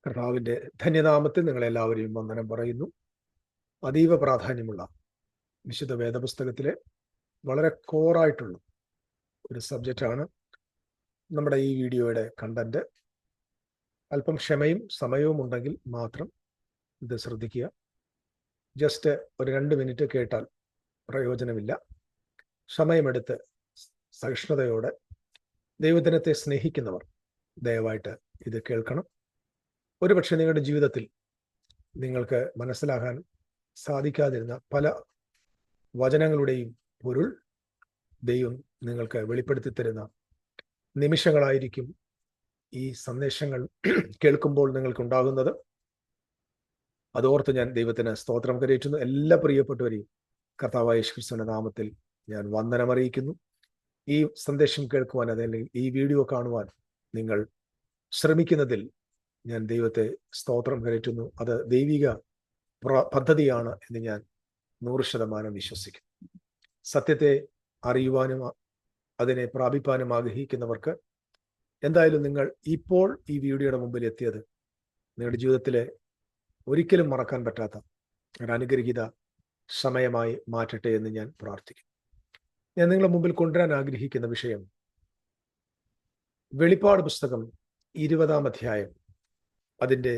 കർത്താവിൻ്റെ ധന്യനാമത്തിൽ നിങ്ങളെല്ലാവരെയും വന്ദനം പറയുന്നു. അതീവ പ്രാധാന്യമുള്ള വിശുദ്ധ വേദപുസ്തകത്തിലെ വളരെ കോറായിട്ടുള്ള ഒരു സബ്ജക്റ്റാണ് നമ്മുടെ ഈ വീഡിയോയുടെ കണ്ടന്റ്. അല്പം ക്ഷമയും സമയവും ഉണ്ടെങ്കിൽ മാത്രം ഇത് ശ്രദ്ധിക്കുക. ജസ്റ്റ് ഒരു 2 മിനിറ്റ് കേട്ടാൽ പ്രയോജനമില്ല. സമയമെടുത്ത് സഹിഷ്ണുതയോടെ ദൈവജനത്തെ സ്നേഹിക്കുന്നവർ ദയവായിട്ട് ഇത് കേൾക്കണം. ഒരുപക്ഷെ നിങ്ങളുടെ ജീവിതത്തിൽ നിങ്ങൾക്ക് മനസ്സിലാക്കാൻ സാധിക്കാതിരുന്ന പല വചനങ്ങളുടെയും പൊരുൾ ദൈവം നിങ്ങൾക്ക് വെളിപ്പെടുത്തി തരുന്ന നിമിഷങ്ങളായിരിക്കും ഈ സന്ദേശങ്ങൾ കേൾക്കുമ്പോൾ നിങ്ങൾക്കുണ്ടാകുന്നത്. അതോർത്ത് ഞാൻ ദൈവത്തിന് സ്തോത്രം കരയറ്റുന്നു. എല്ലാ പ്രിയപ്പെട്ടവരെയും കർത്താവായ യേശുക്രിസ്തുവിന്റെ നാമത്തിൽ ഞാൻ വന്ദനമറിയിക്കുന്നു. ഈ സന്ദേശം കേൾക്കുവാൻ അതല്ലെങ്കിൽ ഈ വീഡിയോ കാണുവാൻ നിങ്ങൾ ശ്രമിക്കുന്നതിൽ ഞാൻ ദൈവത്തെ സ്തോത്രം കരയറ്റുന്നു. അത് ദൈവിക പദ്ധതിയാണ് എന്ന് ഞാൻ 100% വിശ്വസിക്കുന്നു. സത്യത്തെ അറിയുവാനും അതിനെ പ്രാപിപ്പാനും ആഗ്രഹിക്കുന്നവർക്ക് എന്തായാലും നിങ്ങൾ ഇപ്പോൾ ഈ വീഡിയോയുടെ മുമ്പിൽ എത്തിയത് നിങ്ങളുടെ ജീവിതത്തിലെ ഒരിക്കലും മറക്കാൻ പറ്റാത്ത ഒരു അനുഗ്രഹീത സമയമായി മാറ്റട്ടെ എന്ന് ഞാൻ പ്രാർത്ഥിക്കുന്നു. ഞാൻ നിങ്ങളുടെ മുമ്പിൽ കൊണ്ടുവരാൻ ആഗ്രഹിക്കുന്ന വിഷയം വെളിപ്പാട് പുസ്തകം 20-ാം അധ്യായം അതിൻ്റെ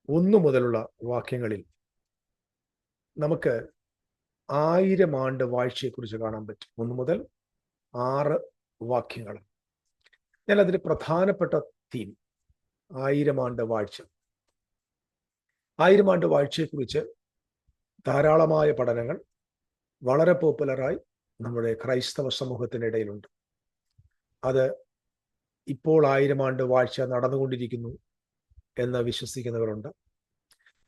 1 മുതലുള്ള വാക്യങ്ങളിൽ നമുക്ക് 1000 ആണ്ട് വാഴ്ചയെക്കുറിച്ച് കാണാൻ പറ്റും. 1 മുതൽ 6 വാക്യങ്ങൾ. ഞാൻ അതിന് പ്രധാനപ്പെട്ട തീം 1000 ആണ്ട് വാഴ്ച. 1000 ആണ്ട് വാഴ്ചയെക്കുറിച്ച് ധാരാളമായ പഠനങ്ങൾ വളരെ പോപ്പുലറായി നമ്മുടെ ക്രൈസ്തവ സമൂഹത്തിനിടയിലുണ്ട്. അത് ഇപ്പോൾ 1000 ആണ്ട് വാഴ്ച നടന്നുകൊണ്ടിരിക്കുന്നു എന്ന് വിശ്വസിക്കുന്നവരുണ്ട്.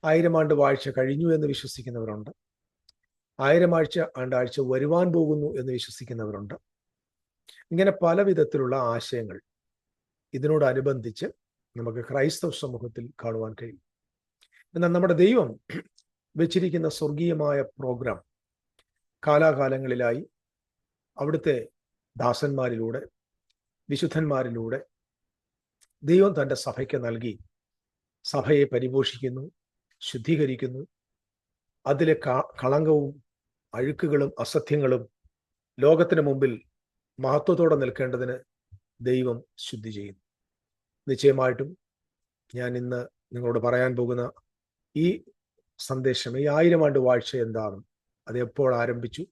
1000 ആണ്ട് വാഴ്ച കഴിഞ്ഞു എന്ന് വിശ്വസിക്കുന്നവരുണ്ട്. 1000 ആണ്ടാഴ്ച വരുവാൻ പോകുന്നു എന്ന് വിശ്വസിക്കുന്നവരുണ്ട്. ഇങ്ങനെ പല വിധത്തിലുള്ള ആശയങ്ങൾ ഇതിനോടനുബന്ധിച്ച് നമുക്ക് ക്രൈസ്തവ സമൂഹത്തിൽ കാണുവാൻ കഴിയും. എന്നാൽ നമ്മുടെ ദൈവം വെച്ചിരിക്കുന്ന സ്വർഗീയമായ പ്രോഗ്രാം കാലാകാലങ്ങളിലായി അവിടുത്തെ ദാസന്മാരിലൂടെ വിശുദ്ധന്മാരിലൂടെ ദൈവം തൻ്റെ സഭയ്ക്ക് നൽകി സഭയെ പരിപോഷിക്കുന്നു, ശുദ്ധീകരിക്കുന്നു. അതിലെ കളങ്കവും അഴുക്കുകളും അസത്യങ്ങളും ലോകത്തിന് മുമ്പിൽ മഹത്വത്തോടെ നിൽക്കേണ്ടതിന് ദൈവം ശുദ്ധി ചെയ്യുന്നു. നിശ്ചയമായിട്ടും ഞാൻ ഇന്ന് നിങ്ങളോട് പറയാൻ പോകുന്ന ഈ സന്ദേശം, ഈ 1000 ആണ്ട് വാഴ്ച എന്താണ്, അത് എപ്പോൾ ആരംഭിച്ചു,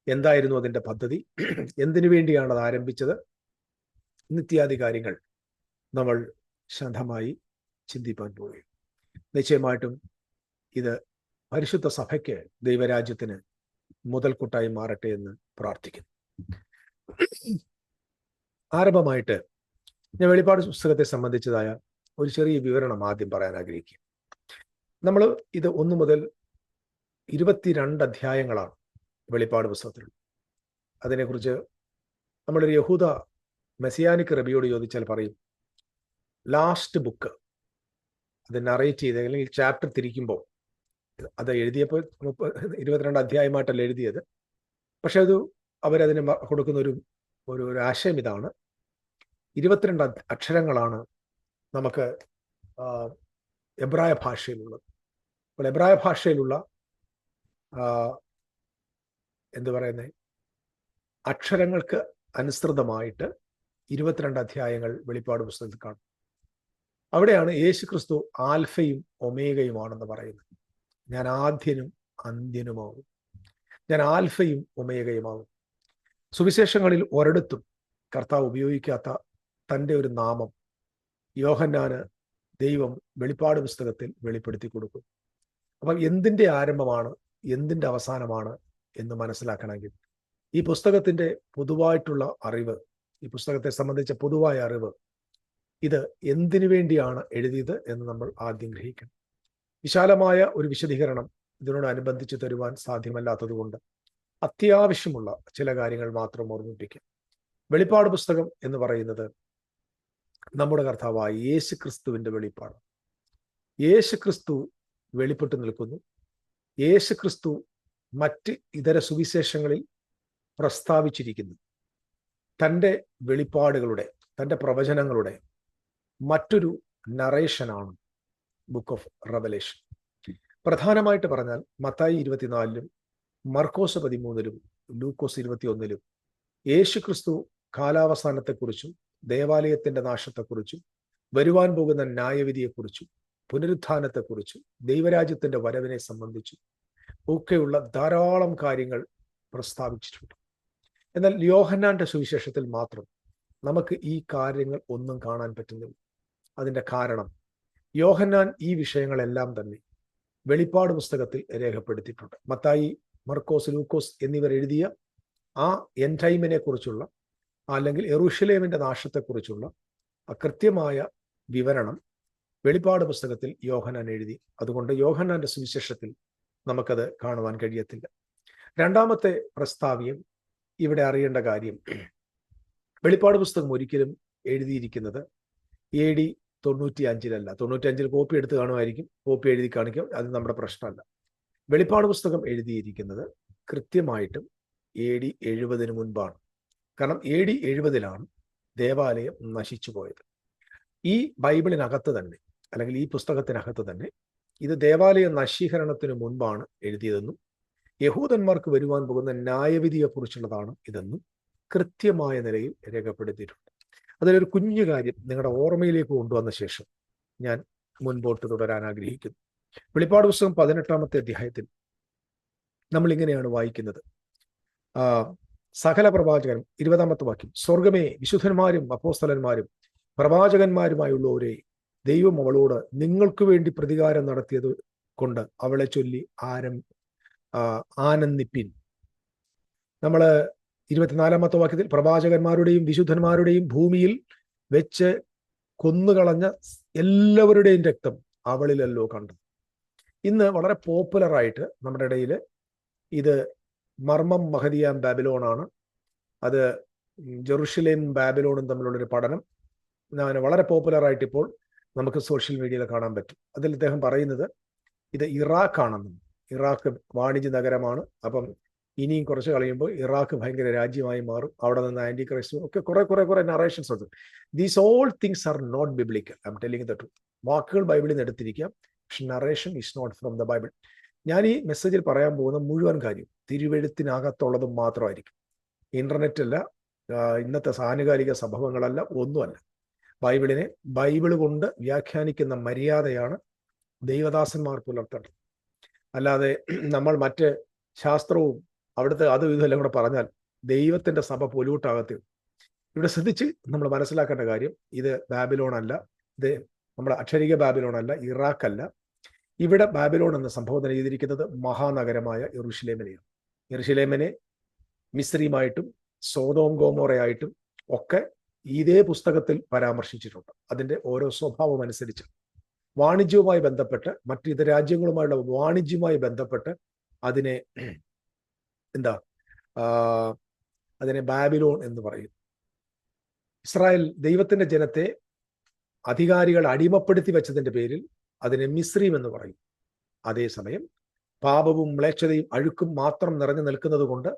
എന്തായിരുന്നു അതിൻ്റെ പദ്ധതി, എന്തിനു വേണ്ടിയാണ് അത് ആരംഭിച്ചത്, ഇത്യാദി കാര്യങ്ങൾ നമ്മൾ ശാന്തമായി ചിന്തിപ്പാൻ പോവുകയും നിശ്ചയമായിട്ടും ഇത് പരിശുദ്ധ സഭയ്ക്ക് ദൈവരാജ്യത്തിന് മുതൽക്കൂട്ടായി മാറട്ടെ എന്ന് പ്രാർത്ഥിക്കുന്നു. ആരംഭമായിട്ട് ഞാൻ വെളിപ്പാട് പുസ്തകത്തെ സംബന്ധിച്ചതായ ഒരു ചെറിയ വിവരണം ആദ്യം പറയാൻ ആഗ്രഹിക്കുക. നമ്മൾ ഇത് 1 മുതൽ 22 അധ്യായങ്ങളാണ് വെളിപ്പാട് പുസ്തകത്തിൽ. അതിനെക്കുറിച്ച് നമ്മളൊരു യഹൂദ മെസിയാനിക് റബിയോട് ചോദിച്ചാൽ പറയും, ലാസ്റ്റ് ബുക്ക് അത് നറേറ്റ് ചെയ്ത് അല്ലെങ്കിൽ ചാപ്റ്റർ തിരിക്കുമ്പോൾ അത് എഴുതിയപ്പോൾ 22 അധ്യായമായിട്ടല്ല എഴുതിയത്. പക്ഷെ അത് അവരതിന് കൊടുക്കുന്ന ഒരു ആശയം ഇതാണ്. 22 അക്ഷരങ്ങളാണ് നമുക്ക് എബ്രായ ഭാഷയിലുള്ളത്. അപ്പോൾ എബ്രായ ഭാഷയിലുള്ള എന്തു പറയുന്നത് അക്ഷരങ്ങൾക്ക് അനുസൃതമായിട്ട് 22 അധ്യായങ്ങൾ വെളിപ്പാട് പുസ്തകത്തിൽ കാണും. അവിടെയാണ് യേശു ക്രിസ്തു ആൽഫയും ഒമേഗയുമാണെന്ന് പറയുന്നത്. ഞാൻ ആദ്യനും അന്ത്യനുമാകും, ഞാൻ ആൽഫയും ഒമേഗയുമാകും. സുവിശേഷങ്ങളിൽ ഒരിടത്തും കർത്താവ് ഉപയോഗിക്കാത്ത തൻ്റെ ഒരു നാമം യോഹന്നാന് ദൈവം വെളിപ്പാട് പുസ്തകത്തിൽ വെളിപ്പെടുത്തി കൊടുക്കും. അപ്പം എന്തിൻ്റെ ആരംഭമാണ്, എന്തിൻ്റെ അവസാനമാണ് എന്ന് മനസ്സിലാക്കണമെങ്കിൽ ഈ പുസ്തകത്തിൻ്റെ പൊതുവായിട്ടുള്ള അറിവ്, ഈ പുസ്തകത്തെ സംബന്ധിച്ച പൊതുവായ അറിവ്, ഇത് എന്തിനു വേണ്ടിയാണ് എഴുതിയത് എന്ന് നമ്മൾ ആദ്യം ഗ്രഹിക്കണം. വിശാലമായ ഒരു വിശദീകരണം ഇതിനോടനുബന്ധിച്ച് തരുവാൻ സാധ്യമല്ലാത്തത് കൊണ്ട് അത്യാവശ്യമുള്ള ചില കാര്യങ്ങൾ മാത്രം ഓർമ്മിപ്പിക്കാം. വെളിപ്പാട് പുസ്തകം എന്ന് പറയുന്നത് നമ്മുടെ കർത്താവായ യേശു ക്രിസ്തുവിൻ്റെ വെളിപ്പാട്. യേശു ക്രിസ്തു വെളിപ്പെട്ടു നിൽക്കുന്നു. യേശു ക്രിസ്തു മറ്റ് ഇതര സുവിശേഷങ്ങളിൽ പ്രസ്താവിച്ചിരിക്കുന്നു. തൻ്റെ വെളിപ്പാടുകളുടെ, തൻ്റെ പ്രവചനങ്ങളുടെ മറ്റൊരു നറേഷനാണ് ബുക്ക് ഓഫ് റെവലേഷൻ. പ്രധാനമായിട്ട് പറഞ്ഞാൽ മത്തായി 24-ലും മർക്കോസ് 13-ലും ലൂക്കോസ് 21-ലും യേശു ക്രിസ്തു കാലാവസാനത്തെക്കുറിച്ചും ദേവാലയത്തിന്റെ നാശത്തെക്കുറിച്ചും വരുവാൻ പോകുന്ന ന്യായവിധിയെക്കുറിച്ചും പുനരുത്ഥാനത്തെക്കുറിച്ചും ദൈവരാജ്യത്തിന്റെ വരവിനെ സംബന്ധിച്ചും ഒക്കെയുള്ള ധാരാളം കാര്യങ്ങൾ പ്രസ്താവിച്ചിട്ടുണ്ട്. എന്നാൽ യോഹന്നാന്റെ സുവിശേഷത്തിൽ മാത്രം നമുക്ക് ഈ കാര്യങ്ങൾ ഒന്നും കാണാൻ പറ്റുന്നില്ല. അതിന്റെ കാരണം യോഹന്നാൻ ഈ വിഷയങ്ങളെല്ലാം തന്നെ വെളിപ്പാട് പുസ്തകത്തിൽ രേഖപ്പെടുത്തിയിട്ടുണ്ട്. മത്തായി, മർക്കോസ്, ലൂക്കോസ് എന്നിവർ എഴുതിയ ആ എൻഡ് ടൈമിനെ കുറിച്ചുള്ള അല്ലെങ്കിൽ യെരൂശലേമിന്റെ നാശത്തെക്കുറിച്ചുള്ള കൃത്യമായ വിവരണം വെളിപ്പാട് പുസ്തകത്തിൽ യോഹന്നാൻ എഴുതി. അതുകൊണ്ട് യോഹന്നാന്റെ സുവിശേഷത്തിൽ നമുക്കത് കാണുവാൻ കഴിയത്തില്ല. രണ്ടാമത്തെ പ്രസ്താവ്യം ഇവിടെ അറിയേണ്ട കാര്യം, വെളിപ്പാട് പുസ്തകം ഒരിക്കലും എഴുതിയിരിക്കുന്നത് AD 95-ലല്ല. 95-ൽ കോപ്പി എടുത്ത് കാണുമായിരിക്കും, കോപ്പി എഴുതി കാണിക്കും, അത് നമ്മുടെ പ്രശ്നമല്ല. വെളിപ്പാട് പുസ്തകം എഴുതിയിരിക്കുന്നത് കൃത്യമായിട്ടും AD 70-ന് മുൻപാണ്. കാരണം AD 70-ലാണ് ദേവാലയം നശിച്ചു പോയത്. ഈ ബൈബിളിനകത്ത് തന്നെ അല്ലെങ്കിൽ ഈ പുസ്തകത്തിനകത്ത് തന്നെ ഇത് ദേവാലയ നശീകരണത്തിന് മുൻപാണ് എഴുതിയതെന്നും യഹൂദന്മാർക്ക് വരുവാൻ പോകുന്ന ന്യായവിധിയെക്കുറിച്ചുള്ളതാണ് ഇതെന്നും കൃത്യമായ നിലയിൽ രേഖപ്പെടുത്തിയിട്ടുണ്ട്. അതിലൊരു കുഞ്ഞു കാര്യം നിങ്ങളുടെ ഓർമ്മയിലേക്ക് കൊണ്ടുവന്ന ശേഷം ഞാൻ മുൻപോട്ട് തുടരാൻ ആഗ്രഹിക്കുന്നു. വെളിപ്പാട് പുസ്തകം 18-ാമത്തെ അധ്യായത്തിൽ നമ്മൾ ഇങ്ങനെയാണ് വായിക്കുന്നത്. സകല പ്രവാചകരും 20-ാമത്തെ വാക്യം, സ്വർഗമേ, വിശുദ്ധന്മാരും അപ്പോസ്തലന്മാരും പ്രവാചകന്മാരുമായുള്ളവരെ, ദൈവം അവളോട് നിങ്ങൾക്ക് വേണ്ടി പ്രതികാരം നടത്തിയത് കൊണ്ട് അവളെ ചൊല്ലി ആനന്ദിപ്പിൻ. നമ്മൾ 24-ാമത്തെ വാക്യത്തിൽ പ്രവാചകന്മാരുടെയും വിശുദ്ധന്മാരുടെയും ഭൂമിയിൽ വെച്ച് കൊന്നുകളഞ്ഞ എല്ലാവരുടെയും രക്തം അവളിലല്ലോ കണ്ടത്. ഇന്ന് വളരെ പോപ്പുലറായിട്ട് നമ്മുടെ ഇടയിൽ ഇത് മർമ്മം മഹദിയാം ബാബിലോണാണ്, അത് ജെറുസലേം ബാബിലോണും തമ്മിലുള്ളൊരു പഠനം വളരെ പോപ്പുലറായിട്ട് ഇപ്പോൾ നമുക്ക് സോഷ്യൽ മീഡിയയിൽ കാണാൻ പറ്റും. അതിൽ അദ്ദേഹം പറയുന്നത് ഇത് ഇറാഖ് ആണെന്നും, ഇറാഖ് വാണിജ്യ നഗരമാണ്, അപ്പം ഇനിയും കുറച്ച് കഴിയുമ്പോൾ ഇറാഖ് ഭയങ്കര രാജ്യമായി മാറും, അവിടെ നിന്ന് ആന്റി ക്രൈസ്റ്റും ഒക്കെ കുറെ നറേഷൻസ് ഉണ്ട്. These all things are not biblical. I'm telling the truth. വാക്കുകൾ ബൈബിളിൽ നിന്ന് എടുത്തിരിക്കാം, പക്ഷെ narration is not from the Bible. ഞാൻ ഈ മെസ്സേജിൽ പറയാൻ പോകുന്ന മുഴുവൻ കാര്യം തിരുവെഴുത്തിനകത്തുള്ളതും മാത്രമായിരിക്കും. ഇന്റർനെറ്റ് അല്ല, ഇന്നത്തെ ആനുകാലിക സംഭവങ്ങളല്ല, ഒന്നുമല്ല. ബൈബിളിനെ ബൈബിൾ കൊണ്ട് വ്യാഖ്യാനിക്കുന്ന മര്യാദയാണ് ദൈവദാസന്മാർ പുലർത്തേണ്ടത്. അല്ലാതെ നമ്മൾ മറ്റ് ശാസ്ത്രവും അവിടുത്തെ അതും ഇതെല്ലാം കൂടെ പറഞ്ഞാൽ ദൈവത്തിന്റെ സഭ പൊല്യൂട്ടാകത്തേ. ഇവിടെ ശ്രദ്ധിച്ച് നമ്മൾ മനസ്സിലാക്കേണ്ട കാര്യം, ഇത് ബാബിലോൺ അല്ല, ഇത് നമ്മുടെ അക്ഷരിക ബാബിലോൺ അല്ല, ഇറാഖ് അല്ല. ഇവിടെ ബാബിലോൺ എന്ന സംബോധന ചെയ്തിരിക്കുന്നത് മഹാനഗരമായ യെരൂശലേമിനെയാണ്. യെരൂശലേമിനെ മിസ്രൈമായിട്ടും സോദോം ഗോമോറയായിട്ടും ഒക്കെ ഇതേ പുസ്തകത്തിൽ പരാമർശിച്ചിട്ടുണ്ട്. അതിന്റെ ഓരോ സ്വഭാവം അനുസരിച്ച് വാണിജ്യവുമായി ബന്ധപ്പെട്ട്, മറ്റു രാജ്യങ്ങളുമായുള്ള വാണിജ്യവുമായി ബന്ധപ്പെട്ട് അതിനെ അതിനെ ബാബിലോൺ എന്ന് പറയും. ഇസ്രായേൽ ദൈവത്തിന്റെ ജനത്തെ അധികാരികൾ അടിമപ്പെടുത്തി വെച്ചതിന്റെ പേരിൽ അതിനെ മിസ്രീം എന്ന് പറയും. അതേസമയം പാപവും മ്ലേച്ഛതയും അഴുക്കും മാത്രം നിറഞ്ഞു നിൽക്കുന്നത് കൊണ്ട്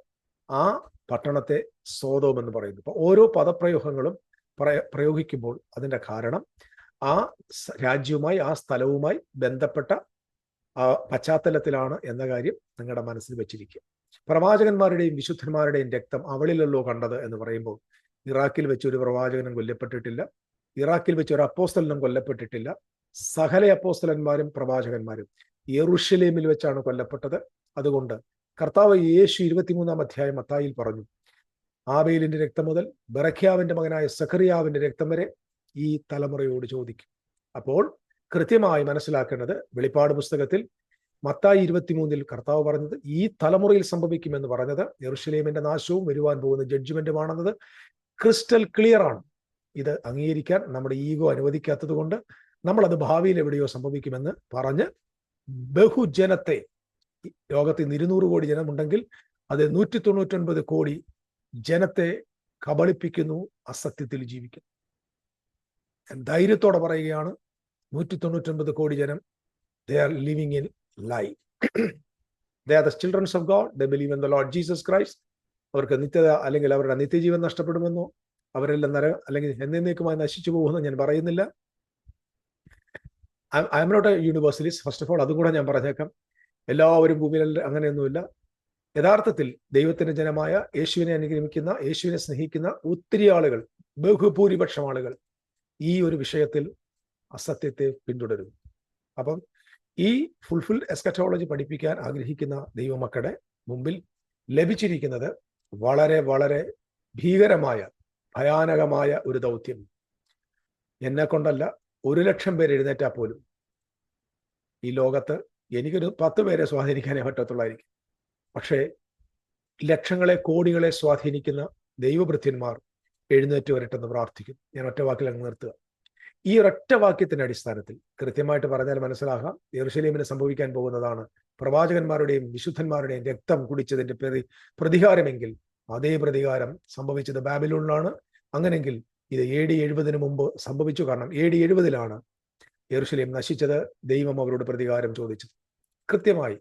ആ പട്ടണത്തെ സോദോം എന്ന് പറയുന്നു. അപ്പൊ ഓരോ പദപ്രയോഗങ്ങളും പ്രയോഗിക്കുമ്പോൾ അതിന്റെ കാരണം ആ രാജ്യവുമായി ആ സ്ഥലവുമായി ബന്ധപ്പെട്ട പശ്ചാത്തലത്തിലാണ് എന്ന കാര്യം നിങ്ങളുടെ മനസ്സിൽ വെച്ചിരിക്കുക. പ്രവാചകന്മാരുടെയും വിശുദ്ധന്മാരുടെയും രക്തം അവളിലല്ലോ കണ്ടത് എന്ന് പറയുമ്പോൾ ഇറാഖിൽ വെച്ച് ഒരു പ്രവാചകനും കൊല്ലപ്പെട്ടിട്ടില്ല, ഇറാഖിൽ വെച്ച് ഒരു അപ്പോസ്തലനും കൊല്ലപ്പെട്ടിട്ടില്ല. സകല അപ്പോസ്തലന്മാരും പ്രവാചകന്മാരും യെരൂശലേമിൽ വെച്ചാണ് കൊല്ലപ്പെട്ടത്. അതുകൊണ്ട് കർത്താവ് യേശു 23-ാം അധ്യായം മത്തായിയിൽ പറഞ്ഞു, ആബേലിന്റെ രക്തം മുതൽ ബറഖ്യാവിന്റെ മകനായ സഖറിയാവിന്റെ രക്തം വരെ ഈ തലമുറയോട് ചോദിക്കും. അപ്പോൾ കൃത്യമായി മനസ്സിലാക്കേണ്ടത്, വെളിപ്പാട് പുസ്തകത്തിൽ മത്തായി 23-ൽ കർത്താവ് പറഞ്ഞത് ഈ തലമുറയിൽ സംഭവിക്കുമെന്ന് പറഞ്ഞത് യെരൂശലേമിന്റെ നാശവും വരുവാൻ പോകുന്ന ജഡ്ജ്മെന്റുമാണെന്നത് ക്രിസ്റ്റൽ ക്ലിയർ ആണ്. ഇത് അംഗീകരിക്കാൻ നമ്മുടെ ഈഗോ അനുവദിക്കാത്തത് കൊണ്ട് നമ്മളത് ഭാവിയിൽ എവിടെയോ സംഭവിക്കുമെന്ന് പറഞ്ഞ് ബഹുജനത്തെ, ലോകത്തിൽ 200 കോടി ജനമുണ്ടെങ്കിൽ അത് 199 കോടി ജനത്തെ കബളിപ്പിക്കുന്നു, അസത്യത്തിൽ ജീവിക്കുന്നു. ധൈര്യത്തോടെ പറയുകയാണ്, 199 കോടി ജനം they are living in lie. They are the children of God. They believe in the Lord Jesus Christ. അവർക്ക് നിത്യത അല്ലെങ്കിൽ അവരുടെ നിത്യജീവൻ നഷ്ടപ്പെടുമെന്നോ അവരെല്ലാം അല്ലെങ്കിൽ എന്നേക്കുമായി നശിച്ചു പോകുമെന്നോ ഞാൻ പറയുന്നില്ല. I am not a universalist. First of all അതും കൂടെ ഞാൻ പറഞ്ഞേക്കാം. എല്ലാവരും ഭൂമിയിൽ അങ്ങനെയൊന്നുമില്ല. യഥാർത്ഥത്തിൽ ദൈവത്തിന്റെ ജനമായ യേശുവിനെ അനുഗമിക്കുന്ന, യേശുവിനെ സ്നേഹിക്കുന്ന ഒത്തിരി ആളുകൾ, ബഹുഭൂരിപക്ഷം ആളുകൾ ഈ ഒരു വിഷയത്തിൽ അസത്യത്തെ പിന്തുടരുന്നു. അപ്പം ഈ ഫുൾഫിൽ എസ്കറ്റോളജി പഠിപ്പിക്കാൻ ആഗ്രഹിക്കുന്ന ദൈവമക്കളുടെ മുമ്പിൽ ലഭിച്ചിരിക്കുന്നത് വളരെ വളരെ ഭീകരമായ, ഭയാനകമായ ഒരു ദൗത്യം. എന്നെ കൊണ്ടല്ല 1,00,000 പേര് എഴുന്നേറ്റാൽ പോലും ഈ ലോകത്ത് എനിക്കൊരു 10 പേരെ സ്വാധീനിക്കാനേ പറ്റത്തുള്ളായിരിക്കും. പക്ഷേ ലക്ഷങ്ങളെ, കോടികളെ സ്വാധീനിക്കുന്ന ദൈവഭൃത്യന്മാർ എഴുന്നേറ്റ് വരട്ടെന്ന് പ്രാർത്ഥിക്കുന്നു. ഞാൻ ഒറ്റ വാക്കിൽ അങ്ങ് നിർത്തുക. ഈ ഒരൊറ്റ വാക്യത്തിന്റെ അടിസ്ഥാനത്തിൽ കൃത്യമായിട്ട് പറഞ്ഞാൽ മനസ്സിലാകാം, യെരൂശലേമിന് സംഭവിക്കാൻ പോകുന്നതാണ് പ്രവാചകന്മാരുടെയും വിശുദ്ധന്മാരുടെയും രക്തം കുടിച്ചതിന്റെ പ്രതികാരമെങ്കിൽ അതേ പ്രതികാരം സംഭവിച്ചത് ബാബിലോണിലാണ്. അങ്ങനെങ്കിൽ ഇത് AD 70 മുമ്പ് സംഭവിച്ചു. കാരണം AD 70 യെരൂശലേം നശിച്ചത്. ദൈവം അവരോട് പ്രതികാരം ചോദിച്ചത്. കൃത്യമായി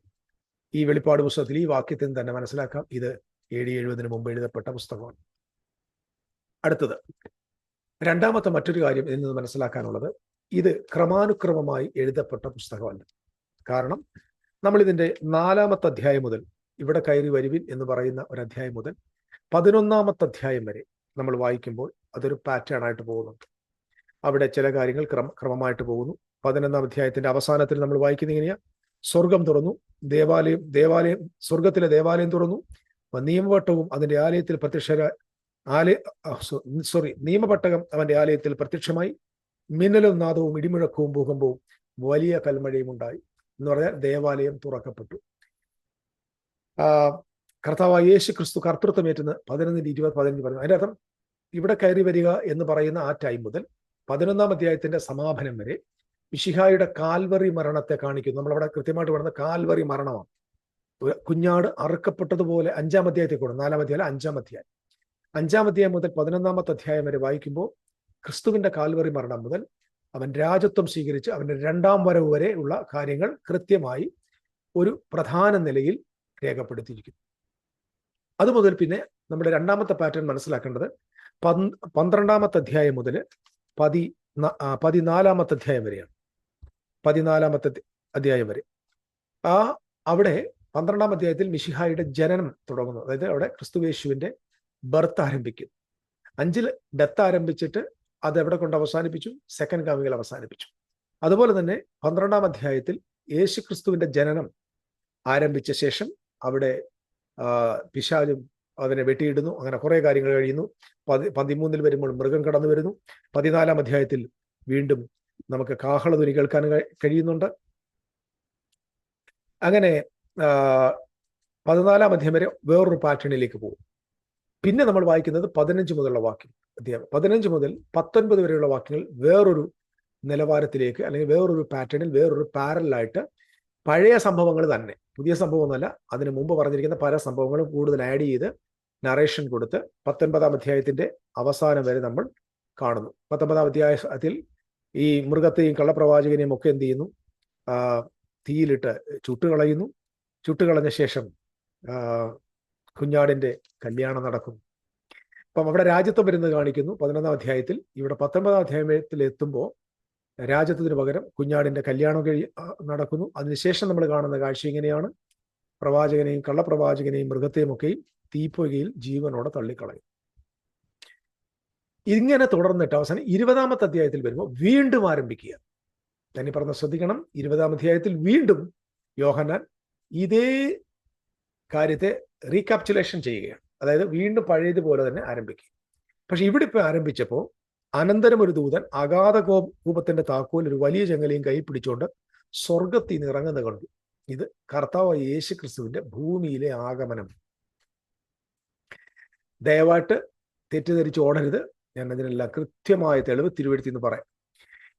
ഈ വെളിപ്പാട് പുസ്തകത്തിൽ ഈ വാക്യത്തിൽ തന്നെ മനസ്സിലാക്കാം, ഇത് AD 70 മുമ്പ് എഴുതപ്പെട്ട പുസ്തകമാണ്. അടുത്തത് രണ്ടാമത്തെ മറ്റൊരു കാര്യം എന്ന് മനസ്സിലാക്കാനുള്ളത്, ഇത് ക്രമാനുക്രമമായി എഴുതപ്പെട്ട പുസ്തകമല്ല. കാരണം നമ്മൾ ഇതിന്റെ 4-ാമത്തെ അധ്യായം മുതൽ, ഇവിടെ കയറി വരുവിൻ എന്ന് പറയുന്ന ഒരു അധ്യായം മുതൽ 11-ാമത്തെ അധ്യായം വരെ നമ്മൾ വായിക്കുമ്പോൾ അതൊരു പാറ്റേൺ ആയിട്ട് പോകുന്നുണ്ട്. അവിടെ ചില കാര്യങ്ങൾ ക്രമമായിട്ട് പോകുന്നു. 11-ാം അധ്യായത്തിന്റെ അവസാനത്തിൽ നമ്മൾ വായിക്കുന്ന ഇങ്ങനെയാ: സ്വർഗം തുറന്നു, സ്വർഗത്തിലെ ദേവാലയം തുറന്നു, നിയമപട്ടവും അതിന്റെ ആലയത്തിൽ നിയമപട്ടകം അവന്റെ ആലയത്തിൽ പ്രത്യക്ഷമായി, മിന്നലും നാദവും ഇടിമുഴക്കവും ഭൂകമ്പവും വലിയ കൽമഴയും ഉണ്ടായി എന്ന് പറഞ്ഞാൽ ദേവാലയം തുറക്കപ്പെട്ടു. കർത്താവായ യേശു ക്രിസ്തു കർത്തൃത്വമേറ്റുന്ന 11:20-15 പറഞ്ഞു. അതിന്റെ അർത്ഥം ഇവിടെ കയറി വരിക എന്ന് പറയുന്ന ആ ടൈം മുതൽ 11-ാം അധ്യായത്തിന്റെ സമാപനം വരെ മിശിഹായുടെ കാൽവറി മരണത്തെ കാണിക്കുന്നു. നമ്മളവിടെ കൃത്യമായിട്ട് പറയുന്നത് കാൽവറി മരണമാണ്. കുഞ്ഞാട് അറുക്കപ്പെട്ടതുപോലെ 5-ാം അധ്യായത്തിൽ കൂടെ, 4-ാം അധ്യായം 5-ാം അധ്യായം 5-ാം അധ്യായം മുതൽ 11-ാമത്തെ അധ്യായം വരെ വായിക്കുമ്പോൾ ക്രിസ്തുവിന്റെ കാൽവറി മരണം മുതൽ അവൻ രാജത്വം സ്വീകരിച്ച് അവന്റെ 2-ാം വരവ് വരെ ഉള്ള കാര്യങ്ങൾ കൃത്യമായി ഒരു പ്രധാന നിലയിൽ രേഖപ്പെടുത്തിയിരിക്കുന്നു. അതുമുതൽ പിന്നെ നമ്മുടെ 2-ാമത്തെ പാറ്റേൺ മനസ്സിലാക്കേണ്ടത് 12-ാമത്തെ അധ്യായം മുതൽ 14-ാമത്തെ അധ്യായം വരെയാണ്. 14-ാമത്തെ അധ്യായം വരെ അവിടെ 12-ാം അധ്യായത്തിൽ മിശിഹായുടെ ജനനം തുടങ്ങുന്നു. അതായത് അവിടെ ക്രിസ്തുയേശുവിന്റെ ബർത്ത് ആരംഭിക്കും. 5-ൽ ഡെത്ത് ആരംഭിച്ചിട്ട് അത് എവിടെ കൊണ്ട് അവസാനിപ്പിച്ചു? സെക്കൻഡ് കമ്മിങ്ങിൽ അവസാനിപ്പിച്ചു. അതുപോലെ തന്നെ 12-ാം അധ്യായത്തിൽ യേശു ക്രിസ്തുവിന്റെ ജനനം ആരംഭിച്ച ശേഷം അവിടെ പിശാചും അവനെ വെട്ടിയിടുന്നു. അങ്ങനെ കുറെ കാര്യങ്ങൾ കഴിയുന്നു. 13-ൽ വരുമ്പോൾ മൃഗം കടന്നു വരുന്നു. 14-ാം അധ്യായത്തിൽ വീണ്ടും നമുക്ക് കാഹളധ്വനി കേൾക്കാൻ കഴിയുന്നുണ്ട്. അങ്ങനെ 14-ാം അധ്യായം വരെ വേറൊരു പാറ്റേണിലേക്ക് പോകും. പിന്നെ നമ്മൾ വായിക്കുന്നത് 15 മുതലുള്ള വാക്യം, അധ്യായം 15 മുതൽ 19 വരെയുള്ള വാക്യങ്ങൾ വേറൊരു നിലവാരത്തിലേക്ക്, അല്ലെങ്കിൽ വേറൊരു പാറ്റേണിൽ, വേറൊരു പാരലായിട്ട് പഴയ സംഭവങ്ങൾ തന്നെ, പുതിയ സംഭവമൊന്നുമല്ല, അതിനു മുമ്പ് പറഞ്ഞിരിക്കുന്ന പല സംഭവങ്ങളും കൂടുതൽ ആഡ് ചെയ്ത് നറേഷൻ കൊടുത്ത് 19-ാം അധ്യായത്തിന്റെ അവസാനം വരെ നമ്മൾ കാണുന്നു. 19-ാം അധ്യായത്തിൽ ഈ മൃഗത്തെയും കള്ളപ്രവാചകനെയും ഒക്കെ എന്ത് ചെയ്യുന്നു? തീയിലിട്ട് ചുട്ടുകളയുന്നു. ചുട്ടുകളഞ്ഞ ശേഷം കുഞ്ഞാടിന്റെ കല്യാണം നടക്കുന്നു. അപ്പം അവിടെ രാജ്യത്വം വരുന്നത് കാണിക്കുന്നു 11-ാം അധ്യായത്തിൽ. ഇവിടെ 19-ാം അധ്യായത്തിൽ എത്തുമ്പോൾ രാജ്യത്വത്തിന് പകരം കുഞ്ഞാടിന്റെ കല്യാണം നടക്കുന്നു. അതിനുശേഷം നമ്മൾ കാണുന്ന കാഴ്ച ഇങ്ങനെയാണ്: പ്രവാചകനെയും കള്ളപ്രവാചകനെയും മൃഗത്തെയും ഒക്കെയും തീപ്പൊയ്കയിൽ ജീവനോടെ തള്ളിക്കളയും. ഇങ്ങനെ തുടർന്നിട്ട് അവസാനം 20-ാമത്തെ അധ്യായത്തിൽ വരുമ്പോൾ വീണ്ടും ആരംഭിക്കുക. ഞാൻ ഈ പറഞ്ഞ ശ്രദ്ധിക്കണം. 20-ാം അധ്യായത്തിൽ വീണ്ടും യോഹന്നാൻ ഇതേ കാര്യത്തെ റീകാപ്ചുലേഷൻ ചെയ്യുകയാണ്. അതായത് വീണ്ടും പഴയതുപോലെ തന്നെ ആരംഭിക്കുക. പക്ഷെ ഇവിടെ ഇപ്പൊ ആരംഭിച്ചപ്പോൾ അനന്തരം ഒരു ദൂതൻ അഗാധ കൂപത്തിന്റെ താക്കോൽ ഒരു വലിയ ചങ്ങലയും കൈ പിടിച്ചുകൊണ്ട് സ്വർഗത്തിൽ നിന്ന് ഇറങ്ങുന്നത് കണ്ടു. ഇത് കർത്താവായ യേശു ക്രിസ്തുവിന്റെ ഭൂമിയിലെ ആഗമനം. ദയവായിട്ട് തെറ്റിദ്ധരിച്ച് ഓടരുത്. ഞാൻ അതിനെല്ലാം കൃത്യമായ തെളിവ് തിരുവെഴുത്തിൽ നിന്ന് പറയാം.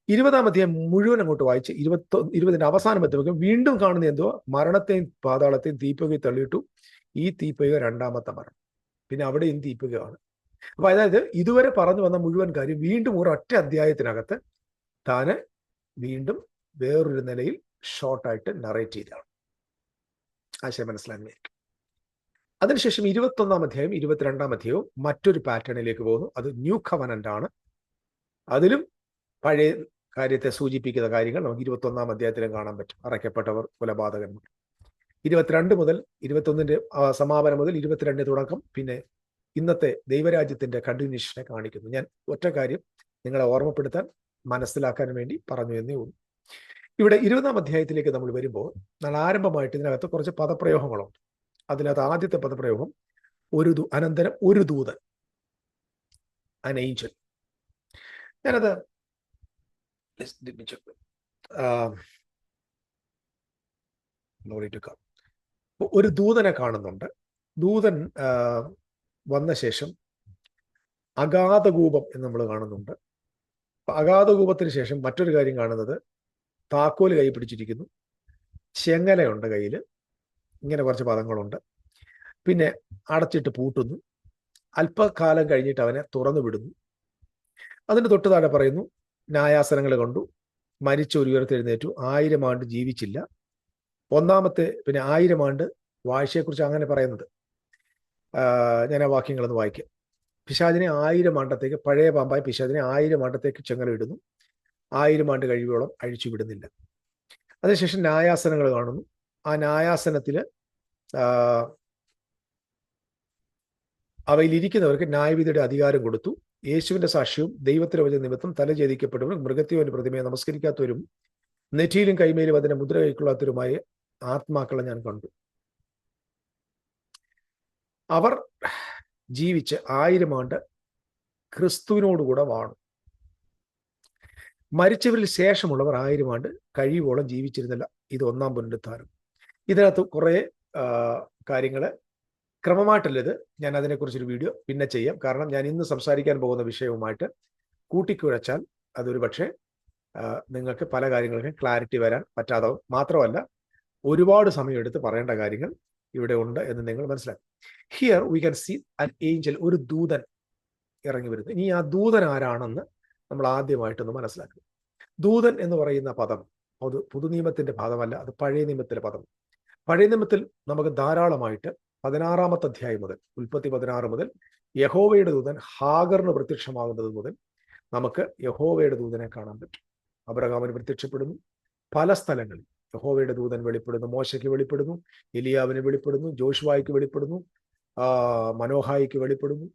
20-ാം അധ്യായം മുഴുവൻ അങ്ങോട്ട് വായിച്ച് 20-ന്റെ അവസാനം എത്തുമ്പോൾ വീണ്ടും കാണുന്ന എന്തോ മരണത്തെയും പാതാളത്തെയും തീപ്പൊയ്കയിൽ തള്ളിയിട്ടു. ഈ തീപ്പൊയ്ക 2-ാമത്തെ മരണം. പിന്നെ അവിടെയും തീപ്പൊയ്കയാണ്. അപ്പൊ അതായത് ഇതുവരെ പറഞ്ഞു വന്ന മുഴുവൻ കാര്യം വീണ്ടും ഒരൊറ്റ അധ്യായത്തിനകത്ത് താന് വീണ്ടും വേറൊരു നിലയിൽ ഷോർട്ടായിട്ട് നറേറ്റ് ചെയ്തതാണ്. ആശയം മനസ്സിലാകുന്നതായിരിക്കും. അതിനുശേഷം 21-ാം അധ്യായം 22-ാം അധ്യായവും മറ്റൊരു പാറ്റേണിലേക്ക് പോകുന്നു. അത് ന്യൂ കവനന്റ് ആണ്. അതിലും പഴയ കാര്യത്തെ സൂചിപ്പിക്കുന്ന കാര്യങ്ങൾ നമുക്ക് 21-ാം അധ്യായത്തിലും കാണാൻ പറ്റും. അറയ്ക്കപ്പെട്ടവർ, കൊലപാതകന്മാർ. 22 മുതൽ 21-ന്റെ സമാപനം മുതൽ 22 തുടക്കം, പിന്നെ ഇന്നത്തെ ദൈവരാജ്യത്തിന്റെ കണ്ടിന്യൂഷനെ കാണിക്കുന്നു. ഞാൻ ഒറ്റ കാര്യം നിങ്ങളെ ഓർമ്മപ്പെടുത്താൻ, മനസ്സിലാക്കാൻ വേണ്ടി പറഞ്ഞു എന്നേ ഉള്ളൂ. ഇവിടെ 20-ാം അധ്യായത്തിലേക്ക് നമ്മൾ വരുമ്പോൾ ആരംഭമായിട്ട് ഇതിനകത്ത് കുറച്ച് പദപ്രയോഗങ്ങളുണ്ട്. അതിനകത്ത് ആദ്യത്തെ പദപ്രയോഗം അനന്തരം ഒരു ദൂതൻ, an angel. ഞാനത് ഒരു ദൂതനെ കാണുന്നുണ്ട്. ദൂതൻ വന്ന ശേഷം അഗാധകൂപം എന്ന് നമ്മൾ കാണുന്നുണ്ട്. അഗാധകൂപത്തിന് ശേഷം മറ്റൊരു കാര്യം കാണുന്നത്, താക്കോല് കൈ പിടിച്ചിരിക്കുന്നു, ചെങ്ങലയുണ്ട് കയ്യിൽ, ഇങ്ങനെ കുറച്ച് പദങ്ങളുണ്ട്. പിന്നെ അടച്ചിട്ട് പൂട്ടുന്നു. അല്പകാലം കഴിഞ്ഞിട്ട് അവനെ തുറന്നു വിടുന്നു. അതിന് തൊട്ട് താഴെ പറയുന്നു, ന്യായാസനങ്ങൾ കണ്ടു, മരിച്ചൊരു ഉയർത്തെഴുന്നേറ്റു, 1000 ആണ്ട് ജീവിച്ചില്ല. ഒന്നാമത്തെ പിന്നെ 1000 ആണ്ട് വാഴ്ചയെക്കുറിച്ച് അങ്ങനെ പറയുന്നത്. ഞാൻ ആ വാക്യങ്ങളൊന്ന് വായിക്കാം. പിശാചിനെ 1000 ആണ്ടത്തേക്ക്, പഴയ പാമ്പായ പിശാചിനെ 1000 ആണ്ടത്തേക്ക് ചെങ്ങല ഇടുന്നു. 1000 ആണ്ട് കഴിവോളം അഴിച്ചു വിടുന്നില്ല. അതിനുശേഷം ന്യായാസനങ്ങൾ കാണുന്നു. ആ ന്യായാസനത്തില് അവയിലിരിക്കുന്നവർക്ക് ന്യായവിധിയുടെ അധികാരം കൊടുത്തു. യേശുവിന്റെ സാക്ഷ്യവും ദൈവത്തിന്റെ വചന നിമിത്തം തലചേദിക്കപ്പെട്ടവരും മൃഗത്തെയോന്റെ പ്രതിമയെ നമസ്കരിക്കാത്തവരും നെറ്റിയിലും കൈമേലും അതിന്റെ മുദ്ര കൈക്കൊള്ളാത്തവരുമായ ആത്മാക്കളെ ഞാൻ കണ്ടു. അവർ ജീവിച്ച് 1000 ആണ്ട് ക്രിസ്തുവിനോടുകൂടെ വാണു. മരിച്ചവരിൽ ശേഷമുള്ളവർ 1000 ആണ്ട് കഴിയുവോളം ജീവിച്ചിരുന്നില്ല. ഇത് 1-ാം പുനരുത്ഥാനം. ഇതിനകത്ത് കുറെ കാര്യങ്ങൾ ക്രമമായിട്ടല്ലത്. ഞാൻ അതിനെക്കുറിച്ചൊരു വീഡിയോ പിന്നെ ചെയ്യാം. കാരണം ഞാൻ ഇന്ന് സംസാരിക്കാൻ പോകുന്ന വിഷയവുമായിട്ട് കൂട്ടിക്കുഴച്ചാൽ അതൊരു പക്ഷേ നിങ്ങൾക്ക് പല കാര്യങ്ങൾക്കും ക്ലാരിറ്റി വരാൻ പറ്റാതാവും. മാത്രമല്ല, ഒരുപാട് സമയമെടുത്ത് പറയേണ്ട കാര്യങ്ങൾ ഇവിടെ ഉണ്ട് എന്ന് നിങ്ങൾ മനസ്സിലാക്കും. Here we can see an angel, ഒരു ദൂതൻ ഇറങ്ങി വരുന്നു. ഇനി ആ ദൂതൻ ആരാണെന്ന് നമ്മൾ ആദ്യമായിട്ടൊന്ന് മനസ്സിലാക്കുക. ദൂതൻ എന്ന് പറയുന്ന പദം അത് പുതുനിയമത്തിന്റെ പദമല്ല, അത് പഴയ നിയമത്തിലെ പദം. പഴയ നിയമത്തിൽ നമുക്ക് ധാരാളമായിട്ട് 16-ാമത്തെ അധ്യായം മുതൽ, ഉൽപ്പത്തി 16 മുതൽ യഹോവയുടെ ദൂതൻ ഹാഗറിന് പ്രത്യക്ഷമാകുന്നത് മുതൽ നമുക്ക് യഹോവയുടെ ദൂതനെ കാണാൻ പറ്റും. അബ്രഹാമിന് പ്രത്യക്ഷപ്പെടുന്നു. പല സ്ഥലങ്ങളിൽ യഹോവയുടെ ദൂതൻ വെളിപ്പെടുന്നു. മോശയ്ക്ക് വെളിപ്പെടുന്നു, എലിയാവിന് വെളിപ്പെടുന്നു, ജോഷുവായ്ക്ക് വെളിപ്പെടുന്നു, മനോഹായിക്ക് വെളിപ്പെടുന്നു,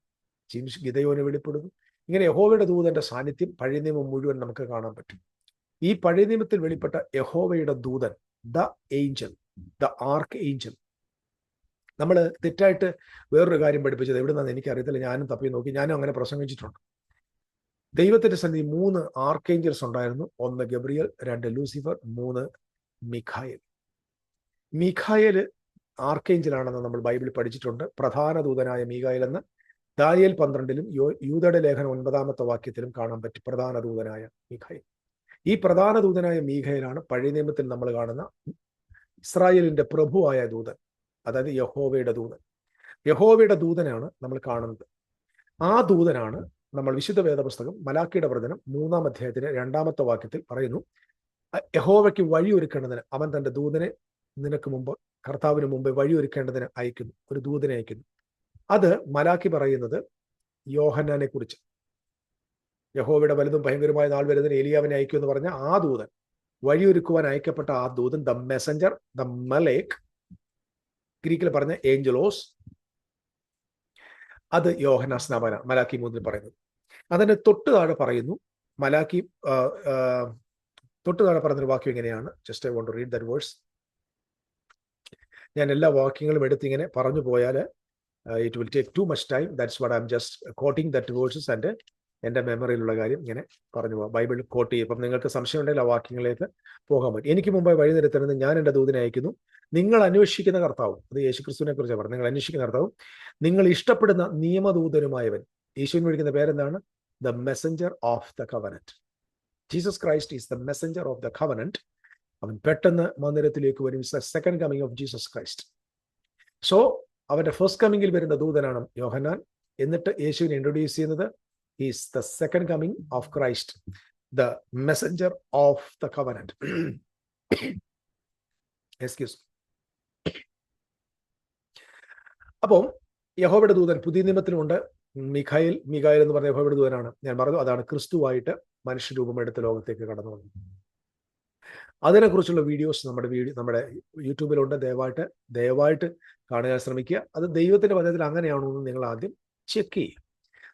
ഗിദയോന് വെളിപ്പെടുന്നു. ഇങ്ങനെ യഹോവയുടെ ദൂതന്റെ സാന്നിധ്യം പഴയ നിയമം മുഴുവൻ നമുക്ക് കാണാൻ പറ്റും. ഈ പഴയ നിയമത്തിൽ വെളിപ്പെട്ട യഹോവയുടെ ദൂതൻ, the Angel, the arc Angel. നമ്മൾ തെറ്റായിട്ട് വേറൊരു കാര്യം പഠിപ്പിച്ചത് എവിടുന്നാന്ന് എനിക്കറിയത്തില്ല. ഞാനും തപ്പി നോക്കി, ഞാനും അങ്ങനെ പ്രസംഗിച്ചിട്ടുണ്ട്. ദൈവത്തിന്റെ സന്നിധി 3 ആർക്കേഞ്ചൽസ് ഉണ്ടായിരുന്നു. 1 ഗബ്രിയേൽ, 2 ലൂസിഫർ, 3 മിഖായേൽ. മിഖായേൽ ആർക്കേഞ്ചലാണെന്ന് നമ്മൾ ബൈബിളിൽ പഠിച്ചിട്ടുണ്ട്. പ്രധാന ദൂതനായ മീഖായേൽ എന്ന് ദാനിയേൽ 12-ലും യൂദയുടെ ലേഖനം 9-ാമത്തെ വാക്യത്തിലും കാണാൻ പറ്റും. പ്രധാന ദൂതനായ മീഖായേൽ. ഈ പ്രധാന ദൂതനായ മീഖായേലാണ് പഴയ നിയമത്തിൽ നമ്മൾ കാണുന്ന ഇസ്രായേലിന്റെ പ്രഭുവായ ദൂതൻ, അതായത് യഹോവയുടെ ദൂതൻ. യഹോവയുടെ ദൂതനാണ് നമ്മൾ കാണുന്നത്. ആ ദൂതനാണ് നമ്മൾ വിശുദ്ധ വേദപുസ്തകം മലാക്കിയുടെ പ്രവചനം 3-ാം അധ്യായത്തിന്റെ 2-ാമത്തെ വാക്യത്തിൽ പറയുന്നു, യഹോവയ്ക്ക് വഴിയൊരുക്കേണ്ടതിന് അവൻ തന്റെ ദൂതനെ നിനക്ക് മുമ്പ്, കർത്താവിന് മുമ്പ് വഴിയൊരുക്കേണ്ടതിന് അയക്കുന്നു. ഒരു ദൂതനെ അയക്കുന്നു. അത് മലാക്കി പറയുന്നത് യോഹന്നാനെ കുറിച്ച്. യഹോവയുടെ വലുതും ഭയങ്കരമായ നാൾ വരുന്നതിന് ഏലിയാവിനെ അയക്കും എന്ന് പറഞ്ഞ ആ ദൂതൻ, വഴിയൊരുക്കുവാൻ അയക്കപ്പെട്ട ആ ദൂതൻ, ദ മെസഞ്ചർ, ദ മലേക്ക്, ഗ്രീക്കിൽ പറഞ്ഞ ഏഞ്ചലോസ്, അത് യോഹന്നാൻ സ്നാപന മലാക്കി 3-ൽ പറയുന്നത്. അതിന് തൊട്ട് താഴെ പറയുന്നു, മലാക്കി തൊട്ട് താഴെ പറയുന്നൊരു വാക്യം ഇങ്ങനെയാണ്. Just I want to read that verse. ഞാൻ എല്ലാ വാക്യങ്ങളും എടുത്തിങ്ങനെ പറഞ്ഞു പോയാൽ it will take too much time. That's what I'm just quoting that verses and എൻ്റെ മെമ്മറിയിലുള്ള കാര്യം ഇങ്ങനെ പറഞ്ഞു പോകാം. ബൈബിൾ കോട്ട് ചെയ്യും. അപ്പം നിങ്ങൾക്ക് സംശയം ഉണ്ടെങ്കിൽ ആ വാക്യങ്ങളിലേക്ക് പോകാൻ പറ്റും. എനിക്ക് മുമ്പായി വഴി നിരത്തുന്നത് ഞാൻ എൻ്റെ ദൂതനെ അയക്കുന്നു. നിങ്ങൾ അന്വേഷിക്കുന്ന കർത്താവും, അത് യേശുക്രിസ്തുവിനെ കുറിച്ചാണ് പറഞ്ഞത്. നിങ്ങൾ അന്വേഷിക്കുന്ന കർത്താവും നിങ്ങൾ ഇഷ്ടപ്പെടുന്ന നിയമദൂതനുമായവൻ. യേശുവിന് വിളിക്കുന്ന പേരെന്താണ്? The messenger of the covenant. Jesus Christ is the messenger of the covenant. അവൻ പെട്ടെന്ന് മന്ദിരത്തിലേക്ക് വരും. Second coming of Jesus Christ. So അവന്റെ ഫസ്റ്റ് കമ്മിങ്ങിൽ വരുന്ന ദൂതനാണ് യോഹന്നാൻ. എന്നിട്ട് യേശുവിനെ ഇൻട്രൊഡ്യൂസ് ചെയ്യുന്നത് he is the second coming of Christ, the messenger of the covenant. Excuse me. അപ്പോൾ യഹോവയുടെ ദൂതൻ പുതിയ നിയമത്തിലുണ്ട്. മിഖായേൽ എന്ന് പറഞ്ഞ യഹോവയുടെ ദൂതനാണ്. ഞാൻ പറഞ്ഞു, അതാണ് ക്രിസ്തുവായിട്ട് മനുഷ്യരൂപമെടുത്ത് ലോകത്തേക്ക് കടന്നു വന്നു. അതിനെക്കുറിച്ചുള്ള വീഡിയോസ് നമ്മുടെ യൂട്യൂബിലുണ്ട്. ദയവായിട്ട് കാണുക, ശ്രമിക്കുക. അത് ദൈവത്തിന്റെ വചനത്തിൽ അങ്ങനെയാണോ എന്ന് നിങ്ങൾ ആദ്യം ചെക്ക് ചെയ്യുക.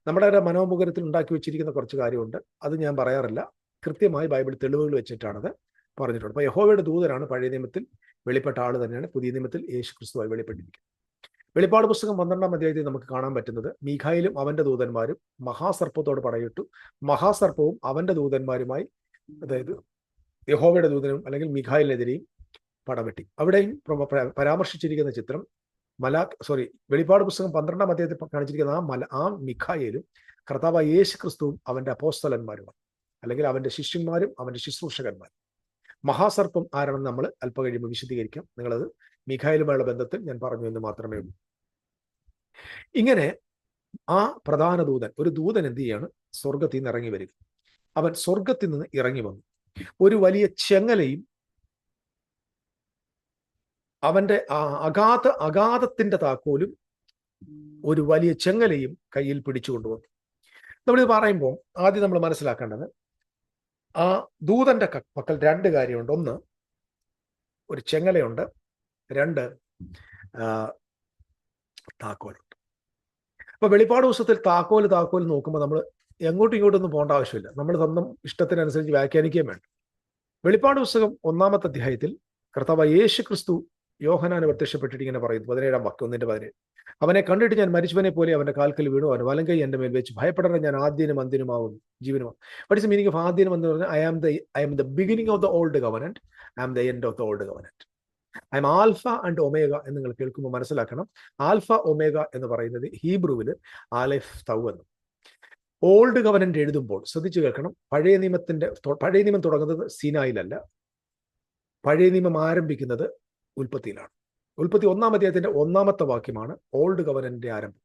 നമ്മുടെ മനോമുഖരത്തിൽ ഉണ്ടാക്കി വെച്ചിരിക്കുന്ന കുറച്ച് കാര്യമുണ്ട്, അത് ഞാൻ പറയാറില്ല. കൃത്യമായി ബൈബിൾ തെളിവുകൾ വെച്ചിട്ടാണത് പറഞ്ഞിട്ടുണ്ട്. അപ്പോൾ യഹോവയുടെ ദൂതനാണ് പഴയ നിയമത്തിൽ വെളിപ്പെട്ട ആൾ തന്നെയാണ് പുതിയ നിയമത്തിൽ യേശു ക്രിസ്തുവായി വെളിപ്പെട്ടിരിക്കുന്നത്. വെളിപ്പാട് പുസ്തകം 12-ാം അധ്യായത്തിൽ നമുക്ക് കാണാൻ പറ്റുന്നത് മീഖായേലും അവന്റെ ദൂതന്മാരും മഹാസർപ്പത്തോട് പടയിട്ടു. മഹാസർപ്പവും അവന്റെ ദൂതന്മാരുമായി, അതായത് യഹോവയുടെ ദൂതനും അല്ലെങ്കിൽ മീഖായേലിനെതിരെയും പടവെട്ടി. അവിടെയും പരാമർശിച്ചിരിക്കുന്ന ചിത്രം വെളിപ്പാട് പുസ്തകം 12-ാം അധ്യായത്തിൽ കാണിച്ചിരിക്കുന്ന ആ മീഖായേലും കർത്താവായ യേശു ക്രിസ്തുവും അവന്റെ അപ്പോസ്തലന്മാരുമാണ്, അല്ലെങ്കിൽ അവന്റെ ശിഷ്യന്മാരും അവന്റെ ശുശ്രൂഷകന്മാരും. മഹാസർപ്പം ആരാണെന്ന് നമ്മൾ അല്പം കഴിയുമ്പോൾ വിശദീകരിക്കാം. നിങ്ങളത് മീഖായേലുമായുള്ള ബന്ധത്തിൽ ഞാൻ പറഞ്ഞു എന്ന് മാത്രമേ ഉള്ളൂ. ഇങ്ങനെ ആ പ്രധാന ദൂതൻ, ഒരു ദൂതൻ എന്ത് ചെയ്യാണ്? സ്വർഗത്തിൽ നിന്ന് ഇറങ്ങി വരിക. അവൻ സ്വർഗത്തിൽ നിന്ന് ഇറങ്ങി വന്നു. ഒരു വലിയ ചെങ്ങലയും അവന്റെ അഗാധത്തിന്റെ താക്കോലും ഒരു വലിയ ചെങ്ങലയും കയ്യിൽ പിടിച്ചുകൊണ്ടുവന്നു. നമ്മളിത് പറയുമ്പോൾ ആദ്യം നമ്മൾ മനസ്സിലാക്കേണ്ടത്, ആ ദൂതന്റെ പക്കൽ രണ്ട് കാര്യമുണ്ട്. ഒന്ന്, ഒരു ചെങ്ങലയുണ്ട്. രണ്ട്, താക്കോലുണ്ട്. അപ്പൊ വെളിപ്പാട് പുസ്തകത്തിൽ താക്കോൽ നോക്കുമ്പോൾ നമ്മൾ എങ്ങോട്ടും ഇങ്ങോട്ടൊന്നും പോകേണ്ട ആവശ്യമില്ല. നമ്മൾ സ്വന്തം ഇഷ്ടത്തിനനുസരിച്ച് വ്യാഖ്യാനിക്കുകയും വേണ്ട. വെളിപ്പാട് പുസ്തകം 1-ാമത്തെ അധ്യായത്തിൽ കർത്താവ് യേശു ക്രിസ്തു യോഹന്നാന് പ്രത്യക്ഷപ്പെട്ടിട്ട് ഇങ്ങനെ പറയുന്നു, 17-ാം വാക്യം, 1-ന്റെ അവനെ കണ്ടിട്ട് ഞാൻ മരിച്ചവനെ പോലെ അവന്റെ കാൽക്കൽ വീണു, അവൻ വലങ്കൈ എന്റെ മേൽ വെച്ച്, ഭയപ്പെടേണ്ട, ഞാൻ ആദ്യനും അന്ത്യനുമാവുന്നു, ജീവനുമാവും. What is the meaning of ആദ്യനും എന്ന് പറഞ്ഞാൽ, I am the beginning of the old covenant, I am the end of the old covenant. I am alpha and omega എന്ന് നിങ്ങൾ കേൾക്കുമ്പോൾ മനസ്സിലാക്കണം. ആൽഫ ഒമേഗ എന്ന് പറയുന്നത് ഹീബ്രുവില് ആലെഫ് തൗ എന്ന്. ഓൾഡ് കവനന്റ് എഴുതുമ്പോൾ ശ്രദ്ധിച്ചു കേൾക്കണം. പഴയ നിയമം തുടങ്ങുന്നത് സീനായിലല്ല. പഴയ നിയമം ആരംഭിക്കുന്നത് ഉൽപ്പത്തിയിലാണ്. ഉൽപ്പത്തി 1-ാം അധ്യായത്തിന്റെ 1-ാമത്തെ വാക്യമാണ് ഓൾഡ് കവനന്റിന്റെ ആരംഭം.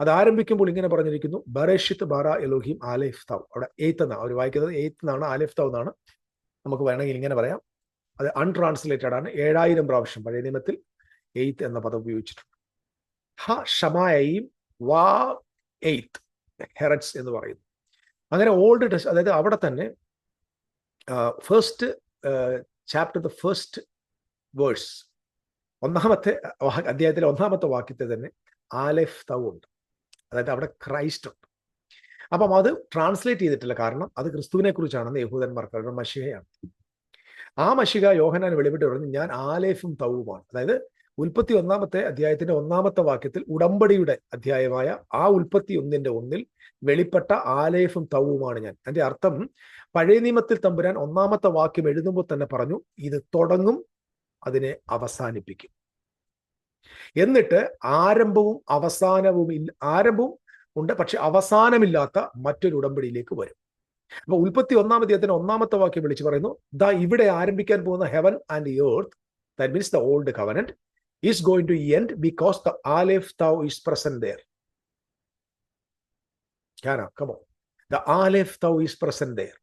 അത് ആരംഭിക്കുമ്പോൾ ഇങ്ങനെ പറഞ്ഞിരിക്കുന്നു, ബറേഷിത്ത് ബാറ എലോഹിം ആലെഫ് തൗ. അവിടെ എയ്ത്ത് എന്നാണ് അവർ വായിക്കുന്നത്, എയ്ത്ത് എന്നാണ്, ആലെഫ് തൗ എന്നാണ്. നമുക്ക് വേണമെങ്കിൽ ഇങ്ങനെ പറയാം. അത് അൺട്രാൻസ്ലേറ്റഡ് ആണ്. 7000 പ്രാവശ്യം പഴയ നിയമത്തിൽ എയ്ത്ത് എന്ന പദം ഉപയോഗിച്ചിട്ടുണ്ട്. ഹ ഷമായയും വാ എയ്ത്ത് ഹെററ്റ്സ് എന്ന് പറയുന്നു. അങ്ങനെ ഓൾഡ് ടെസ്റ്റ്, അതായത് അവിടെ തന്നെ first chapter, the first verse, 1-ാമത്തെ അധ്യായത്തിലെ 1-ാമത്തെ വാക്യത്തെ തന്നെ ആലെഫ് തൗ ഉണ്ട്. അതായത് അവിടെ ക്രൈസ്റ്റ് ഉണ്ട്. അപ്പം അത് ട്രാൻസ്ലേറ്റ് ചെയ്തിട്ടില്ല, കാരണം അത് ക്രിസ്തുവിനെ കുറിച്ചാണെന്ന് യഹൂദന്മാർക്ക്, മശിഹയാണ്. ആ മശിഹ യോഹന്നാന് വെളിപ്പെട്ട് പറഞ്ഞു, ഞാൻ ആലേഫും തൗവുമാണ്. അതായത് ഉൽപ്പത്തി 1-ാമത്തെ അധ്യായത്തിന്റെ 1-ാമത്തെ വാക്യത്തിൽ ഉടമ്പടിയുടെ അധ്യായമായ ആ ഉൽപ്പത്തി 1-ന്റെ വെളിപ്പെട്ട ആലേഫും തൗവുമാണ് ഞാൻ. അതിന്റെ അർത്ഥം, പഴയ നിയമത്തിൽ തമ്പുരാൻ 1-ാമത്തെ വാക്യം എഴുതുമ്പോൾ തന്നെ പറഞ്ഞു, ഇത് തുടങ്ങും, അതിനെ അവസാനിപ്പിക്കും. എന്നിട്ട് ആരംഭവും അവസാനവും ആരംഭവും ഉണ്ട്, പക്ഷെ അവസാനമില്ലാത്ത മറ്റൊരു ഉടമ്പടിയിലേക്ക് വരും. അപ്പൊ ഉൽപ്പത്തി 1-ാം അധ്യായത്തിന് 1-ാമത്തെ വാക്യം വിളിച്ചു പറയുന്നു, ദാ ഇവിടെ ആരംഭിക്കാൻ പോകുന്ന heaven and earth, that means the old covenant, is going to end because the aleph tau is present there. come on, the aleph tau is present there.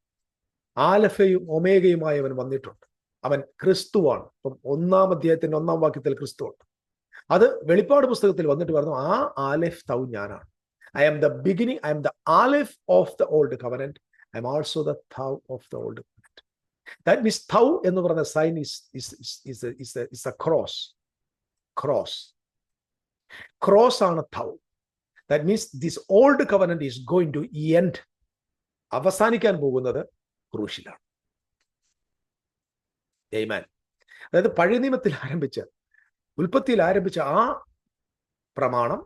ആലഫയും ഒമേഗയുമായി അവൻ വന്നിട്ടുണ്ട്. അവൻ ക്രിസ്തുവാണ്. അപ്പം 1-ാം അധ്യായത്തിന്റെ 1-ാം വാക്യത്തിൽ ക്രിസ്തുവുണ്ട്. അത് വെളിപ്പാട് പുസ്തകത്തിൽ വന്നിട്ട് പറഞ്ഞു, ആ ആലെഫ് തൗ ഞാനാണ്. I am the beginning, I am the aleph of the old covenant, I am also the tau of the old covenant. That means tau എന്ന് പറയുന്ന സൈൻ ഇസ് എ ക്രോസ് ആണ് tau. That means this old covenant is going to end, അവസാനിക്കാൻ പോകുന്നത് ക്രൂശിലാണ്. ആമേൻ. അതായത് പഴയ നിയമത്തിൽ ആരംഭിച്ച, ഉൽപ്പത്തിയിൽ ആരംഭിച്ച ആ പ്രമാണം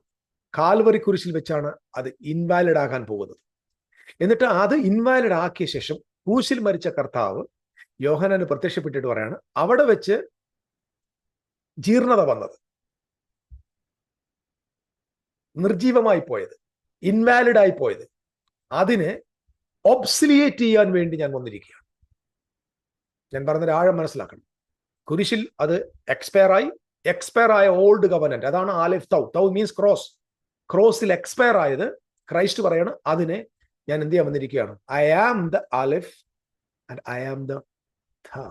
കാൽവറി കുരിശിൽ വെച്ചാണ് അത് ഇൻവാലിഡ് ആകാൻ പോകുന്നത്. എന്നിട്ട് അത് ഇൻവാലിഡ് ആക്കിയ ശേഷം ക്രൂശിൽ മരിച്ച കർത്താവ് യോഹന്നാന് പ്രത്യക്ഷപ്പെട്ടിട്ട് പറയാണ്, അവിടെ വെച്ച് ജീർണത വന്നത്, നിർജീവമായി പോയത്, ഇൻവാലിഡ് ആയി പോയത്, അതിനെ ഒബ്സലിയേറ്റ് ചെയ്യാൻ വേണ്ടി ഞാൻ വന്നിരിക്കുകയാണ്. ഞാൻ പറഞ്ഞൊരു ആഴം മനസ്സിലാക്കണം. കുരിശിൽ അത് എക്സ്പയർ ആയ ഓൾഡ് കവനന്റ്, അതാണ് aleph tau. Tau means cross. ക്രോസിൽ എക്സ്പയർ ആയത് ക്രൈസ്റ്റ് പറയാണ്, അതിനെ ഞാൻ എന്ത് ചെയ്യാൻ വന്നിരിക്കുകയാണ്. I am the aleph and I am the tau.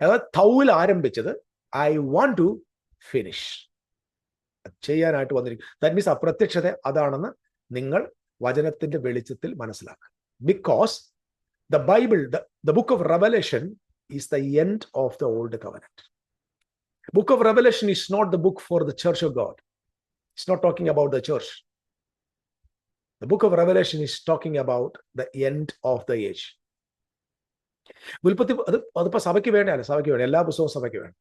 അതായത് തൗവിൽ ആരംഭിച്ചത് ഐ വാണ്ട് ടു ഫിനിഷ്, ചെയ്യാനായിട്ട് വന്നിരിക്കും. ദാറ്റ് മീൻസ് അപ്രത്യക്ഷത അതാണെന്ന് നിങ്ങൾ വചനത്തിന്റെ വെളിച്ചത്തിൽ മനസ്സിലാക്കുക. Because The Bible, the book of Revelation is the end of the old covenant. Book of Revelation is not the book for the church of God. It's not talking about the church. The book of Revelation is talking about the end of the age. ഉൽപ്പത്തി അതിപ്പോ സഭയ്ക്ക് വേണ്ടല്ല, സഭയ്ക്ക് വേണ്ട, എല്ലാ പുസ്തകവും സഭയ്ക്ക് വേണം.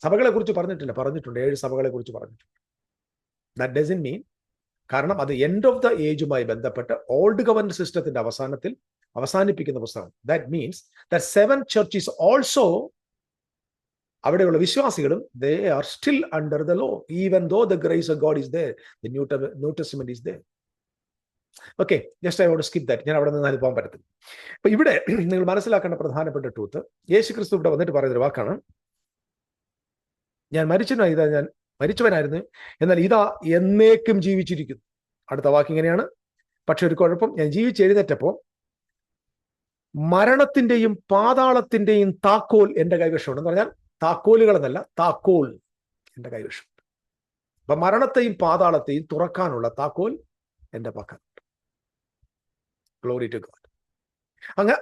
സഭകളെ കുറിച്ച് പറഞ്ഞിട്ടുണ്ട്, 7 സഭകളെ കുറിച്ച് പറഞ്ഞിട്ടുണ്ട്. ദാറ്റ് ഡസന്റ് മീൻ, കാരണം അത് എൻഡ് ഓഫ് ദ ഏജുമായി ബന്ധപ്പെട്ട് ഓൾഡ് ഗവൺമെന്റ് സിസ്റ്റത്തിന്റെ അവസാനിപ്പിക്കുന്ന പുസ്തകം. That means that 7 churches also, അവിടെയുള്ള വിശ്വാസികളും, they are still under the law even though the grace of God is there, the New Testament is there. Okay, just I want to skip that. ഞാൻ അവിടെ നിന്ന് പോകാൻ പറ്റത്തില്ല. അപ്പൊ ഇവിടെ നിങ്ങൾ മനസ്സിലാക്കേണ്ട പ്രധാനപ്പെട്ട ട്രൂത്ത്, യേശു ക്രിസ്തു ഇവിടെ വന്നിട്ട് പറയുന്നൊരു വാക്കാണ്, ഞാൻ മരിച്ചവനായിരുന്നു, എന്നാൽ ഇതാ എന്നേക്കും ജീവിച്ചിരിക്കുന്നു. അടുത്ത വാക്ക് ഇങ്ങനെയാണ്, പക്ഷെ ഒരു കുഴപ്പം, ഞാൻ ജീവിച്ചെഴുന്നേറ്റപ്പോ മരണത്തിന്റെയും പാതാളത്തിന്റെയും താക്കോൽ എന്റെ കൈവശമുണ്ട്. എന്ന് പറഞ്ഞാൽ താക്കോലുകൾ എന്നല്ല, താക്കോൽ എന്റെ കൈവശമുണ്ട്. അപ്പൊ മരണത്തെയും പാതാളത്തെയും തുറക്കാനുള്ള താക്കോൽ എന്റെ പക്കൽ. Glory to God.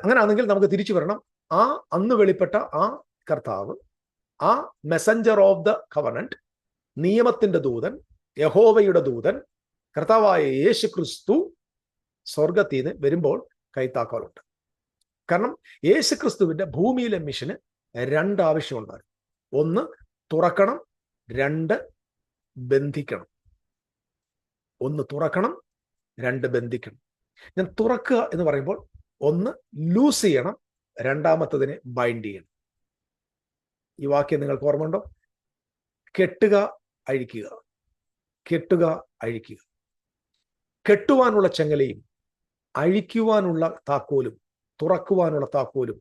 അങ്ങനാണെങ്കിൽ നമുക്ക് തിരിച്ചു വരണം. ആ അന്ന് വെളിപ്പെട്ട ആ കർത്താവ്, ആ മെസഞ്ചർ ഓഫ് ദ കവനന്റ്, നിയമത്തിന്റെ ദൂതൻ, യഹോവയുടെ ദൂതൻ, കർത്താവായ യേശു ക്രിസ്തു സ്വർഗത്തിൽ നിന്ന് വരുമ്പോൾ കൈത്താക്കോലുണ്ട്. കാരണം യേശു ക്രിസ്തുവിന്റെ ഭൂമിയിലെ മിഷന് 2 ആവശ്യമുണ്ടായിരുന്നു. 1 തുറക്കണം, 2 ബന്ധിക്കണം. 1 തുറക്കണം, 2 ബന്ധിക്കണം. ഞാൻ തുറക്കുക എന്ന് പറയുമ്പോൾ 1 ലൂസ് ചെയ്യണം, 2ാമത്തതിനെ ബൈൻഡ് ചെയ്യണം. ഈ വാക്യം നിങ്ങൾക്ക് ഓർമ്മയുണ്ടോ? കെട്ടുക, അഴിക്കുക, കെട്ടുക, അഴിക്കുക. കെട്ടുവാനുള്ള ചങ്ങലയും അഴിക്കുവാനുള്ള താക്കോലും തുറക്കുവാനുള്ള താക്കോലും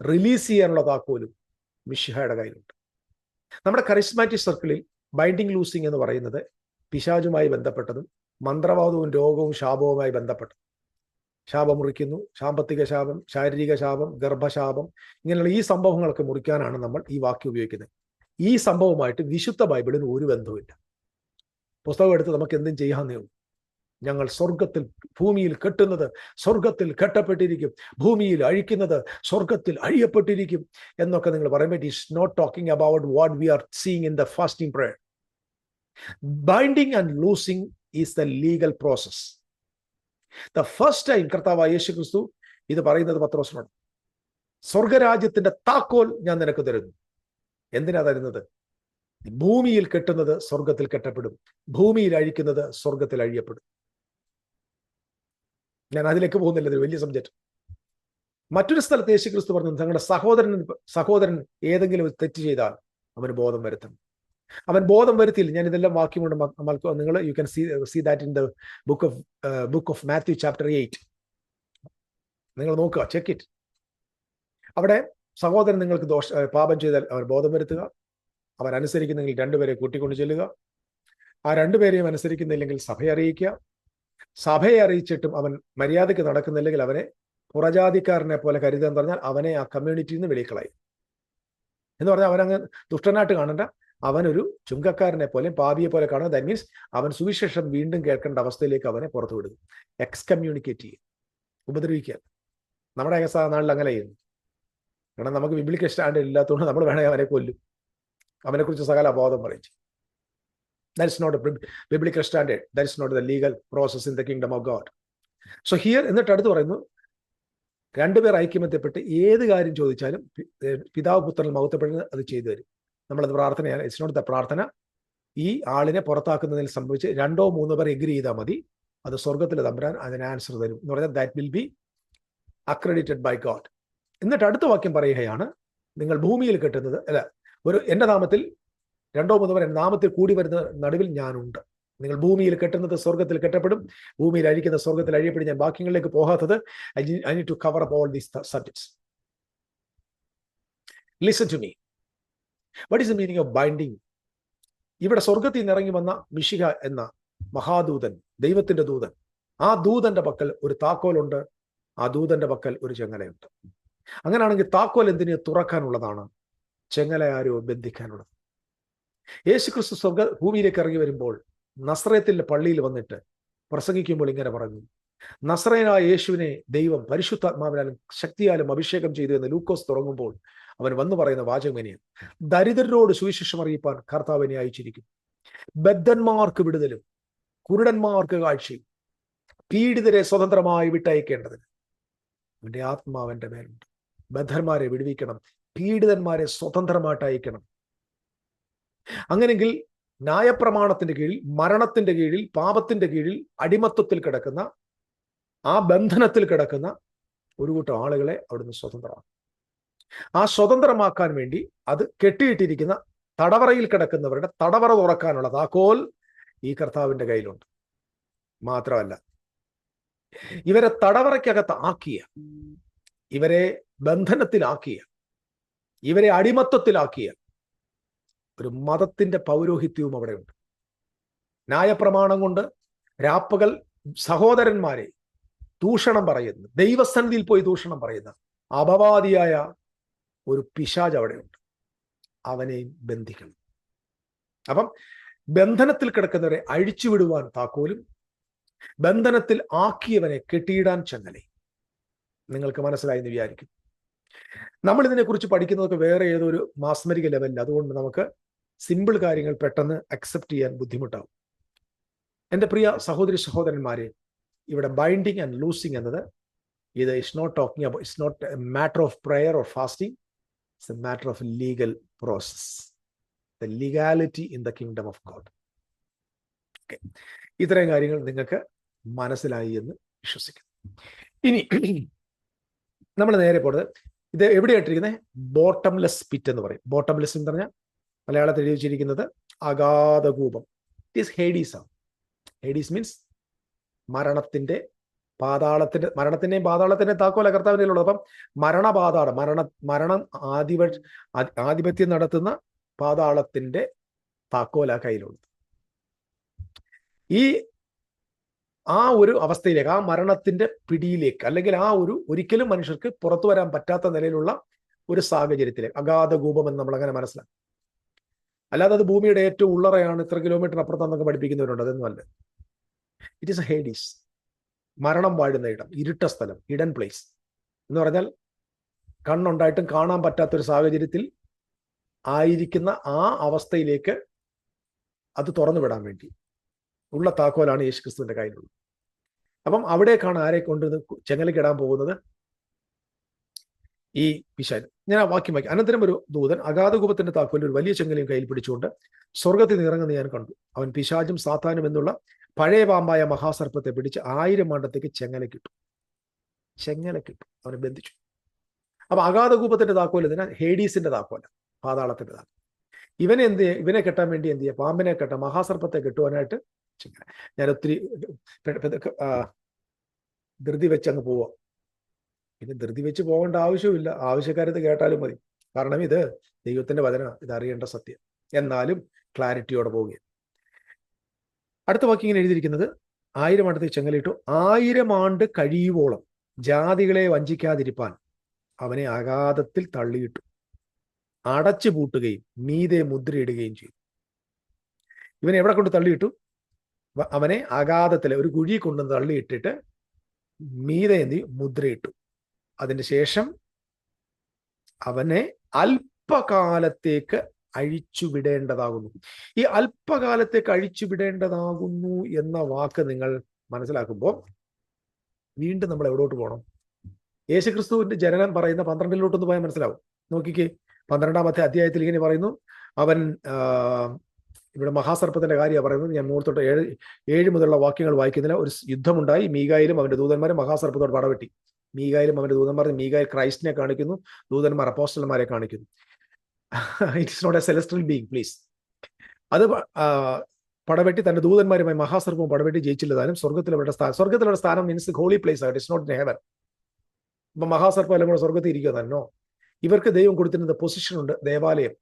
റിലീസ് ചെയ്യാനുള്ള താക്കോലും മിശിഹായുടെ കയ്യിലുണ്ട്. നമ്മുടെ കരിസ്മാറ്റിക് സർക്കിളിൽ ബൈൻഡിങ് ലൂസിങ് എന്ന് പറയുന്നത് പിശാചുമായി ബന്ധപ്പെട്ടതും മന്ത്രവാദവും രോഗവും ശാപവുമായി ബന്ധപ്പെട്ടത്. ശാപം മുറിക്കുന്നു, സാമ്പത്തിക ശാപം, ശാരീരിക ശാപം, ഗർഭശാപം, ഇങ്ങനെയുള്ള ഈ സംഭവങ്ങളൊക്കെ മുറിക്കാനാണ് നമ്മൾ ഈ വാക്യം ഉപയോഗിക്കുന്നത്. ഈ സംഭവമായിട്ട് വിശുദ്ധ ബൈബിളിന് ഒരു ബന്ധവുമില്ല. പുസ്തകം എടുത്ത് നമുക്ക് എന്തും ചെയ്യാന്നേ ഉള്ളൂ. ഞങ്ങൾ സ്വർഗത്തിൽ ഭൂമിയിൽ കെട്ടുന്നത് സ്വർഗത്തിൽ കെട്ടപ്പെട്ടിരിക്കും, ഭൂമിയിൽ അഴിക്കുന്നത് സ്വർഗത്തിൽ അഴിയപ്പെട്ടിരിക്കും എന്നൊക്കെ നിങ്ങൾ പറയുമ്പോൾ it is not talking about what we are seeing in the fasting prayer. Binding and loosing is the legal process. The first time കർത്താവായ യേശു ക്രിസ്തു ഇത് പറയുന്നത് പത്രോസിനോട്, സ്വർഗരാജ്യത്തിന്റെ താക്കോൽ ഞാൻ നിനക്ക് തരുന്നു. എന്തിനാ തരുന്നത്? ഭൂമിയിൽ കെട്ടുന്നത് സ്വർഗത്തിൽ കെട്ടപ്പെടും, ഭൂമിയിൽ അഴിക്കുന്നത് സ്വർഗത്തിൽ അഴിയപ്പെടും. ഞാൻ അതിലേക്ക് പോകുന്നില്ല, ഇതൊരു വലിയ സബ്ജക്റ്റ്. മറ്റൊരു സ്ഥലത്ത് യേശു ക്രിസ്തു പറഞ്ഞു, തങ്ങളുടെ സഹോദരൻ ഏതെങ്കിലും തെറ്റ് ചെയ്താൽ അവന് ബോധം വരുത്തണം. അവൻ ബോധം വരുത്തിയില്ല. ഞാൻ ഇതെല്ലാം വാക്യമുണ്ട്, നിങ്ങൾ you can see that in the book of Matthew chapter 8. നിങ്ങൾ നോക്കുക, ചെക്ക് ഇറ്റ്. അവിടെ സഹോദരൻ നിങ്ങൾക്ക് പാപം ചെയ്താൽ അവർ ബോധം വരുത്തുക, അവരനുസരിക്കുന്നെങ്കിൽ 2 പേരെ കൂട്ടിക്കൊണ്ട് ചെല്ലുക. ആ 2 പേരെയും അനുസരിക്കുന്നില്ലെങ്കിൽ സഭയെ അറിയിക്കുക. സഭയെ അറിയിച്ചിട്ടും അവൻ മര്യാദയ്ക്ക് നടക്കുന്നില്ലെങ്കിൽ അവനെ പുറജാതിക്കാരനെ പോലെ കരുതുക എന്ന് പറഞ്ഞാൽ അവനെ ആ കമ്മ്യൂണിറ്റിയിൽ നിന്ന് വെളിക്കളയും എന്ന് പറഞ്ഞാൽ അവനങ്ങ് ദുഷ്ടനായിട്ട് കാണണ്ട, അവനൊരു ചുങ്കക്കാരനെ പോലെ പാപിയെ പോലെ കാണുക. ദാറ്റ് മീൻസ് അവൻ സുവിശേഷം വീണ്ടും കേൾക്കേണ്ട അവസ്ഥയിലേക്ക് അവനെ പുറത്തു വിടുക, എക്സ്കമ്മ്യൂണിക്കേറ്റ് ചെയ്യുക, ഉപദ്രവിക്കുക. നമ്മുടെ നാട്ടിൽ അങ്ങനെ ചെയ്യുന്നു. കാരണം നമുക്ക് ബിബ്ലിക്കൽ സ്റ്റാൻഡേർഡ് ഇല്ലാത്തതുകൊണ്ട് നമ്മൾ വേണമെങ്കിൽ അവനെ കൊല്ലും, അവനെക്കുറിച്ച് സകല അബോധം പറയും. That is not a biblical standard. That is not the legal process in the kingdom of God. So here, എന്നിട്ട് അടുത്ത് പറയുന്നു, 2 പേർ ഐക്യമത്യപ്പെട്ട് ഏത് കാര്യം ചോദിച്ചാലും പിതാവ് പുത്രൻ മഹത്വപ്പെടുന്നത് അത് ചെയ്തു തരും. നമ്മളത് പ്രാർത്ഥനയാണ്. ഇറ്റ്സ് നോട്ട് ദ പ്രാർത്ഥന. ഈ ആളിനെ പുറത്താക്കുന്നതിൽ സംഭവിച്ച് 2 or 3 പേർ എഗ്രി ചെയ്താൽ മതി, അത് സ്വർഗത്തിൽ തമ്പുരാൻ അതിന് ആൻസർ തരും എന്ന് പറഞ്ഞാൽ that will be accredited by God. എന്നിട്ട് അടുത്ത വാക്യം പറയുകയാണ്, നിങ്ങൾ ഭൂമിയിൽ കെട്ടുന്നത് എന്റെ നാമത്തിൽ 2 or 3 പേർ എന്റെ നാമത്തിൽ കൂടി വരുന്ന നടുവിൽ ഞാനുണ്ട്. നിങ്ങൾ ഭൂമിയിൽ കെട്ടുന്നത് സ്വർഗത്തിൽ കെട്ടപ്പെടും, ഭൂമിയിൽ അഴിക്കുന്ന സ്വർഗത്തിൽ അഴിയപ്പെടും. ഞാൻ വാക്യങ്ങളിലേക്ക് പോകാത്തത്, I need to cover up all these subjects. Listen to me. What is the meaning of binding? ഇവിടെ സ്വർഗത്തിൽ നിന്ന് ഇറങ്ങി വന്ന മിശിഹ എന്ന മഹാദൂതൻ, ദൈവത്തിന്റെ ദൂതൻ, ആ ദൂതന്റെ പക്കൽ ഒരു താക്കോലുണ്ട്, ആ ദൂതന്റെ പക്കൽ ഒരു ചെങ്ങലയുണ്ട്. അങ്ങനെയാണെങ്കിൽ താക്കോൽ എന്തിനെ തുറക്കാനുള്ളതാണ്, ചെങ്ങല ആരോ ബന്ധിക്കാനുള്ളത്. യേശുക്രിസ്തു ഭൂമിയിലേക്ക് ഇറങ്ങി വരുമ്പോൾ നസ്രയത്തിലെ പള്ളിയിൽ വന്നിട്ട് പ്രസംഗിക്കുമ്പോൾ ഇങ്ങനെ പറഞ്ഞു, നസറേയനായ യേശുവിനെ ദൈവം പരിശുദ്ധാത്മാവിനാലും ശക്തിയാലും അഭിഷേകം ചെയ്തു എന്ന് ലൂക്കോസ് തുടങ്ങുമ്പോൾ അവൻ വന്നു പറയുന്ന വാചകം ഇങ്ങനെയാണ്: ദരിദ്രരോട് സുവിശേഷം അറിയിപ്പാൻ കർത്താവിനെ അയച്ചിരിക്കും, ബദ്ധന്മാർക്ക് വിടുതലും കുരുടന്മാർക്ക് കാഴ്ചയും, പീഡിതരെ സ്വതന്ത്രമായി വിട്ടയക്കേണ്ടതിന് അവന്റെ ആത്മാവന്റെ മേലുണ്ട്. ബദ്ധന്മാരെ വിടുവിക്കണം, പീഡിതന്മാരെ സ്വതന്ത്രമായിട്ട് അയക്കണം. അങ്ങനെങ്കിൽ ന്യായപ്രമാണത്തിന്റെ കീഴിൽ, മരണത്തിന്റെ കീഴിൽ, പാപത്തിന്റെ കീഴിൽ, അടിമത്വത്തിൽ കിടക്കുന്ന, ആ ബന്ധനത്തിൽ കിടക്കുന്ന ഒരു കൂട്ടം ആളുകളെ അവിടുന്ന് സ്വതന്ത്രമാക്കും. ആ സ്വതന്ത്രമാക്കാൻ വേണ്ടി അത് കെട്ടിയിട്ടിരിക്കുന്ന തടവറയിൽ കിടക്കുന്നവരുടെ തടവറ തുറക്കാനുള്ള താക്കോൽ ഈ കർത്താവിന്റെ കയ്യിലുണ്ട്. മാത്രമല്ല, ഇവരെ തടവറയ്ക്കകത്ത് ആക്കിയ, ഇവരെ ബന്ധനത്തിലാക്കിയ, ഇവരെ അടിമത്വത്തിലാക്കിയ ഒരു മതത്തിന്റെ പൗരോഹിത്യവും അവിടെയുണ്ട്. ന്യായപ്രമാണം കൊണ്ട് രാപ്പകൽ സഹോദരന്മാരെ ദൂഷണം പറയുന്ന, ദൈവസന്നിധിയിൽ പോയി ദൂഷണം പറയുന്ന അപവാദിയായ ഒരു പിശാച് അവിടെയുണ്ട്. അവനെയും ബന്ധിക്കണം. അപ്പം ബന്ധനത്തിൽ കിടക്കുന്നവരെ അഴിച്ചുവിടുവാൻ താക്കോലും, ബന്ധനത്തിൽ ആക്കിയവനെ കെട്ടിയിടാൻ ചങ്ങലയും. നിങ്ങൾക്ക് മനസ്സിലായി എന്ന് വിചാരിക്കും. നമ്മൾ ഇതിനെക്കുറിച്ച് പഠിക്കുന്നതൊക്കെ വേറെ ഏതൊരു മാസ്മരിക ലെവലിൽ, അതുകൊണ്ട് നമുക്ക് സിമ്പിൾ കാര്യങ്ങൾ പെട്ടെന്ന് അക്സെപ്റ്റ് ചെയ്യാൻ ബുദ്ധിമുട്ടാവും. എൻ്റെ പ്രിയ സഹോദരി സഹോദരന്മാരെ, ഇവിടെ ബൈൻഡിങ് ആൻഡ് ലൂസിങ് എന്നത് ഇത് it's not talking about, it's not a matter of prayer or fasting, it's a matter of legal process, the legality in the kingdom of God. Okay, ഇത്രയും കാര്യങ്ങൾ നിങ്ങൾക്ക് മനസ്സിലായി എന്ന് വിശ്വസിക്കുന്നു. ഇനി നമ്മൾ നേരെ പോകുന്നത്, ഇത് എവിടെയായിട്ടിരിക്കുന്നത്? ബോട്ടംലെസ് പിറ്റ് എന്ന് പറയും. ബോട്ടംലെസ് എന്ന് പറഞ്ഞാൽ മലയാളത്തിൽ എഴുതി വെച്ചിരിക്കുന്നത് അഗാധകൂപം. ഇറ്റ് ഈസ് ഹേഡീസ് ആണ്. ഹേഡീസ് മീൻസ് മരണത്തിന്റെ, പാതാളത്തിന്റെ, മരണത്തിന്റെയും പാതാളത്തിന്റെയും താക്കോല കർത്താവിന്റെ ഉള്ളത്. അപ്പം മരണപാതാളം, മരണം ആധിപത്യം നടത്തുന്ന പാതാളത്തിന്റെ താക്കോല കയ്യിലുള്ളത്. ആ ഒരു അവസ്ഥയിലേക്ക്, ആ മരണത്തിന്റെ പിടിയിലേക്ക്, അല്ലെങ്കിൽ ആ ഒരു ഒരിക്കലും മനുഷ്യർക്ക് പുറത്തു വരാൻ പറ്റാത്ത നിലയിലുള്ള ഒരു സാഹചര്യത്തിലേക്ക്, അഗാധകൂപം എന്ന് നമ്മൾ അങ്ങനെ മനസ്സിലാക്കും. അല്ലാതെ അത് ഭൂമിയുടെ ഏറ്റവും ഉള്ളറയാണ്, ഇത്ര കിലോമീറ്റർ അപ്പുറത്താന്നൊക്കെ പഠിപ്പിക്കുന്നവരുണ്ട്. അതൊന്നും അല്ല. ഇറ്റ് ഈസ് എ ഹേഡീസ്, മരണം വാഴുന്ന ഇടം, ഇരുട്ട സ്ഥലം, ഹിഡൻ പ്ലേസ് എന്ന് പറഞ്ഞാൽ കണ്ണുണ്ടായിട്ടും കാണാൻ പറ്റാത്തൊരു സാഹചര്യത്തിൽ ആയിരിക്കുന്ന ആ അവസ്ഥയിലേക്ക് അത് തുറന്നു വിടാൻ വേണ്ടി ഉള്ള താക്കോലാണ് യേശുക്രിസ്തുവിന്റെ കയ്യിലുള്ളത്. അപ്പം അവിടേക്കാണ് ആരെ കൊണ്ട് ചെങ്ങലക്കിടാൻ പോകുന്നത്? ഈ പിശാച്. ഞാൻ ആ വാക്യം വായിക്കും. അനന്തരം ഒരു ദൂതൻ അഗാധകൂപത്തിന്റെ താക്കോലിൽ ഒരു വലിയ ചെങ്ങലയും കയ്യിൽ പിടിച്ചുകൊണ്ട് സ്വർഗത്തിൽ നിന്ന് ഇറങ്ങുന്ന ഞാൻ കണ്ടു. അവൻ പിശാചും സാത്താനും എന്നുള്ള പഴയ പാമ്പായ മഹാസർപ്പത്തെ പിടിച്ച് 1000 ആണ്ടത്തേക്ക് ചെങ്ങലക്കിട്ടു. അവനെ ബന്ധിച്ചു. അപ്പൊ അഗാധകൂപത്തിന്റെ താക്കോൽ ഇതിന് ഹേഡീസിന്റെ താക്കോല, പാതാളത്തിന്റെ താക്കോൽ. ഇവനെ കെട്ടാൻ വേണ്ടി എന്ത് ചെയ്യുക? പാമ്പിനെ കെട്ടാൻ, മഹാസർപ്പത്തെ കെട്ടുവാനായിട്ട് ചെങ്ങല. ഞാൻ ഒത്തിരി ധൃതി വെച്ച് അങ്ങ് പോവാം. പിന്നെ ധൃതി വെച്ച് പോകേണ്ട ആവശ്യമില്ല, ആവശ്യക്കാരത്ത് കേട്ടാലും മതി. കാരണം ഇത് ദൈവത്തിന്റെ വചന, ഇത് അറിയേണ്ട സത്യം. എന്നാലും ക്ലാരിറ്റിയോടെ പോവുകയാണ്. അടുത്ത വാക്യം ഇങ്ങനെ എഴുതിയിരിക്കുന്നത്, 1000 ആണ്ടത്തേക്ക് ചെങ്ങലയിട്ടു, 1000 ആണ്ട് കഴിയുവോളം ജാതികളെ വഞ്ചിക്കാതിരിപ്പാൻ അവനെ അഗാധത്തിൽ തള്ളിയിട്ടു, അടച്ചു പൂട്ടുകയും മീതെ മുദ്രയിടുകയും ചെയ്തു. ഇവനെ എവിടെ കൊണ്ട് തള്ളിയിട്ടു? അവനെ അഗാധത്തിലെ ഒരു കുഴി കൊണ്ട് തള്ളിയിട്ടിട്ട് മീതെ എന്തി മുദ്രയിട്ടു. അതിന് ശേഷം അവനെ അല്പകാലത്തേക്ക് അഴിച്ചുവിടേണ്ടതാകുന്നു. ഈ അല്പകാലത്തേക്ക് അഴിച്ചുവിടേണ്ടതാകുന്നു എന്ന വാക്ക് നിങ്ങൾ മനസ്സിലാക്കുമ്പോൾ വീണ്ടും നമ്മൾ എവിടോട്ട് പോകണം? യേശുക്രിസ്തുവിന്റെ ജനനം പറയുന്ന 12 പോയാൽ മനസ്സിലാവും. നോക്കിക്കേ, 12-ാമത്തെ അധ്യായത്തിൽ ഇങ്ങനെ പറയുന്നു. അവൻ ഇവിടെ മഹാസർപ്പത്തിന്റെ കാര്യമാണ് പറയുന്നത്. ഞാൻ 7 മുതലുള്ള വാക്യങ്ങൾ വായിക്കുന്നില്ല. ഒരു യുദ്ധമുണ്ടായി. മീകായിലും അവന്റെ ദൂതന്മാരും മഹാസർപ്പത്തോട് പടവെട്ടി. മീകായിലും അവന്റെ ദൂതന്മാരും, മീകായിൽ ക്രൈസ്റ്റിനെ കാണിക്കുന്നു, ദൂതന്മാർ അപ്പോസ്റ്റലന്മാരെ കാണിക്കുന്നു. It's not a celestial being, please. അത് പടവെട്ടി തന്റെ ദൂതന്മാരുമായി മഹാസർപ്പവും പടവെട്ടി ജയിച്ചില്ലതാനും സ്വർഗത്തിലുള്ള സ്ഥാനം മീൻസ് ഹോളി പ്ലേസ് ആയിട്ട്, ഇറ്റ്സ് നോട്ട് ഇൻ ഹെവൻ. ഇപ്പൊ മഹാസർപ്പം എല്ലാം കൂടെ സ്വർഗത്തിൽ ഇരിക്കുക തന്നോ? ഇവർക്ക് ദൈവം കൊടുത്തിരുന്ന പൊസിഷൻ ഉണ്ട്, ദേവാലയം,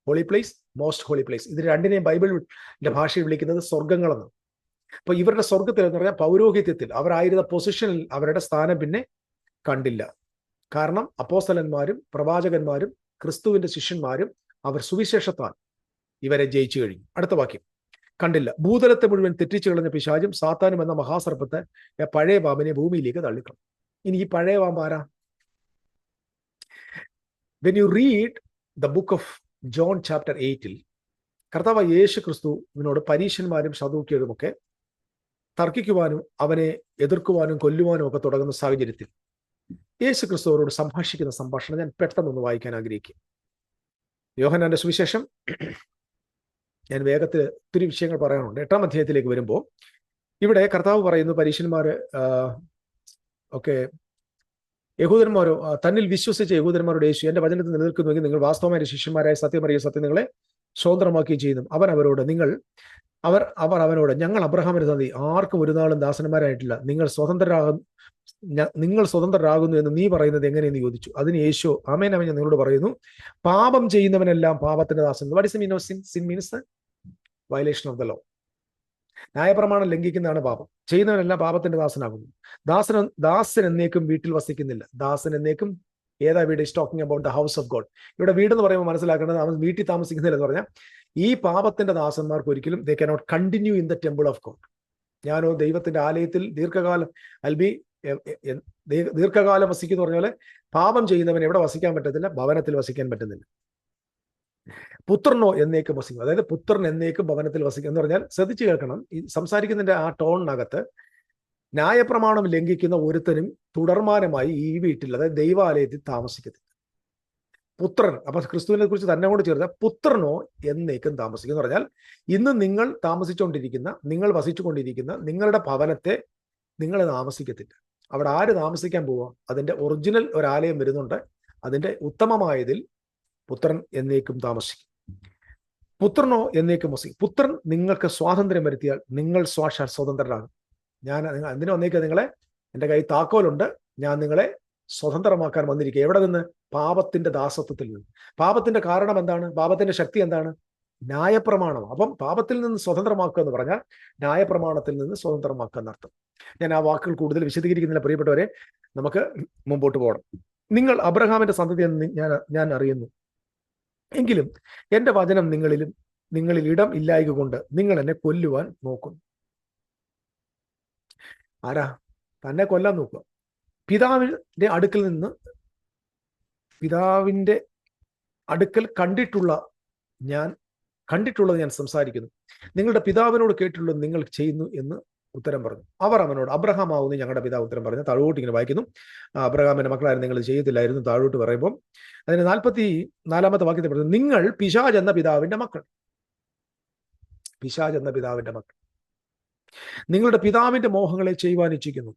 holy place, most holy place. ഇത് രണ്ടിനെയും ബൈബിളിന്റെ ഭാഷയിൽ വിളിക്കുന്നത് സ്വർഗങ്ങളെന്ന്. അപ്പൊ ഇവരുടെ സ്വർഗത്തിൽ എന്ന് പറഞ്ഞാൽ പൗരോഹിത്യത്തിൽ അവരായിരുന്ന പൊസിഷനിൽ അവരുടെ സ്ഥാനം പിന്നെ കണ്ടില്ല. കാരണം അപ്പോസ്തലന്മാരും പ്രവാചകന്മാരും ക്രിസ്തുവിന്റെ ശിഷ്യന്മാരും അവർ സുവിശേഷത്താൽ ഇവരെ ജയിച്ചു കഴിഞ്ഞു. അടുത്ത വാക്യം, കണ്ടില്ല. ഭൂതലത്തെ മുഴുവൻ തെറ്റിച്ചു കളഞ്ഞ പിശാചും സാത്താനും എന്ന മഹാസർപ്പത്തെ പഴയ പാമ്പിനെ ഭൂമിയിലേക്ക് തള്ളിക്കളഞ്ഞു. ഇനി ഈ പഴയ പാമ്പ് ആരാ? When you read the book of John chapter 8 കർത്താവ് യേശു ക്രിസ്തുവിനോട് പരീശന്മാരും സദൂക്യരും ഒക്കെ തർക്കിക്കുവാനും അവനെ എതിർക്കുവാനും കൊല്ലുവാനും ഒക്കെ തുടങ്ങുന്ന സാഹചര്യത്തിൽ യേശു ക്രിസ്തു അവരോട് സംഭാഷിക്കുന്ന സംഭാഷണം ഞാൻ പെട്ടെന്നൊന്ന് വായിക്കാൻ ആഗ്രഹിക്കും. യോഹന്നാന്റെ സുവിശേഷം, ഞാൻ വേഗത്തിൽ ഒത്തിരി വിഷയങ്ങൾ പറയാനുണ്ട്. 8-ാം അധ്യായത്തിലേക്ക് വരുമ്പോൾ ഇവിടെ കർത്താവ് പറയുന്നു, പരീശന്മാര് ഒക്കെ യഹൂദന്മാരോ തന്നിൽ വിശ്വസിച്ച യഹൂദന്മാരോട് യേശു എന്റെ വചനത്തിൽ നിലനിൽക്കുന്നുവെങ്കിൽ നിങ്ങൾ വാസ്തവമായ ശിഷ്യന്മാരായ സത്യമറിയ സത്യം നിങ്ങളെ സ്വതന്ത്രമാക്കുകയും ചെയ്യുന്നു. അവർ അവനോട് ഞങ്ങൾ അബ്രഹാമിന്റെ സന്തതി ആർക്കും ഒരു നാളും ദാസന്മാരായിട്ടില്ല, നിങ്ങൾ സ്വതന്ത്രരാകുന്നു എന്ന് നീ പറയുന്നത് എങ്ങനെയെന്ന് ചോദിച്ചു. അതിന് യേശു ആമേൻ ആമേൻ ഞാൻ നിങ്ങളോട് പറയുന്നു, പാപം ചെയ്യുന്നവനെല്ലാം പാപത്തിന്റെ ദാസൻ. What is the meaning of sin? Sin means violation of the law. ന്യായപ്രമാണം ലംഘിക്കുന്നതാണ് പാപം. ചെയ്യുന്നവനെല്ലാം പാപത്തിന്റെ ദാസനാകുന്നു. ദാസൻ എന്നേക്കും വീട്ടിൽ വസിക്കുന്നില്ല. ദാസൻ എന്നേക്കും ഏതാ വീട്? Is talking about the house of God. ഇവിടെ വീട് എന്ന് പറയുമ്പോൾ മനസ്സിലാക്കേണ്ടത് അവൻ വീട്ടിൽ താമസിക്കുന്നില്ല എന്ന് പറഞ്ഞാൽ ഈ പാപത്തിന്റെ ദാസന്മാർക്ക് ഒരിക്കലും they cannot continue in the temple of God. ഞാനോ ദൈവത്തിന്റെ ആലയത്തിൽ ദീർഘകാലം വസിക്കുന്നു പറഞ്ഞ പോലെ പാപം ചെയ്യുന്നവൻ എവിടെ വസിക്കാൻ പറ്റത്തില്ല? ഭവനത്തിൽ വസിക്കാൻ പറ്റുന്നില്ല. പുത്രനോ എന്നേക്കും വസിക്കും. അതായത് പുത്രൻ എന്നേക്കും ഭവനത്തിൽ വസിക്കും എന്ന് പറഞ്ഞാൽ ശ്രദ്ധിച്ചു കേൾക്കണം. ഈ സംസാരിക്കുന്നതിന്റെ ആ ടോണിനകത്ത് ന്യായപ്രമാണം ലംഘിക്കുന്ന ഒരുത്തനും തുടർമാനമായി ഈ വീട്ടിൽ, അതായത് ദൈവാലയത്തിൽ താമസിക്കത്തില്ല. പുത്രൻ, അപ്പൊ ക്രിസ്തുവിനെ കുറിച്ച് തന്നെ കൊണ്ട് ചേർത്ത പുത്രനോ എന്നേക്കും താമസിക്കും എന്ന് പറഞ്ഞാൽ ഇന്ന് നിങ്ങൾ നിങ്ങൾ വസിച്ചുകൊണ്ടിരിക്കുന്ന നിങ്ങളുടെ ഭവനത്തെ നിങ്ങൾ താമസിക്കത്തില്ല. അവിടെ ആര് താമസിക്കാൻ പോവാ? അതിന്റെ ഒറിജിനൽ ഒരാലയം വരുന്നുണ്ട്. അതിന്റെ ഉത്തമമായതിൽ പുത്രൻ എന്നേക്കും താമസിക്കും. പുത്രനോ എന്നേക്കും വസിക്കും. പുത്രൻ നിങ്ങൾക്ക് സ്വാതന്ത്ര്യം വരുത്തിയാൽ നിങ്ങൾ സ്വതന്ത്രരാകും. ഞാൻ എന്തിനു വന്നേക്കുക? നിങ്ങളെ, എൻ്റെ കയ്യിൽ താക്കോലുണ്ട്, ഞാൻ നിങ്ങളെ സ്വതന്ത്രമാക്കാൻ വന്നിരിക്കുക. എവിടെ നിന്ന്? പാപത്തിന്റെ ദാസത്വത്തിൽ നിന്ന്. പാപത്തിന്റെ കാരണം എന്താണ്? പാപത്തിന്റെ ശക്തി എന്താണ്? ന്യായപ്രമാണം. അപ്പം പാപത്തിൽ നിന്ന് സ്വതന്ത്രമാക്കുക എന്ന് പറഞ്ഞാൽ ന്യായപ്രമാണത്തിൽ നിന്ന് സ്വതന്ത്രമാക്കുക എന്നർത്ഥം. ഞാൻ ആ വാക്കുകൾ കൂടുതൽ വിശദീകരിക്കുന്നില്ല പ്രിയപ്പെട്ടവരെ, നമുക്ക് മുമ്പോട്ട് പോകണം. നിങ്ങൾ അബ്രഹാമിന്റെ സന്തതി എന്ന് ഞാൻ അറിയുന്നു, എങ്കിലും എന്റെ വചനം നിങ്ങളിൽ ഇടം ഇല്ലായ്ക കൊണ്ട് നിങ്ങൾ എന്നെ കൊല്ലുവാൻ നോക്കുന്നു. ആരാ തന്നെ കൊല്ലാൻ നോക്കുക? പിതാവിന്റെ അടുക്കൽ കണ്ടിട്ടുള്ളത് ഞാൻ സംസാരിക്കുന്നു. നിങ്ങളുടെ പിതാവിനോട് കേട്ടിട്ടുള്ളത് നിങ്ങൾ ചെയ്യുന്നു എന്ന് ഉത്തരം പറഞ്ഞു. അവർ അവനോട് അബ്രഹാം ആവുന്നു ഞങ്ങളുടെ പിതാവ് ഉത്തരം പറഞ്ഞു. താഴോട്ട് ഇങ്ങനെ വായിക്കുന്നു, അബ്രഹാമിന്റെ മക്കളായിരുന്നു, നിങ്ങൾ ചെയ്യത്തില്ലായിരുന്നു. താഴോട്ട് പറയുമ്പോൾ അതിന് 44-ാമത്തെ വാക്യത്തിൽ പറഞ്ഞു, നിങ്ങൾ പിശാച് എന്ന പിതാവിന്റെ മക്കൾ. പിശാച് എന്ന പിതാവിന്റെ മക്കൾ നിങ്ങളുടെ പിതാവിന്റെ മോഹങ്ങളെ ചെയ്യുവാൻ ഇച്ഛിക്കുന്നു.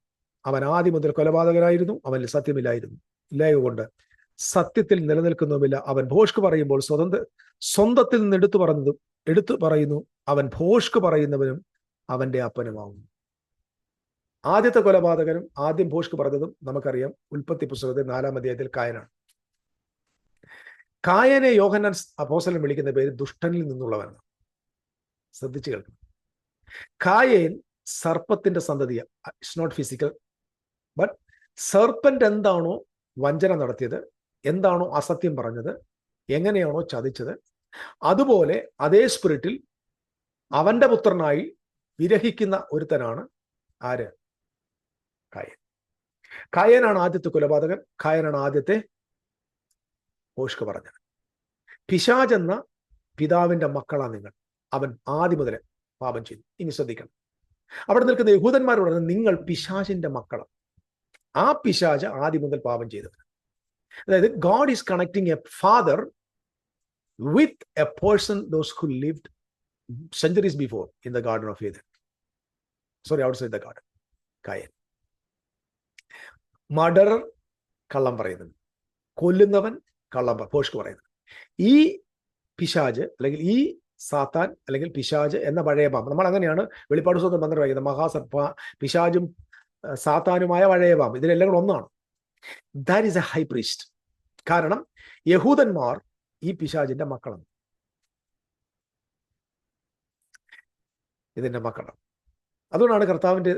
അവൻ ആദ്യം മുതൽ കൊലപാതകനായിരുന്നു, അവനിൽ സത്യമില്ലായിരുന്നു, ഇല്ലായ്ക കൊണ്ട് സത്യത്തിൽ നിലനിൽക്കുന്നുമില്ല. അവൻ ഭോഷ്ക് പറയുമ്പോൾ സ്വന്തത്തിൽ നിന്ന് എടുത്തു പറയുന്നു. അവൻ ഭോഷ്ക് പറയുന്നവനും അവന്റെ അപ്പനുമാവുന്നു. ആദ്യത്തെ കൊലപാതകനും ആദ്യം ഭോഷ്ക് പറഞ്ഞതും നമുക്കറിയാം. ഉൽപ്പത്തി പുസ്തകത്തിൽ 4-ാം അധ്യായത്തിൽ കായനാണ്. കായനെ യോഹന്നാൻ അപ്പോസ്തലൻ വിളിക്കുന്ന പേര് ദുഷ്ടനിൽ നിന്നുള്ളവനാണ്. ശ്രദ്ധിച്ചു കേൾക്കണം. കായേൻ സർപ്പത്തിന്റെ സന്തതിയാണ്. It's not physical, but serpent എന്താണോ വഞ്ചന നടത്തിയത്, എന്താണോ അസത്യം പറഞ്ഞത്, എങ്ങനെയാണോ ചതിച്ചത്, അതുപോലെ അതേ സ്പിരിറ്റിൽ അവന്റെ പുത്രനായി വിരഹിക്കുന്ന ഒരുത്തനാണ് ആര്? കായൻ. കായനാണ് ആദ്യത്തെ കൊലപാതകൻ. കായനാണ് ആദ്യത്തെ ഭോഷ്ക് പറഞ്ഞത്. പിശാച് എന്ന പിതാവിന്റെ മക്കളാണ് നിങ്ങൾ. അവൻ ആദ്യം മുതലേ പാപം ചെയ്തു. ഇനി ശ്രദ്ധിക്കണം, അവിടെ നിൽക്കുന്ന യഹൂദന്മാരോട് നിങ്ങൾ പിശാചിന്റെ മക്കളാണ്. ആ പിശാച് ആദ്യം മുതൽ പാപം ചെയ്തത്. അതായത് God is connecting a father with a person those who lived centuries before in the Garden of Eden. Outside the garden. Cain. Murderer കള്ളം പറയുന്നത്, കൊല്ലുന്നവൻ ഭോഷ്ക് പറയുന്നത്. ഈ പിശാച് അല്ലെങ്കിൽ ഈ സാത്താൻ അല്ലെങ്കിൽ പിശാച് എന്ന പഴയ പാമ്പ്, നമ്മൾ അങ്ങനെയാണ് വെളിപ്പാട് പുസ്തകം 12 വായിക്കുന്നത്. മഹാസർപ്പ, പിശാചും സാത്താനുമായ പഴയ പാമ്പ്, ഇതിലെല്ലാം കൂടെ ഒന്നാണ്. That is A high priest. കാരണം യഹൂദന്മാർ ഈ പിശാചിന്റെ മക്കളാണ്, ഇതിന്റെ മക്കളാണ്. അതുകൊണ്ടാണ് കർത്താവിന്റെ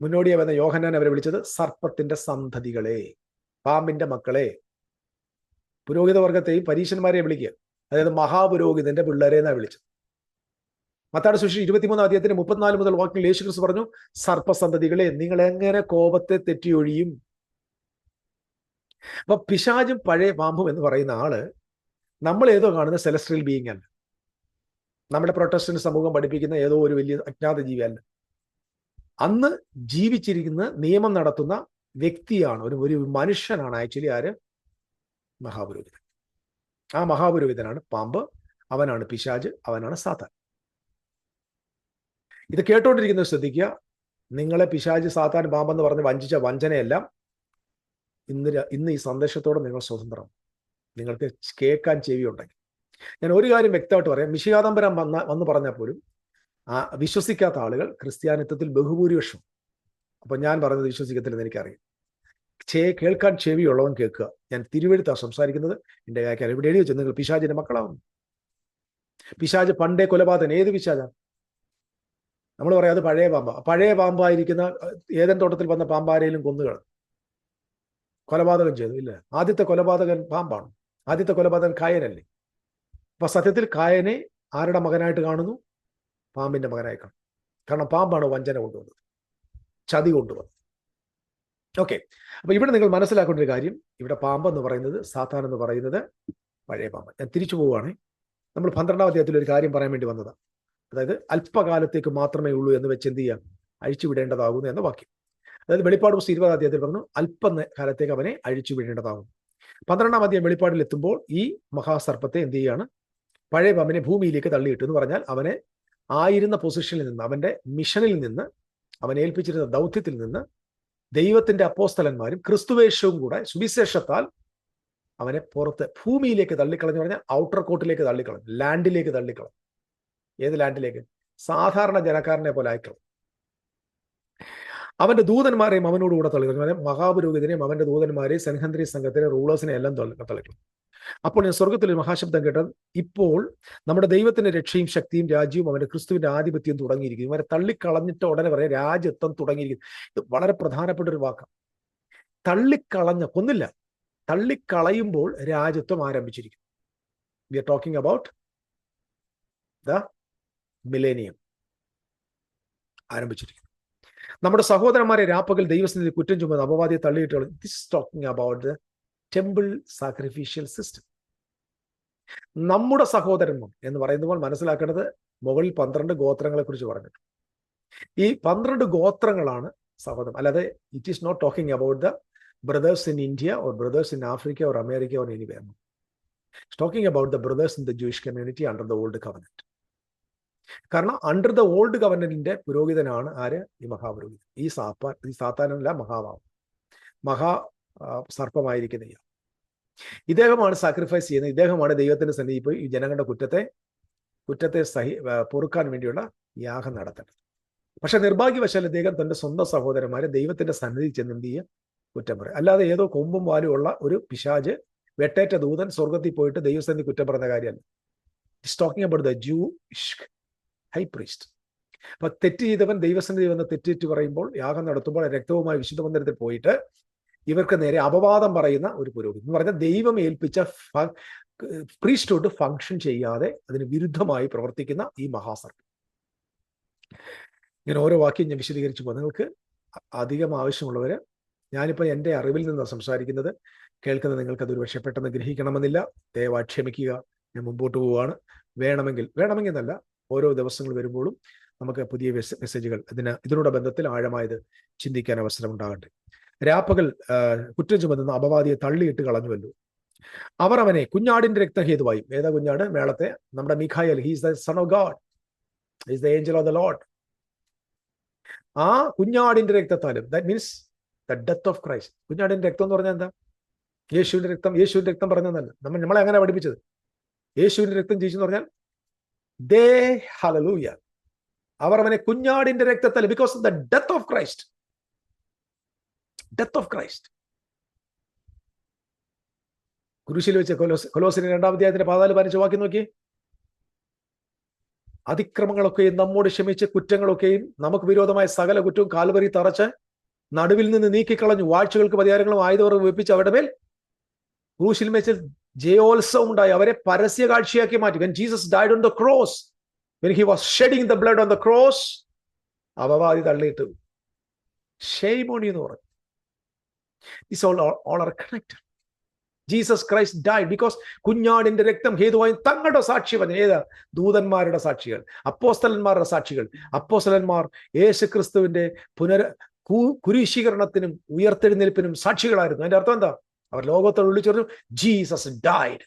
മുന്നോടിയായി വന്ന യോഹന്നാൻ അവരെ വിളിച്ചത് സർപ്പത്തിന്റെ സന്തതികളെ, പാമ്പിന്റെ മക്കളെ. പുരോഹിത വർഗത്തെയും പരീശന്മാരെയും വിളിക്കുക, അതായത് മഹാപുരോഹിതന്റെ പിള്ളേരെ എന്നാണ് വിളിച്ചത്. മത്തായിയുടെ സുവിശേഷം 23-ാം 34 മുതൽ വാക്യങ്ങളിൽ യേശു ക്രിസ്തു പറഞ്ഞു, സർപ്പസന്തതികളെ, നിങ്ങൾ എങ്ങനെ കോപത്തെ തെറ്റിയൊഴിയും? അപ്പൊ പിശാചും പഴയ പാമ്പും എന്ന് പറയുന്ന ആള് നമ്മൾ ഏതോ കാണുന്ന സെലസ്ട്രിയൽ ബീയിങ് അല്ല, നമ്മുടെ പ്രൊട്ടസ്റ്റന്റ് സമൂഹം പഠിപ്പിക്കുന്ന ഏതോ ഒരു വലിയ അജ്ഞാത ജീവിയല്ല. അന്ന് ജീവിച്ചിരിക്കുന്ന നിയമം നടത്തുന്ന വ്യക്തിയാണ്, ഒരു മനുഷ്യനാണ് ആക്ച്വലി ആര്? മഹാപുരോഹിതൻ. ആ മഹാപുരോഹിതനാണ് പാമ്പ്, അവനാണ് പിശാച്, അവനാണ് സാത്താൻ. ഇത് കേട്ടോണ്ടിരിക്കുന്നത് ശ്രദ്ധിക്കുക. നിങ്ങളെ പിശാച്, സാത്താൻ, പാമ്പെന്ന് പറഞ്ഞ് വഞ്ചിച്ച വഞ്ചനയെല്ലാം ഇന്ന് ഈ സന്ദേശത്തോടെ നിങ്ങൾ സ്വതന്ത്രം. നിങ്ങൾക്ക് കേൾക്കാൻ ചെവിയുണ്ടെങ്കിൽ ഞാൻ ഒരു കാര്യം വ്യക്തമായിട്ട് പറയാം. മിശിഹാതമ്പരം വന്ന് പറഞ്ഞാൽ പോലും ആ വിശ്വസിക്കാത്ത ആളുകൾ ക്രിസ്ത്യാനിത്വത്തിൽ ബഹുഭൂരിപക്ഷം. അപ്പൊ ഞാൻ പറഞ്ഞത് വിശ്വസിക്കത്തില്ലെന്ന് എനിക്കറിയാം. കേൾക്കാൻ ചെവിയുള്ളവൻ കേൾക്കുക. ഞാൻ തിരുവെഴുത്താണ് സംസാരിക്കുന്നത്. എൻ്റെ കാര്യം ഇവിടെ എഴുതി വെച്ചു, നിങ്ങൾ പിശാചിന്റെ മക്കളാവുന്നു. പിശാച് പണ്ടേ കൊലപാതകൻ. ഏത് പിശാചാ? നമ്മൾ പറയാം അത് പഴയ പാമ്പ. പഴയ പാമ്പായിരിക്കുന്ന ഏദൻ തോട്ടത്തിൽ വന്ന പാമ്പാരെയും കൊന്നുകള കൊലപാതകം ചെയ്തു ഇല്ല. ആദ്യത്തെ കൊലപാതകൻ പാമ്പാണ്. ആദ്യത്തെ കൊലപാതകൻ കായനല്ലേ? അപ്പൊ സത്യത്തിൽ കായനെ ആരുടെ മകനായിട്ട് കാണുന്നു? പാമ്പിന്റെ മകനായി കാണും. കാരണം പാമ്പാണ് വഞ്ചന കൊണ്ടുവന്നത്, ചതി കൊണ്ടുവന്നത്. ഓക്കെ, അപ്പൊ ഇവിടെ നിങ്ങൾ മനസ്സിലാക്കേണ്ട ഒരു കാര്യം, ഇവിടെ പാമ്പെന്ന് പറയുന്നത്, സാത്താൻ എന്ന് പറയുന്നത് പഴയ പാമ്പ്. ഞാൻ തിരിച്ചു പോവുകയാണ്. നമ്മൾ 12-ാം അധ്യായത്തിൽ ഒരു കാര്യം പറയാൻ വേണ്ടി വന്നതാണ്. അതായത് അല്പകാലത്തേക്ക് മാത്രമേ ഉള്ളൂ എന്ന് വെച്ച് എന്ത് ചെയ്യാം? അഴിച്ചുവിടേണ്ടതാകുന്നു എന്ന വാക്യം. അതായത് വെളിപ്പാട് പുസ്തകം 20-ാം അധ്യായത്തിൽ പറഞ്ഞു അല്പകാലത്തേക്ക് അവനെ അഴിച്ചുവിടേണ്ടതാകുന്നു. 12-ാം അധ്യായം വെളിപ്പാടിൽ എത്തുമ്പോൾ ഈ മഹാസർപ്പത്തെ എന്ത് ചെയ്യാണ്? പഴയ പാമ്പിനെ ഭൂമിയിലേക്ക് തള്ളിയിട്ടു എന്ന് പറഞ്ഞാൽ അവനെ ആയിരുന്ന പൊസിഷനിൽ നിന്ന്, അവന്റെ മിഷനിൽ നിന്ന്, അവൻ ഏൽപ്പിച്ചിരുന്ന ദൗത്യത്തിൽ നിന്ന് ദൈവത്തിന്റെ അപ്പോസ്തലന്മാരും ക്രിസ്തുവേഷവും കൂടെ സുവിശേഷത്താൽ അവനെ പുറത്ത് ഭൂമിയിലേക്ക് തള്ളിക്കളഞ്ഞു. പറഞ്ഞാൽ ഔട്ടർ കോർട്ടിലേക്ക് തള്ളിക്കളഞ്ഞു, ലാൻഡിലേക്ക് തള്ളിക്കളഞ്ഞു. ഏത് ലാൻഡിലേക്ക്? സാധാരണ ജനക്കാരനെ പോലെ അയക്കണം. അവന്റെ ദൂതന്മാരെയും അവനോടുകൂടെ തള്ളിക്കളഞ്ഞു. മഹാപുരോഹിതനെയും അവന്റെ ദൂതന്മാരെയും സെൻഹദ്രി സംഘത്തിലെ റൂളേഴ്സിനെ എല്ലാം തള്ളിക്കളഞ്ഞു. അപ്പോൾ ഞാൻ സ്വർഗത്തിൽ ഒരു മഹാശബ്ദം കേട്ടത്, ഇപ്പോൾ നമ്മുടെ ദൈവത്തിന്റെ രക്ഷയും ശക്തിയും രാജ്യവും അവന്റെ ക്രിസ്തുവിന്റെ ആധിപത്യവും തുടങ്ങിയിരിക്കുന്നു. ഇവരെ തള്ളിക്കളഞ്ഞിട്ട് ഉടനെ പറയാം രാജ്യത്വം തുടങ്ങിയിരിക്കുന്നു. ഇത് വളരെ പ്രധാനപ്പെട്ട ഒരു വാക്കാണ്. കൊന്നില്ല, തള്ളിക്കളയുമ്പോൾ രാജ്യത്വം ആരംഭിച്ചിരിക്കുന്നു. We are talking about the millennium ആരംഭിച്ചിരിക്കുന്നു. നമ്മുടെ സഹോദരന്മാരെ രാപ്പകൽ ദൈവസ്ഥിതി കുറ്റം ചുമന്ന് അപവാദിയെ തള്ളിയിട്ട് this talking about the temple sacrificial system. നമ്മുടെ സഹോദരന്മാർ എന്ന് പറയുമ്പോൾ മനസ്സിലാക്കേണ്ടത് മുകളിൽ 12 ഗോത്രങ്ങളെ കുറിച്ച് പറഞ്ഞിട്ടുണ്ട്. ഈ 12 ഗോത്രങ്ങളാണ് സഹോദരൻ. അല്ലാതെ it is not talking about the brothers in India or brothers in Africa or America or anywhere. It's talking about the brothers in the Jewish community under the old covenant. കാരണം അണ്ടർ ദ ഓൾഡ് കവനന്റിന്റെ പുരോഹിതനാണ് ആര്? ഈ മഹാപുരോഹിതൻ. ഈ സാത്താനല്ല, മഹാ സർപ്പമായിരിക്കുന്ന ഇദ്ദേഹമാണ് sacrifice ചെയ്യുന്നത്. ഇദ്ദേഹമാണ് ദൈവത്തിന്റെ സന്നിധി പോയി ഈ ജനങ്ങളുടെ കുറ്റത്തെ പൊറുക്കാൻ വേണ്ടിയുള്ള യാഗം നടത്തേണ്ടത്. പക്ഷെ നിർഭാഗ്യവശാൽ ഇദ്ദേഹം തന്റെ സ്വന്തം സഹോദരന്മാരെ ദൈവത്തിന്റെ സന്നിധി ചെന്ന് എന്ത് ചെയ്യുക? കുറ്റം പറയും. അല്ലാതെ ഏതോ കൊമ്പും വാലും ഉള്ള ഒരു പിശാച്, വെട്ടേറ്റ ദൂതൻ സ്വർഗത്തിൽ പോയിട്ട് ദൈവസന്നിധി കുറ്റം പറയുന്ന കാര്യമല്ല. It's talking about the Jewish high priest. അപ്പൊ തെറ്റ് ചെയ്തവൻ ദൈവസന്നിധി വന്ന് തെറ്റേറ്റ് പറയുമ്പോൾ, യാഗം നടത്തുമ്പോൾ രക്തവുമായി വിശുദ്ധ മന്ദിരത്തിൽ പോയിട്ട് ഇവർക്ക് നേരെ അപവാദം പറയുന്ന ഒരു പുരോഹിതൻ എന്ന് പറഞ്ഞാൽ ദൈവം ഏൽപ്പിച്ച പ്രീസ്റ്റ്ഹുഡ് ഫങ്ഷൻ ചെയ്യാതെ അതിന് വിരുദ്ധമായി പ്രവർത്തിക്കുന്ന ഈ മഹാസർപ്പം. ഇങ്ങനെ ഓരോ വാക്യം ഞാൻ വിശദീകരിച്ചു പോകും. നിങ്ങൾക്ക് അധികം ആവശ്യമുള്ളവര്, ഞാനിപ്പോൾ എൻ്റെ അറിവിൽ നിന്നാണ് സംസാരിക്കുന്നത്, കേൾക്കുന്നത് നിങ്ങൾക്ക് അതൊരു പക്ഷേ പെട്ടെന്ന് ഗ്രഹിക്കണമെന്നില്ല. ദയവായി ക്ഷമിക്കുക. ഞാൻ മുമ്പോട്ട് പോവുകയാണ്. വേണമെങ്കിൽ എന്നല്ല, ഓരോ ദിവസങ്ങൾ വരുമ്പോഴും നമുക്ക് പുതിയ മെസ്സേജുകൾ ഇതിനോട് ബന്ധത്തിൽ ആഴമായത് ചിന്തിക്കാൻ അവസരം ഉണ്ടാകട്ടെ. രാപ്പകൽ കുറ്റം ചുമത്തുന്ന അപവാദിയെ തള്ളിയിട്ട് കളഞ്ഞുവല്ലോ. അവർ അവനെ കുഞ്ഞാടിന്റെ രക്തഹേതുവായും, ഏതാ കുഞ്ഞാട്? മേളത്തെ നമ്മുടെ Mikhael, he's the son of God, he's the angel of the Lord. ആ കുഞ്ഞാടിന്റെ രക്തത്താലും, that means the death of Christ. കുഞ്ഞാടിന്റെ രക്തം എന്ന് പറഞ്ഞാൽ എന്താ? യേശുവിന്റെ രക്തം പറഞ്ഞതല്ല. നമ്മളെ അങ്ങനെ പഠിപ്പിച്ചത്. യേശുവിന്റെ രക്തം ജീവിച്ചെന്ന് പറഞ്ഞാൽ ഹല്ലേലൂയ, അവർ അവനെ കുഞ്ഞാടിന്റെ രക്തത്താൽ, because of the death of Christ. Death of Christ. കുരിശിൽ വെച്ച് കൊലോസിന്റെ 2-ാം അധ്യായത്തിന്റെ 14-15 വാക്യം നോക്കി. അതിക്രമങ്ങളൊക്കെയും നമ്മോട് ക്ഷമിച്ച് കുറ്റങ്ങളൊക്കെയും നമുക്ക് വിരോധമായ സകല കുറ്റവും കാൽവരി തറച്ച് നടുവിൽ നിന്ന് നീക്കിക്കളഞ്ഞു. വാഴ്ചകൾക്ക് പരിഹാരങ്ങളും ആയുധവർഗം വെപ്പിച്ച് അവരുടെ മേൽ ക്രൂശിൽ വെച്ച് ജയോത്സവം ഉണ്ടായി. അവരെ പരസ്യ കാഴ്ചയാക്കി മാറ്റി. When Jesus died on the cross, when he was shedding the blood on the cross, അപവാദി തള്ളിയിട്ട് shame on you എന്ന് പറഞ്ഞു. This all are connected. Jesus Christ died because കുഞ്ഞാടിന്റെ രക്തം ഹേതുവായി തങ്ങളുടെ സാക്ഷി പറഞ്ഞു. ഏത്? ദൂതന്മാരുടെ സാക്ഷികൾ, അപ്പോസ്തലന്മാരുടെ സാക്ഷികൾ. അപ്പോസ്തലന്മാർ യേശുക്രിസ്തുവിന്റെ കുരിശീകരണത്തിനും ഉയർത്തെഴുന്നേൽപ്പിനും സാക്ഷികളായിരുന്നു. അതിന്റെ അർത്ഥം എന്താ? അവർ ലോകത്തോട് വിളിച്ചു പറഞ്ഞു, ജീസസ് ഡൈഡ്,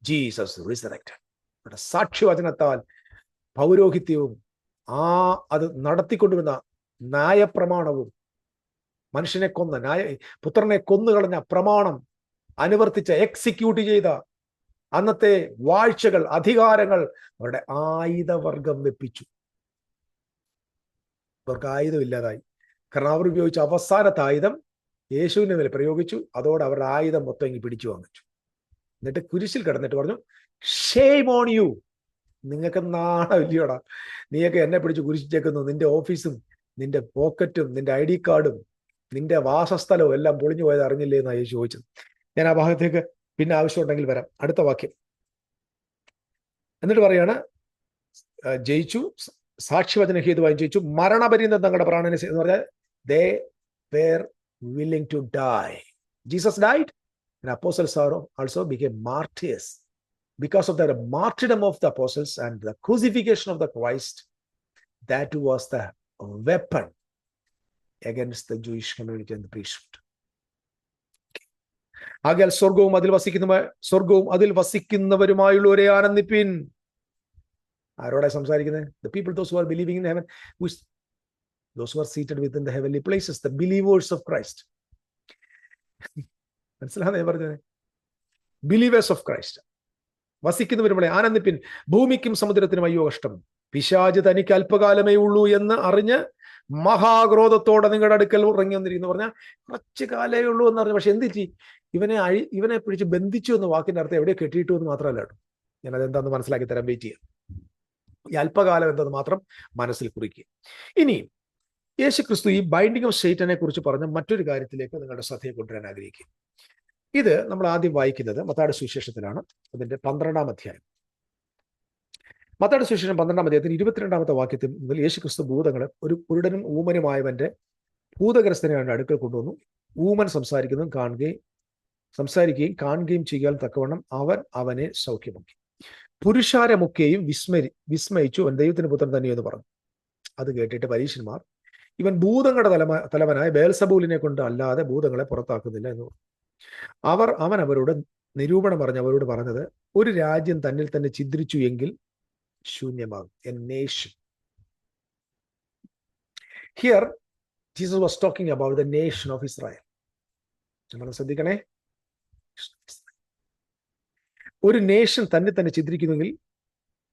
ജീസസ് റിസറക്റ്റഡ്. അവരുടെ സാക്ഷ്യവചനത്താൽ പൗരോഹിത്യവും അത് നടത്തിക്കൊണ്ടുവന്ന ന്യായപ്രമാണവും, മനുഷ്യനെ പുത്രനെ കൊന്നുകളഞ്ഞ പ്രമാണം അനുവർത്തിച്ച, എക്സിക്യൂട്ട് ചെയ്ത അന്നത്തെ വാഴ്ചകൾ, അധികാരങ്ങൾ അവരുടെ ആയുധവർഗം വെപ്പിച്ചു. അവർക്ക് ആയുധമില്ലാതായി. കാരണം അവർ ഉപയോഗിച്ച അവസാനത്തെ ആയുധം യേശുവിന്റെ മേലെ പ്രയോഗിച്ചു. അതോടെ അവരുടെ ആയുധം മൊത്തം ഇങ്ങി പിടിച്ചു വാങ്ങിച്ചു. എന്നിട്ട് കുരിശിൽ കിടന്നിട്ട് പറഞ്ഞു, ഷെയിം ഓൺ യു, നിങ്ങൾക്ക് നാണമില്ലയോടാ, നീയൊക്കെ എന്നെ പിടിച്ച് കുരിശിച്ചേക്കുന്നു. നിന്റെ ഓഫീസും നിന്റെ പോക്കറ്റും നിന്റെ ID കാർഡും നിന്റെ വാസസ്ഥലവും എല്ലാം പൊളിഞ്ഞു പോയത് അറിഞ്ഞില്ലേ എന്നാണ് യേശു ചോദിച്ചത്. ഞാൻ ആ ഭാഗത്തേക്ക് പിന്നെ ആവശ്യമുണ്ടെങ്കിൽ വരാം. അടുത്ത വാക്യം എന്നിട്ട് പറയാണ്, ജയിച്ചു, സാക്ഷ്യവചന ഹേതുവായി ജയിച്ചു, മരണപര്യന്തം തങ്ങളുടെ പ്രാണനെ എന്ന് പറഞ്ഞാൽ they were willing to die. Jesus died and apostles also became martyrs. Because of the martyrdom of the apostles and the crucifixion of the Christ, that was the weapon against the Jewish community and the priesthood. ആകയാൽ സ്വർഗവും അതിൽ വസിക്കുന്നവരുമായുള്ളവരെ ആനന്ദിപ്പിൻ. ആരോടെ സംസാരിക്കുന്നത്? The people, those who are believing in heaven, those who are seated within the heavenly places, the believers of Christ. മനസ്സിലാകുന്ന ഞാൻ പറഞ്ഞത്? Believers of Christ വസിക്കുന്നവരുമായി ആനന്ദിപ്പിൻ. ഭൂമിക്കും സമുദ്രത്തിനും അയ്യോ കഷ്ടം, പിശാച് തനിക്ക് അല്പകാലമേ ഉള്ളൂ എന്ന് അറിഞ്ഞ് മഹാക്രോധത്തോടെ നിങ്ങളുടെ അടുക്കൽ ഇറങ്ങി വന്നിരിക്കുന്നു. പറഞ്ഞാൽ കുറച്ച് കാലമേ ഉള്ളൂ എന്ന് പറഞ്ഞു. പക്ഷെ എന്തിറ്റി? ഇവനെ പിടിച്ച് ബന്ധിച്ചു എന്ന വാക്കിന്റെ അർത്ഥം എവിടെ കെട്ടിയിട്ടു എന്ന് മാത്രമല്ല കേട്ടോ. ഞാൻ അതെന്താന്ന് മനസ്സിലാക്കി തരാൻ വെയിറ്റ് ചെയ്യാം. ഈ അല്പകാലം എന്തെന്ന് മാത്രം മനസ്സിൽ കുറിക്കുക. ഇനി യേശുക്രിസ്തു ഈ ബൈൻഡിങ് ഓഫ് സേറ്റനെ കുറിച്ച് പറഞ്ഞ മറ്റൊരു കാര്യത്തിലേക്ക് നിങ്ങളുടെ ശ്രദ്ധയെ കൊണ്ടുവരാൻ ആഗ്രഹിക്കും. ഇത് നമ്മൾ ആദ്യം വായിക്കുന്നത് മത്തായിയുടെ സുവിശേഷത്തിലാണ്. അതിന്റെ 12-ാം അധ്യായം. മത്തായിയുടെ സുവിശേഷം 12-ാം അധ്യായത്തിന് 22-ാമത്തെ വാക്യത്തിൽ മുതൽ യേശുക്രിസ്തു ഭൂതങ്ങളെ, ഒരു കുരുടനും ഊമനുമായവന്റെ ഭൂതഗ്രസ്തനെ അവന്റെ അടുക്കൽ കൊണ്ടുവന്നു. ഊമൻ സംസാരിക്കുകയും കാണുകയും ചെയ്യാൻ തക്കവണ്ണം അവനെ സൗഖ്യമാക്കി. പുരുഷാരമൊക്കെയും വിസ്മയിച്ചു, അവൻ ദൈവത്തിന്റെ പുത്രൻ തന്നെയെന്ന് പറഞ്ഞു. അത് കേട്ടിട്ട് പരീശന്മാർ, ഇവൻ ഭൂതങ്ങളുടെ തലവനായ ബേൽസബൂലിനെ കൊണ്ട് അല്ലാതെ ഭൂതങ്ങളെ പുറത്താക്കുന്നില്ല എന്ന് പറഞ്ഞു. അവൻ അവരോട് നിരൂപണം പറഞ്ഞ് അവരോട് പറഞ്ഞത്, ഒരു രാജ്യം തന്നിൽ തന്നെ ഛിദ്രിച്ചു എങ്കിൽ ശൂന്യമാകും. A nation. Here Jesus was talking about the nation of Israel. നമ്മൾ ശ്രദ്ധിക്കണേ. ഒരു നേഷൻ തന്നെ തന്നെ ഛിദ്രിക്കുന്നെങ്കിൽ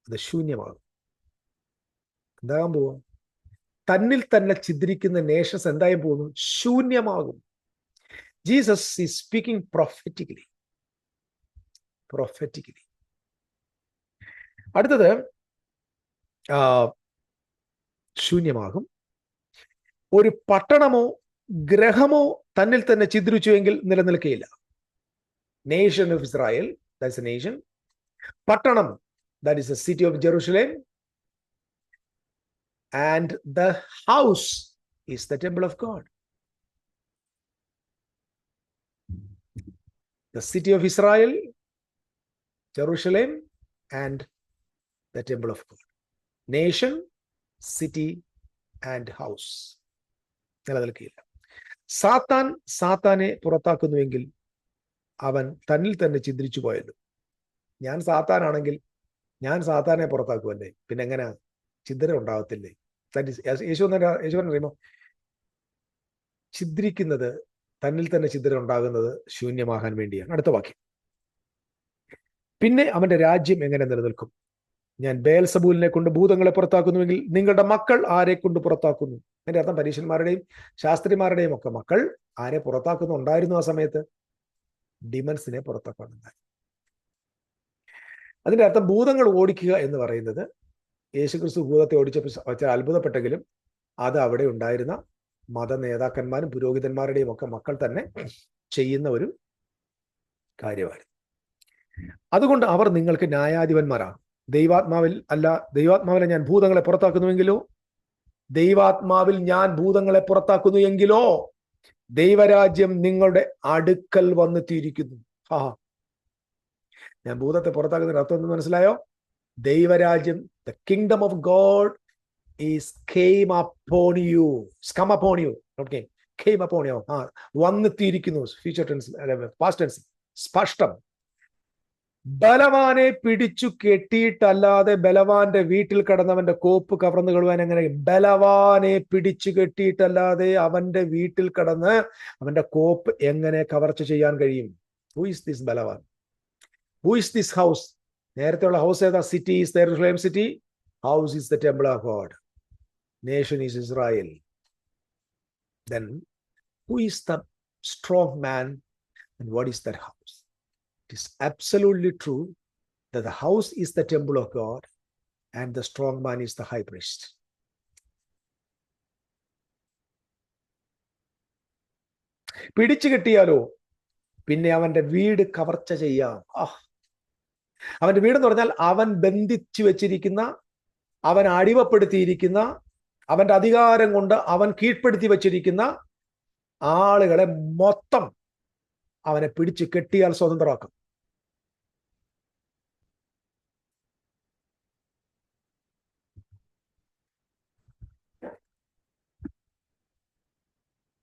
അത് ശൂന്യമാകും. എന്താകാൻ പോവും? തന്നിൽ തന്നെ ഛിദ്രിക്കുന്ന നേഷൻസ് എന്തായും പോകുന്നു? ശൂന്യമാകും. Jesus is speaking prophetically. അടുത്തത് ശൂന്യമാകും. ഒരു പട്ടണമോ ഗ്രഹമോ തന്നിൽ തന്നെ ഛിദ്രിച്ചുവെങ്കിൽ നിലനിൽക്കുകയില്ല. Nation of Israel, that is a nation. പട്ടണം, that is the city of Jerusalem. And the house is the temple of God. The city of Israel, Jerusalem, and the temple of God. Nation, city, and house. നിലനിൽക്കില്ല. സാത്താനെ പുറത്താക്കുന്നുവെങ്കിൽ അവൻ തന്നിൽ തന്നെ ഛിദ്രിച്ചു പോയല്ലോ. ഞാൻ സാത്താനാണെങ്കിൽ ഞാൻ സാത്താനെ പുറത്താക്കുമല്ലേ, പിന്നെ എങ്ങനെ ഛിദ്രം ഉണ്ടാകത്തില്ലേ? യേശുവൻ അറിയുമോ? ഛിദ്രിക്കുന്നത്, തന്നിൽ തന്നെ ഛിദ്രം ഉണ്ടാകുന്നത് ശൂന്യമാകാൻ വേണ്ടിയാണ്. അടുത്ത വാക്യം, പിന്നെ അവന്റെ രാജ്യം എങ്ങനെ നിലനിൽക്കും? ഞാൻ ബേൽസബൂലിനെ കൊണ്ട് ഭൂതങ്ങളെ പുറത്താക്കുന്നുവെങ്കിൽ നിങ്ങളുടെ മക്കൾ ആരെ കൊണ്ട് പുറത്താക്കുന്നു? അതിന്റെ അർത്ഥം പരീശന്മാരുടെയും ശാസ്ത്രിമാരുടെയും ഒക്കെ മക്കൾ ആരെ പുറത്താക്കുന്നുണ്ടായിരുന്നു ആ സമയത്ത്? ഡിമൻസിനെ പുറത്താക്കാനുണ്ടായി. അതിന്റെ അർത്ഥം ഭൂതങ്ങൾ ഓടിക്കുക എന്ന് പറയുന്നത്, യേശുക്രിസ്തു ഭൂതത്തെ ഓടിച്ചപ്പോൾ അത്ഭുതപ്പെട്ടെങ്കിലും അത് അവിടെ ഉണ്ടായിരുന്ന മത നേതാക്കന്മാരും പുരോഹിതന്മാരുടെയും ഒക്കെ മക്കൾ തന്നെ ചെയ്യുന്ന ഒരു കാര്യമായിരുന്നു. അതുകൊണ്ട് അവർ നിങ്ങൾക്ക് ന്യായാധിപന്മാരാകും. ദൈവാത്മാവിലെ ഞാൻ ഭൂതങ്ങളെ പുറത്താക്കുന്നുവെങ്കിലോ, ദൈവാത്മാവിൽ ഞാൻ ഭൂതങ്ങളെ പുറത്താക്കുന്നു എങ്കിലോ ദൈവരാജ്യം നിങ്ങളുടെ അടുക്കൽ വന്നെത്തിയിരിക്കുന്നു. ഞാൻ ഭൂതത്തെ പുറത്താക്കുന്നതിന് അർത്ഥം എന്ന് മനസ്സിലായോ? ദൈവരാജ്യം, the kingdom of God is came upon you. Okay, came upon you. വന്നെത്തിയിരിക്കുന്നു. Future tense, past tense. സ്പഷ്ടം. ബലവാനെ പിടിച്ചു കെട്ടിയിട്ടല്ലാതെ ബലവാന്റെ വീട്ടിൽ കടന്നവന്റെ കോപ്പ് കവർന്നു കളവാൻ എങ്ങനെ? ബലവാനെ പിടിച്ചു കെട്ടിയിട്ടല്ലാതെ അവന്റെ വീട്ടിൽ കടന്ന് അവന്റെ കോപ്പ് എങ്ങനെ കവർച്ച ചെയ്യാൻ കഴിയും? ഹു ഈസ് ദിസ് ബലവാൻ? Who is this house? നേരത്തെയുള്ള ഹൗസ് ഏതാ? City is the Jerusalem city. House is the temple of God. Nation is Israel. Then who is the strong man and what is that house? It is absolutely true that the house is the temple of God and the strong man is the high priest. പിടിച്ചു കെട്ടിയാലോ പിന്നെ അവന്റെ വീട് കവർച്ച ചെയ്യാം. അവന്റെ വീടെന്ന് പറഞ്ഞാൽ അവൻ ബന്ധിച്ചു വെച്ചിരിക്കുന്ന, അവൻ അടിമപ്പെടുത്തിയിരിക്കുന്ന, അവന്റെ അധികാരം കൊണ്ട് അവൻ കീഴ്പ്പെടുത്തി വച്ചിരിക്കുന്ന ആളുകളെ മൊത്തം അവനെ പിടിച്ചു കെട്ടിയാൽ സ്വതന്ത്രമാക്കും.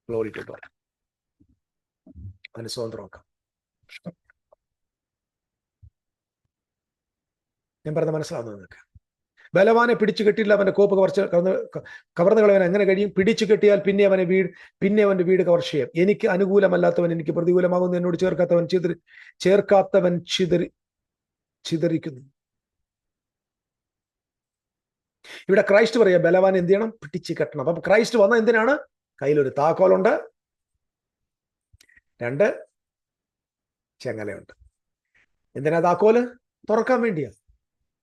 Glory to God. അവനെ സ്വതന്ത്രമാക്കാം. ഞാൻ പറഞ്ഞ മനസ്സിലാവുന്നു നിങ്ങൾക്ക്? ബലവാനെ പിടിച്ചു കെട്ടിയില്ല അവന്റെ കോപ്പ് കവർന്നു കളയാൻ എങ്ങനെ കഴിയും? പിടിച്ചു കെട്ടിയാൽ പിന്നെ അവന്റെ വീട് കവർച്ച ചെയ്യാം. എനിക്ക് അനുകൂലമല്ലാത്തവൻ എനിക്ക് പ്രതികൂലമാകുന്നു, എന്നോട് ചേർക്കാത്തവൻ ചിതറിക്കുന്നു. ഇവിടെ ക്രൈസ്റ്റ് പറയാ ബലവാൻ എന്ത് ചെയ്യണം? പിടിച്ചു കെട്ടണം. അപ്പൊ ക്രൈസ്റ്റ് വന്ന എന്തിനാണ്? കയ്യിലൊരു താക്കോലുണ്ട്, 2 ചെങ്ങലയുണ്ട്. എന്തിനാ താക്കോല്? തുറക്കാൻ വേണ്ടിയാ.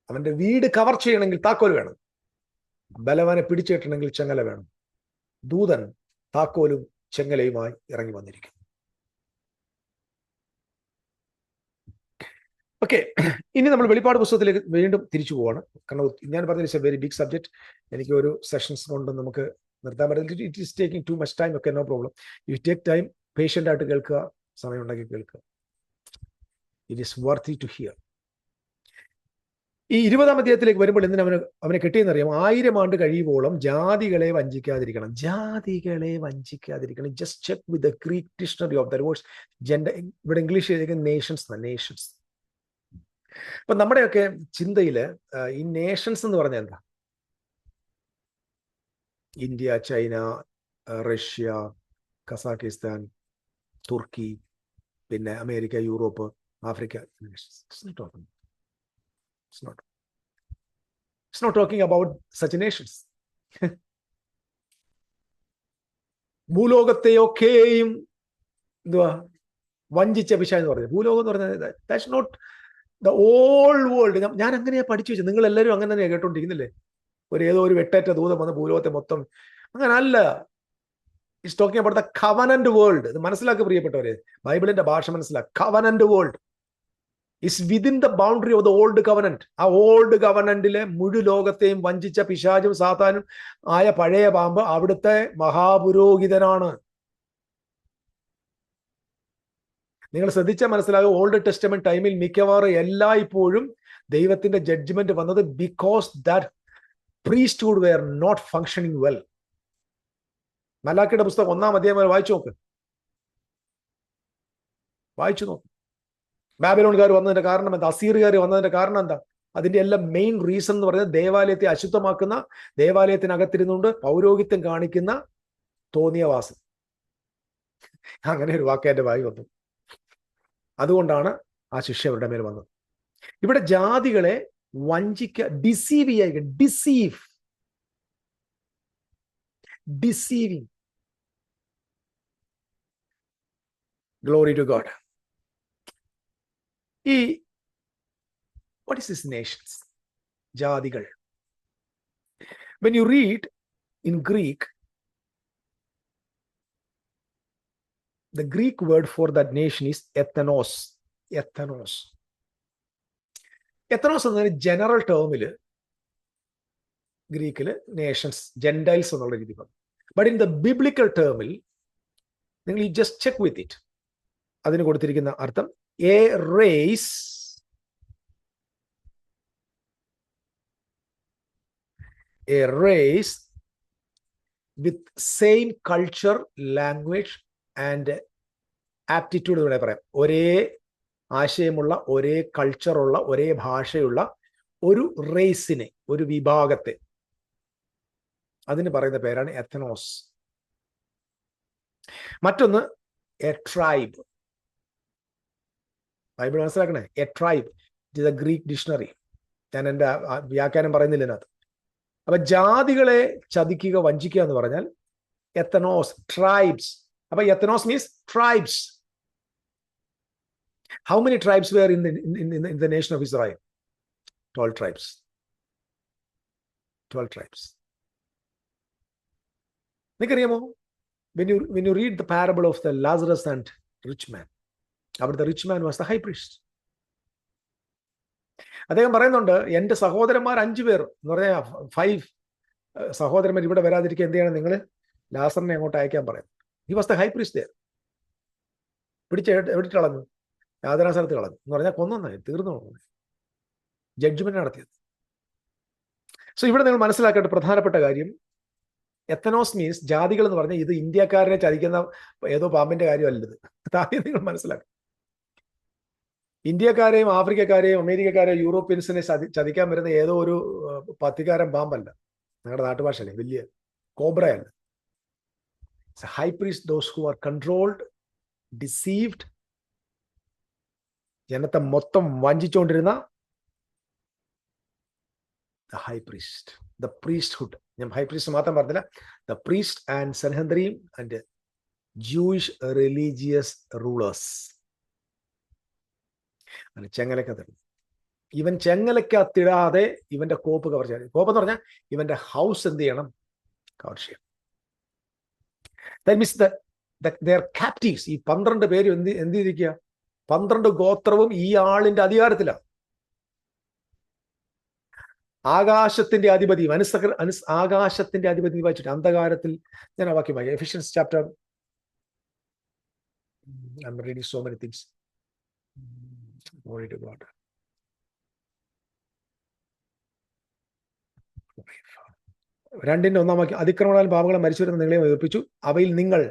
അവന്റെ വീട് കവർ ചെയ്യണമെങ്കിൽ താക്കോൽ വേണം. ബലവാനെ പിടിച്ചിട്ടണമെങ്കിൽ ചെങ്ങല വേണം. ദൂതൻ താക്കോലും ചെങ്ങലയുമായി ഇറങ്ങി വന്നിരിക്കുന്നു. ഓക്കെ, ഇനി നമ്മൾ വെളിപ്പാട് പുസ്തകത്തിലേക്ക് വീണ്ടും തിരിച്ചു പോവാണ്. കാരണം ഞാൻ പറഞ്ഞ it's a very big subject. എനിക്ക് ഒരു സെഷൻസ് കൊണ്ട് നമുക്ക് നിർത്താൻ പറ്റില്ല. It is taking too much time. Okay, no problem. You take time, patient ആയിട്ട് കേൾക്കുക, സമയം ഉണ്ടാക്കി കേൾക്കുക. It is worthy to hear. ഈ 20-ാം അധ്യായത്തിലേക്ക് വരുമ്പോൾ എന്തിനാ അവനെ കെട്ടിയെന്നറിയാം? 1000 ആണ്ട് കഴിയുമ്പോളം ജാതികളെ വഞ്ചിക്കാതിരിക്കണം. Just check with the Greek dictionary of the words gender. ഇവിടെ ഇംഗ്ലീഷ് എഴുതിയിരിക്കുന്ന നേഷൻസ്. അപ്പൊ നമ്മുടെയൊക്കെ ചിന്തയില് ഈ നേഷൻസ് എന്ന് പറഞ്ഞാൽ എന്താ? India, China, Russia, Kazakhstan, Turkey, പിന്നെ America, Europe, Africa. It's not talking about such nations. ഭൂലോകത്തെയൊക്കെയും എന്തുവാ വഞ്ചിച്ച പിശാച് എന്ന് പറഞ്ഞത്? ഭൂലോകം എന്ന് പറഞ്ഞാൽ that's not the all world. ഞാൻ അങ്ങനെയാ പഠിച്ചു വെച്ചത്. നിങ്ങൾ എല്ലാവരും അങ്ങനെ തന്നെയാ കേട്ടോണ്ടിരിക്കുന്നില്ലേ? ഏതോ ഒരു വെട്ടേറ്റ ദൂതം വന്ന് ഭൂലോകത്തെ മൊത്തം, അങ്ങനെ അല്ല. It's talking about the covenant world. ഇത് മനസ്സിലാക്കുക പ്രിയപ്പെട്ടവരെ, ബൈബിളിന്റെ ഭാഷ മനസ്സിലാക്കുക. Covenant world is within the boundary of the old covenant. ആ ഓൾഡ് കവനന്റിലെ മുഴു ലോകത്തെയും വഞ്ചിച്ച പിശാചും സാത്താനും ആയ പഴയ പാമ്പ് അവിടുത്തെ മഹാപുരോഹിതനാണ്. നിങ്ങൾ ശ്രദ്ധിച്ചാൽ മനസ്സിലാകും, ഓൾഡ് ടെസ്റ്റമെന്റ് ടൈമിൽ മിക്കവാറും എല്ലായ്പ്പോഴും ദൈവത്തിന്റെ ജഡ്ജ്മെന്റ് വന്നത് because that priesthood were not functioning well. മലാക്കിയുടെ പുസ്തകം 1-ാം അധ്യായം വരെ വായിച്ചു നോക്ക്. ബാബിലോൺകാർ വന്നതിന്റെ കാരണം എന്താ? അസീറുകാർ വന്നതിന്റെ കാരണം എന്താ? അതിന്റെ എല്ലാം മെയിൻ റീസൺ എന്ന് പറയുന്നത് ദേവാലയത്തെ അശുദ്ധമാക്കുന്ന, ദേവാലയത്തിനകത്തിരുന്നുകൊണ്ട് പൗരോഹിത്യം കാണിക്കുന്ന തോന്നിയവാസം. അങ്ങനെ ഒരു വാക്ക് എന്റെ വായി വന്നു. അതുകൊണ്ടാണ് ആ ശിക്ഷ അവരുടെ മേൽ വന്നത്. ഇവിടെ ജാതികളെ deceiving. Glory to God. What is this nations? ജാതികൾ. When you read in Greek, the Greek word for that nation is ethnos. എത്തനോസ് എന്നൊരു ജനറൽ ടേമില് ഗ്രീക്കില് നേഷൻസ്, ജെൻഡൈൽസ് എന്നുള്ള രീതി പറഞ്ഞു. ബട്ട് ഇൻ ദ ബിബ്ലിക്കൽ ടേമിൽ നിങ്ങൾ ഈ ജസ്റ്റ് ചെക്ക് വിത്ത് ഇറ്റ്, അതിന് കൊടുത്തിരിക്കുന്ന അർത്ഥം a race with same culture, language and aptitude എന്ന് പറയാം. ഒരേ ആശയമുള്ള, ഒരേ കൾച്ചറുള്ള, ഒരേ ഭാഷയുള്ള ഒരു റേസിനെ, ഒരു വിഭാഗത്തെ, അതിന് പറയുന്ന പേരാണ് എത്തനോസ്. മറ്റൊന്ന് എ ട്രൈബ്. ബൈബിൾ മനസ്സിലാക്കണേ, a tribe it is a Greek dictionary. ഞാൻ എൻ്റെ വ്യാഖ്യാനം പറയുന്നില്ല അതിനകത്ത്. അപ്പൊ ജാതികളെ ചതിക്കുക, വഞ്ചിക്കുക എന്ന് പറഞ്ഞാൽ എത്തനോസ്, ട്രൈബ്സ്. അപ്പൊ ethnos means tribes. How many tribes were in the nation of Israel? 12 tribes. 12 tribes. നിങ്ങൾക്കറിയാമോ, when you read the parable of the Lazarus and rich man, the rich man was the high priest. അദ്ദേഹം പറയുന്നുണ്ട്, എൻ്റെ സഹോദരന്മാർ 5 പേർ എന്ന് പറഞ്ഞാൽ 5 സഹോദരന്മാർ ഇവിടെ വരാതിരിക്കുക എന്ത് ചെയ്യണം, നിങ്ങൾ ലാസറിനെ അങ്ങോട്ട് അയക്കാൻ പറയും. He was the high priest there. പിടിച്ച് എവിടെ കളഞ്ഞു? യാതനാ സ്ഥലത്ത് കളഞ്ഞു എന്ന് പറഞ്ഞാൽ കൊന്നൊന്നായി തീർന്നു, ജഡ്ജ്മെന്റ് നടത്തിയത്. സോ ഇവിടെ നിങ്ങൾ മനസ്സിലാക്കേണ്ട പ്രധാനപ്പെട്ട കാര്യം, എത്തനോസ് മീൻസ് ജാതികൾ എന്ന് പറഞ്ഞാൽ ഇത് ഇന്ത്യക്കാരനെ ചതിക്കുന്ന ഏതോ പാമ്പിന്റെ കാര്യമല്ലത്. അതാദ്യം നിങ്ങൾ മനസ്സിലാക്കും. ഇന്ത്യക്കാരെയും ആഫ്രിക്കക്കാരെയും അമേരിക്കക്കാരെയും യൂറോപ്യൻസിനെ ചതിക്കാൻ വരുന്ന ഏതോ ഒരു പത്തിക്കാരൻ പാമ്പല്ല, നിങ്ങളുടെ നാട്ടുഭാഷയല്ലേ, വലിയ കോബ്രയല്ല. High priest, those who are controlled, deceived, ജനത്തെ മൊത്തം വഞ്ചിച്ചുകൊണ്ടിരുന്ന the high priest, the priesthood. ഞാൻ ഹൈ പ്രീസ്റ്റ് മാത്രം പറഞ്ഞില്ല, the priest and Sanhedrin and Jewish religious rulers. ചെങ്ങലക്കത്തിടും. ഇവൻ ചെങ്ങലക്കത്തിടാതെ ഇവന്റെ കോപ്പ് കവർ ചെയ്യണം. കോപ്പ് എന്ന് പറഞ്ഞാൽ ഇവന്റെ ഹൗസ് എന്ത് ചെയ്യണം, കവർ ചെയ്യണം. That means there captives. ഈ 12 പേരും എന്ത് ചെയ്തിരിക്കുക, 12 ഗോത്രവും ഈ ആളിന്റെ അധികാരത്തിലാണ്. ആകാശത്തിന്റെ അധിപതി, ആകാശത്തിന്റെ അധിപതി വായിച്ചിട്ട് അന്ധകാരത്തിൽ, ഞാൻ ആ വാക്യം വായിക്കാം, Ephesians chapter, I'm reading so many things. Glory to God. രണ്ടിന്റെ 1-ാം വാക്യം, അതിക്രമങ്ങളാൽ പാപങ്ങളെ മരിച്ചുവരുന്ന നിങ്ങളെ ഉയർപ്പിച്ചു, അവയിൽ നിങ്ങൾ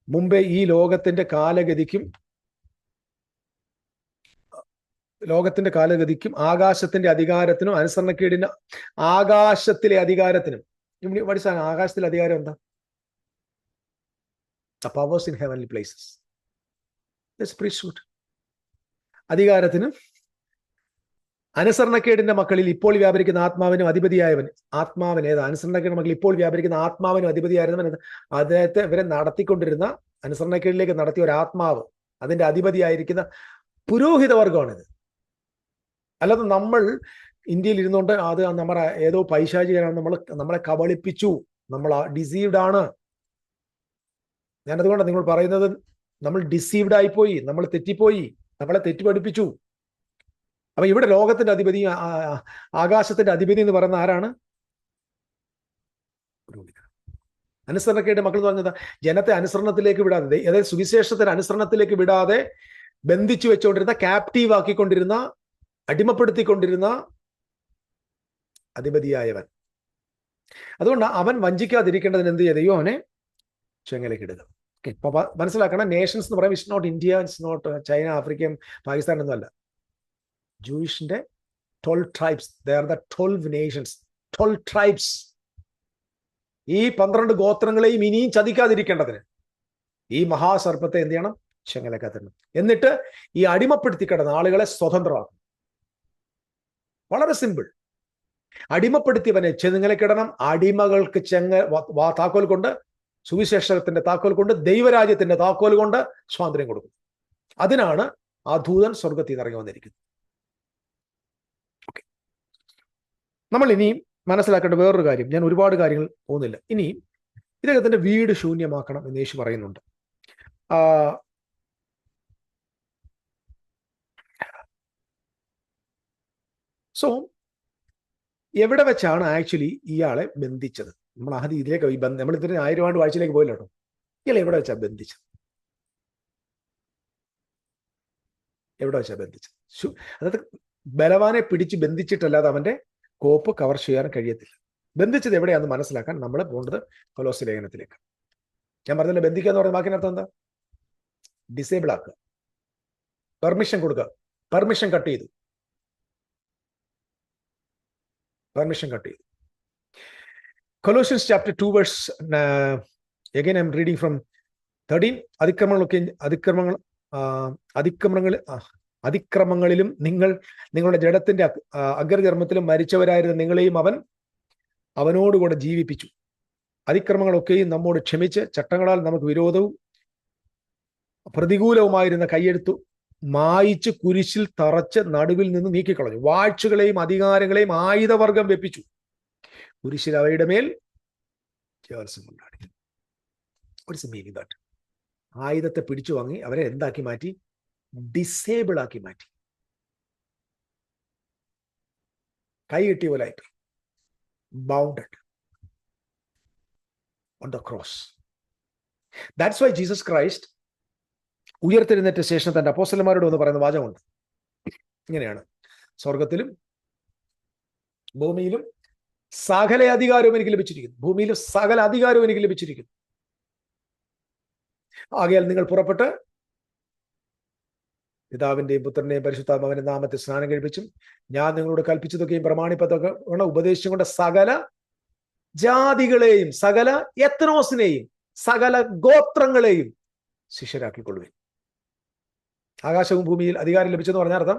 മുമ്പേ ഈ ലോകത്തിന്റെ കാലഗതിക്കും ആകാശത്തിന്റെ അധികാരത്തിനും അനുസരണക്കേടിന്, ആകാശത്തിലെ അധികാരത്തിനും. ആകാശത്തിലെ അധികാരം എന്താ? The powers in heavenly places. That's priesthood. അധികാരത്തിനും അനുസരണക്കേടിന്റെ മക്കളിൽ ഇപ്പോൾ വ്യാപരിക്കുന്ന ആത്മാവിനും അധിപതിയായവൻ. ആത്മാവിന് ഏതാ? അനുസരണക്കേടിന്റെ മക്കളിൽ ഇപ്പോൾ വ്യാപരിക്കുന്ന ആത്മാവിനും അധിപതിയായിരുന്നവൻ. അദ്ദേഹത്തെ ഇവരെ നടത്തിക്കൊണ്ടിരുന്ന, അനുസരണക്കേടിലേക്ക് നടത്തിയ ഒരു ആത്മാവ്, അതിന്റെ അധിപതിയായിരിക്കുന്ന പുരോഹിതവർഗമാണിത്. അല്ലാതെ നമ്മൾ ഇന്ത്യയിൽ ഇരുന്നുകൊണ്ട് അത് നമ്മുടെ ഏതോ പൈശാചികനാണ്, നമ്മളെ കബളിപ്പിച്ചു, നമ്മൾ ഡിസീവ്ഡ് ആണ്. ഞാനതുകൊണ്ടാണ് നിങ്ങൾ പറയുന്നത്, നമ്മൾ ഡിസീവ്ഡ് ആയിപ്പോയി, നമ്മൾ തെറ്റിപ്പോയി, നമ്മളെ തെറ്റുപഠിപ്പിച്ചു. അപ്പൊ ഇവിടെ ലോകത്തിന്റെ അധിപതി, ആകാശത്തിന്റെ അധിപതി എന്ന് പറയുന്ന ആരാണ്? അനുസരണക്കേട് മക്കൾ എന്ന് പറഞ്ഞത് ജനത്തെ അനുസരണത്തിലേക്ക് വിടാതെ, അതായത് സുവിശേഷത്തിന് അനുസരണത്തിലേക്ക് വിടാതെ ബന്ധിച്ചു വെച്ചുകൊണ്ടിരുന്ന, ക്യാപ്റ്റീവ് ആക്കിക്കൊണ്ടിരുന്ന, അടിമപ്പെടുത്തിക്കൊണ്ടിരുന്ന അധിപതിയായവൻ. അതുകൊണ്ട് അവൻ വഞ്ചിക്കാതിരിക്കേണ്ടതിന് എന്ത് ചെയ്തു? അവനെ ചെങ്ങലക്കിടുക. ഇപ്പൊ മനസ്സിലാക്കണം, നേഷൻസ് എന്ന് പറയുമ്പോൾ it's not India, it's not China, African, Pakistan ഒന്നുമല്ല. ജൂയിഷിന്റെ 12 tribes, they are the 12 nations, 12 tribes. ഈ 12 ഗോത്രങ്ങളെയും ഇനിയും ചതിക്കാതിരിക്കേണ്ടതിന് ഈ മഹാസർപ്പത്തെ എന്ത് ചെയ്യണം? ചെങ്ങലക്കത്തിടണം. എന്നിട്ട് ഈ അടിമപ്പെടുത്തി കിടന്ന ആളുകളെ സ്വതന്ത്രമാക്കും. വളരെ സിമ്പിൾ. അടിമപ്പെടുത്തിയവനെ ചെങ്ങലക്കിടണം. അടിമകൾക്ക് താക്കോൽ കൊണ്ട്, സുവിശേഷത്തിന്റെ താക്കോൽ കൊണ്ട്, ദൈവരാജ്യത്തിന്റെ താക്കോൽ കൊണ്ട് സ്വാതന്ത്ര്യം കൊടുക്കും. അതിനാണ് ആ ദൂതൻ സ്വർഗത്തിൽ നിന്ന് ഇറങ്ങി വന്നിരിക്കുന്നത്. നമ്മൾ ഇനി മനസ്സിലാക്കേണ്ട വേറൊരു കാര്യം, ഞാൻ ഒരുപാട് കാര്യങ്ങൾ പോകുന്നില്ല. ഇനി ഇദ്ദേഹത്തിന്റെ വീട് ശൂന്യമാക്കണം എന്ന് യേശു പറയുന്നുണ്ട്. സോ എവിടെ വെച്ചാണ് ആക്ച്വലി ഇയാളെ ബന്ധിച്ചത്? നമ്മൾ ആദ്യം ഇതിലേക്ക് നമ്മൾ ഇത്ര 1000 ആണ്ട് വാഴ്ചയിലേക്ക് പോയില്ല കേട്ടോ. ഇയാൾ എവിടെ വെച്ചാ ബന്ധിച്ചത്? എവിടെ വെച്ചാ ബന്ധിച്ചത്? അതായത് ബലവാനെ പിടിച്ച് ബന്ധിച്ചിട്ടല്ലാതെ അവന്റെ കോപ്പ് കവർ ചെയ്യാൻ കഴിയത്തില്ല. ബന്ധിച്ചത് എവിടെയാണെന്ന് മനസ്സിലാക്കാൻ നമ്മൾ പോകേണ്ടത് കൊലോസ്യ ലേഖനത്തിലേക്ക്. ഞാൻ പറഞ്ഞില്ല, ബന്ധിക്കുക എന്ന് പറയുന്ന വാക്കിനർത്ഥം എന്താ? ഡിസേബിൾ ആക്കുക, പെർമിഷൻ കൊടുക്കുക. പെർമിഷൻ കട്ട് ചെയ്തു. Colossians chapter 2 verse again I'm reading from 13. അതിക്രമങ്ങളിലും നിങ്ങളുടെ ജഡത്തിന്റെ അഗ്രചർമ്മത്തിലും മരിച്ചവരായിരുന്ന നിങ്ങളെയും അവനോടുകൂടെ ജീവിപ്പിച്ചു. അതിക്രമങ്ങളൊക്കെയും നമ്മോട് ക്ഷമിച്ച് ചട്ടങ്ങളാൽ നമുക്ക് വിരോധവും പ്രതികൂലവുമായിരുന്ന കൈയെടുത്തു മായിച്ച് കുരിശിൽ തറച്ച് നടുവിൽ നിന്ന് നീക്കിക്കളഞ്ഞു. വാഴ്ചകളെയും അധികാരങ്ങളെയും ആയുധവർഗം വെപ്പിച്ചു. കുരിശിൽ അവയുടെ മേൽ കൊണ്ടാടി. ആയുധത്തെ പിടിച്ചു വാങ്ങി അവരെ എന്താക്കി മാറ്റി? ഡിസേബിൾ ആക്കി മാറ്റി. കൈ കിട്ടിയ പോലെ ആയിട്ട് bounded on the cross. That's why Jesus Christ ഉയർത്തെഴുന്നേറ്റ ശേഷം തന്റെ അപ്പോസ്തലന്മാരോട് എന്ന് പറയുന്ന വാചകമുണ്ട്. ഇങ്ങനെയാണ്: സ്വർഗത്തിലും ഭൂമിയിലും സകല അധികാരവും എനിക്ക് ലഭിച്ചിരിക്കുന്നു. ഭൂമിയിലും സകല അധികാരവും എനിക്ക് ലഭിച്ചിരിക്കുന്നു. ആകയാൽ നിങ്ങൾ പുറപ്പെട്ട് പിതാവിന്റെയും പുത്രന്റെയും പരിശുദ്ധാത്മാവിന്റെ നാമത്തിൽ സ്നാനം കഴിപ്പിച്ചും ഞാൻ നിങ്ങളോട് കൽപ്പിച്ചതൊക്കെയും പ്രമാണിപ്പതൊക്കെ ഉപദേശിച്ചും കൊണ്ട് സകല ജാതികളെയും സകല എത്നോസിനെയും സകല ഗോത്രങ്ങളെയും ശിഷ്യരാക്കിക്കൊള്ളുവിൻ. ആകാശവും ഭൂമിയിൽ അധികാരം ലഭിച്ചെന്ന് പറഞ്ഞ അർത്ഥം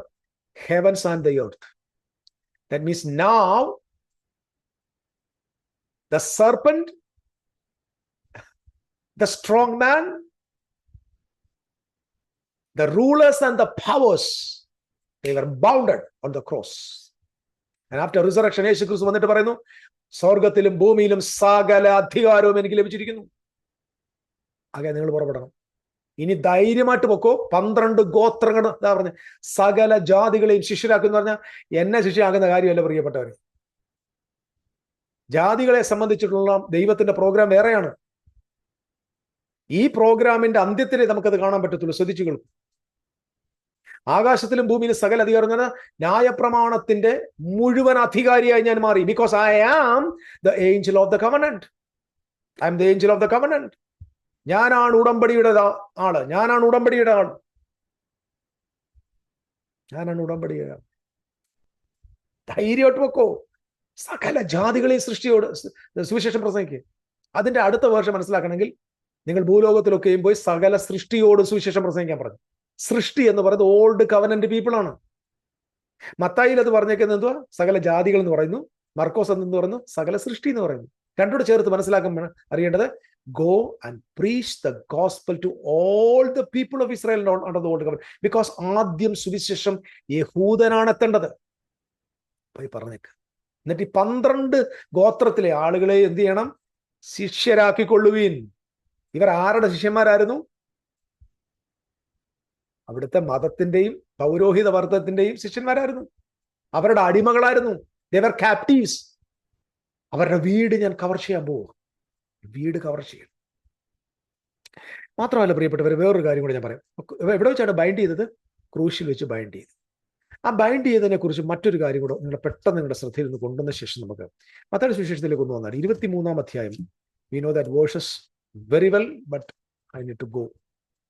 heavens and the earth. That means now the serpent, the strong man, the rulers and the powers, they were bounded on the cross. And after resurrection, യേശു ക്രിസ്തു വന്നിട്ട് പറയുന്നു, സ്വർഗത്തിലും ഭൂമിയിലും സകല അധികാരവും എനിക്ക് ലഭിച്ചിരിക്കുന്നു. ആകെ നിങ്ങൾ പുറപ്പെടണം. ഇനി ധൈര്യമായിട്ട് പൊക്കോ. 12 ഗോത്രങ്ങൾ എന്താ പറഞ്ഞ സകല ജാതികളെയും ശിഷ്യരാക്കുന്നു പറഞ്ഞാൽ എന്നെ ശിഷ്യയാകുന്ന കാര്യമല്ല പ്രിയപ്പെട്ടവരെ. ജാതികളെ സംബന്ധിച്ചിട്ടുള്ള ദൈവത്തിന്റെ പ്രോഗ്രാം വേറെയാണ്. ഈ പ്രോഗ്രാമിന്റെ അന്ത്യത്തിലേ നമുക്കത് കാണാൻ പറ്റത്തുള്ളൂ. ശ്രദ്ധിച്ചുകൊള്ളു. ആകാശത്തിലും ഭൂമിയിലും സകല അധികാരം എന്ന് പറഞ്ഞാൽ ന്യായപ്രമാണത്തിന്റെ മുഴുവൻ അധികാരിയായി ഞാൻ മാറി. Because I am the angel of the covenant. I am the angel of the covenant. ഞാനാണ് ഉടമ്പടിയുടെ ആള്. ഞാനാണ് ഉടമ്പടിയുടെ ആൾ. ധൈര്യമായിട്ട് വെക്കോ. സകല ജാതികളെയും സൃഷ്ടിയോട് സുവിശേഷം പ്രസംഗിക്കുക. അതിന്റെ അടുത്ത വേർഷൻ മനസ്സിലാക്കണമെങ്കിൽ നിങ്ങൾ ഭൂലോകത്തിലൊക്കെയും പോയി സകല സൃഷ്ടിയോട് സുവിശേഷം പ്രസംഗിക്കാൻ പറഞ്ഞു. സൃഷ്ടി എന്ന് പറയുന്നത് ഓൾഡ് കവനന്റ് പീപ്പിൾ ആണ്. മത്തായിയിൽ അത് പറഞ്ഞേക്കുന്നത് എന്തുവാ? സകല ജാതികൾ എന്ന് പറയുന്നു. മർക്കോസ് എന്ന് പറയുന്നു സകല സൃഷ്ടി എന്ന് പറയുന്നു. രണ്ടോട് ചേർത്ത് മനസ്സിലാക്കാൻ അറിയേണ്ടത് go and preach the gospel to all the people of Israel under the old covenant. Because ആദ്യം സുവിശേഷം യഹൂദനാണ് എത്തേണ്ടത്. പോയി പറഞ്ഞേക്ക്. എന്നിട്ട് ഈ 12 ഗോത്രത്തിലെ ആളുകളെ എന്ത് ചെയ്യണം? ശിഷ്യരാക്കിക്കൊള്ളുവീൻ. ഇവർ ആരുടെ ശിഷ്യന്മാരായിരുന്നു? അവിടുത്തെ മതത്തിന്റെയും പൗരോഹിത വർഗത്തിന്റെയും ശിഷ്യന്മാരായിരുന്നു. അവരുടെ അടിമകളായിരുന്നു. they were captives. അവരുടെ വീട് ഞാൻ കവർ ചെയ്യാൻ പോകും. വീട് കവർ ചെയ്യണം. മാത്രമല്ല പ്രിയപ്പെട്ടവർ, വേറൊരു കാര്യം കൂടെ ഞാൻ പറയാം. എവിടെ വെച്ചാണ് ബൈൻഡ് ചെയ്തത്? ക്രൂശിൽ വെച്ച് ബൈൻഡ് ചെയ്തു. ആ ബൈൻഡ് ചെയ്തതിനെ കുറിച്ച് മറ്റൊരു കാര്യം കൂടെ നിങ്ങൾ പെട്ടെന്ന് നിങ്ങളുടെ ശ്രദ്ധയിൽ നിന്ന് കൊണ്ടുവന്ന ശേഷം നമുക്ക് മത്തായിയുടെ സുവിശേഷത്തിലേക്ക് ഒന്ന് വന്നാണ്. 23-ാം അധ്യായം. We know that verses very well, but I need to go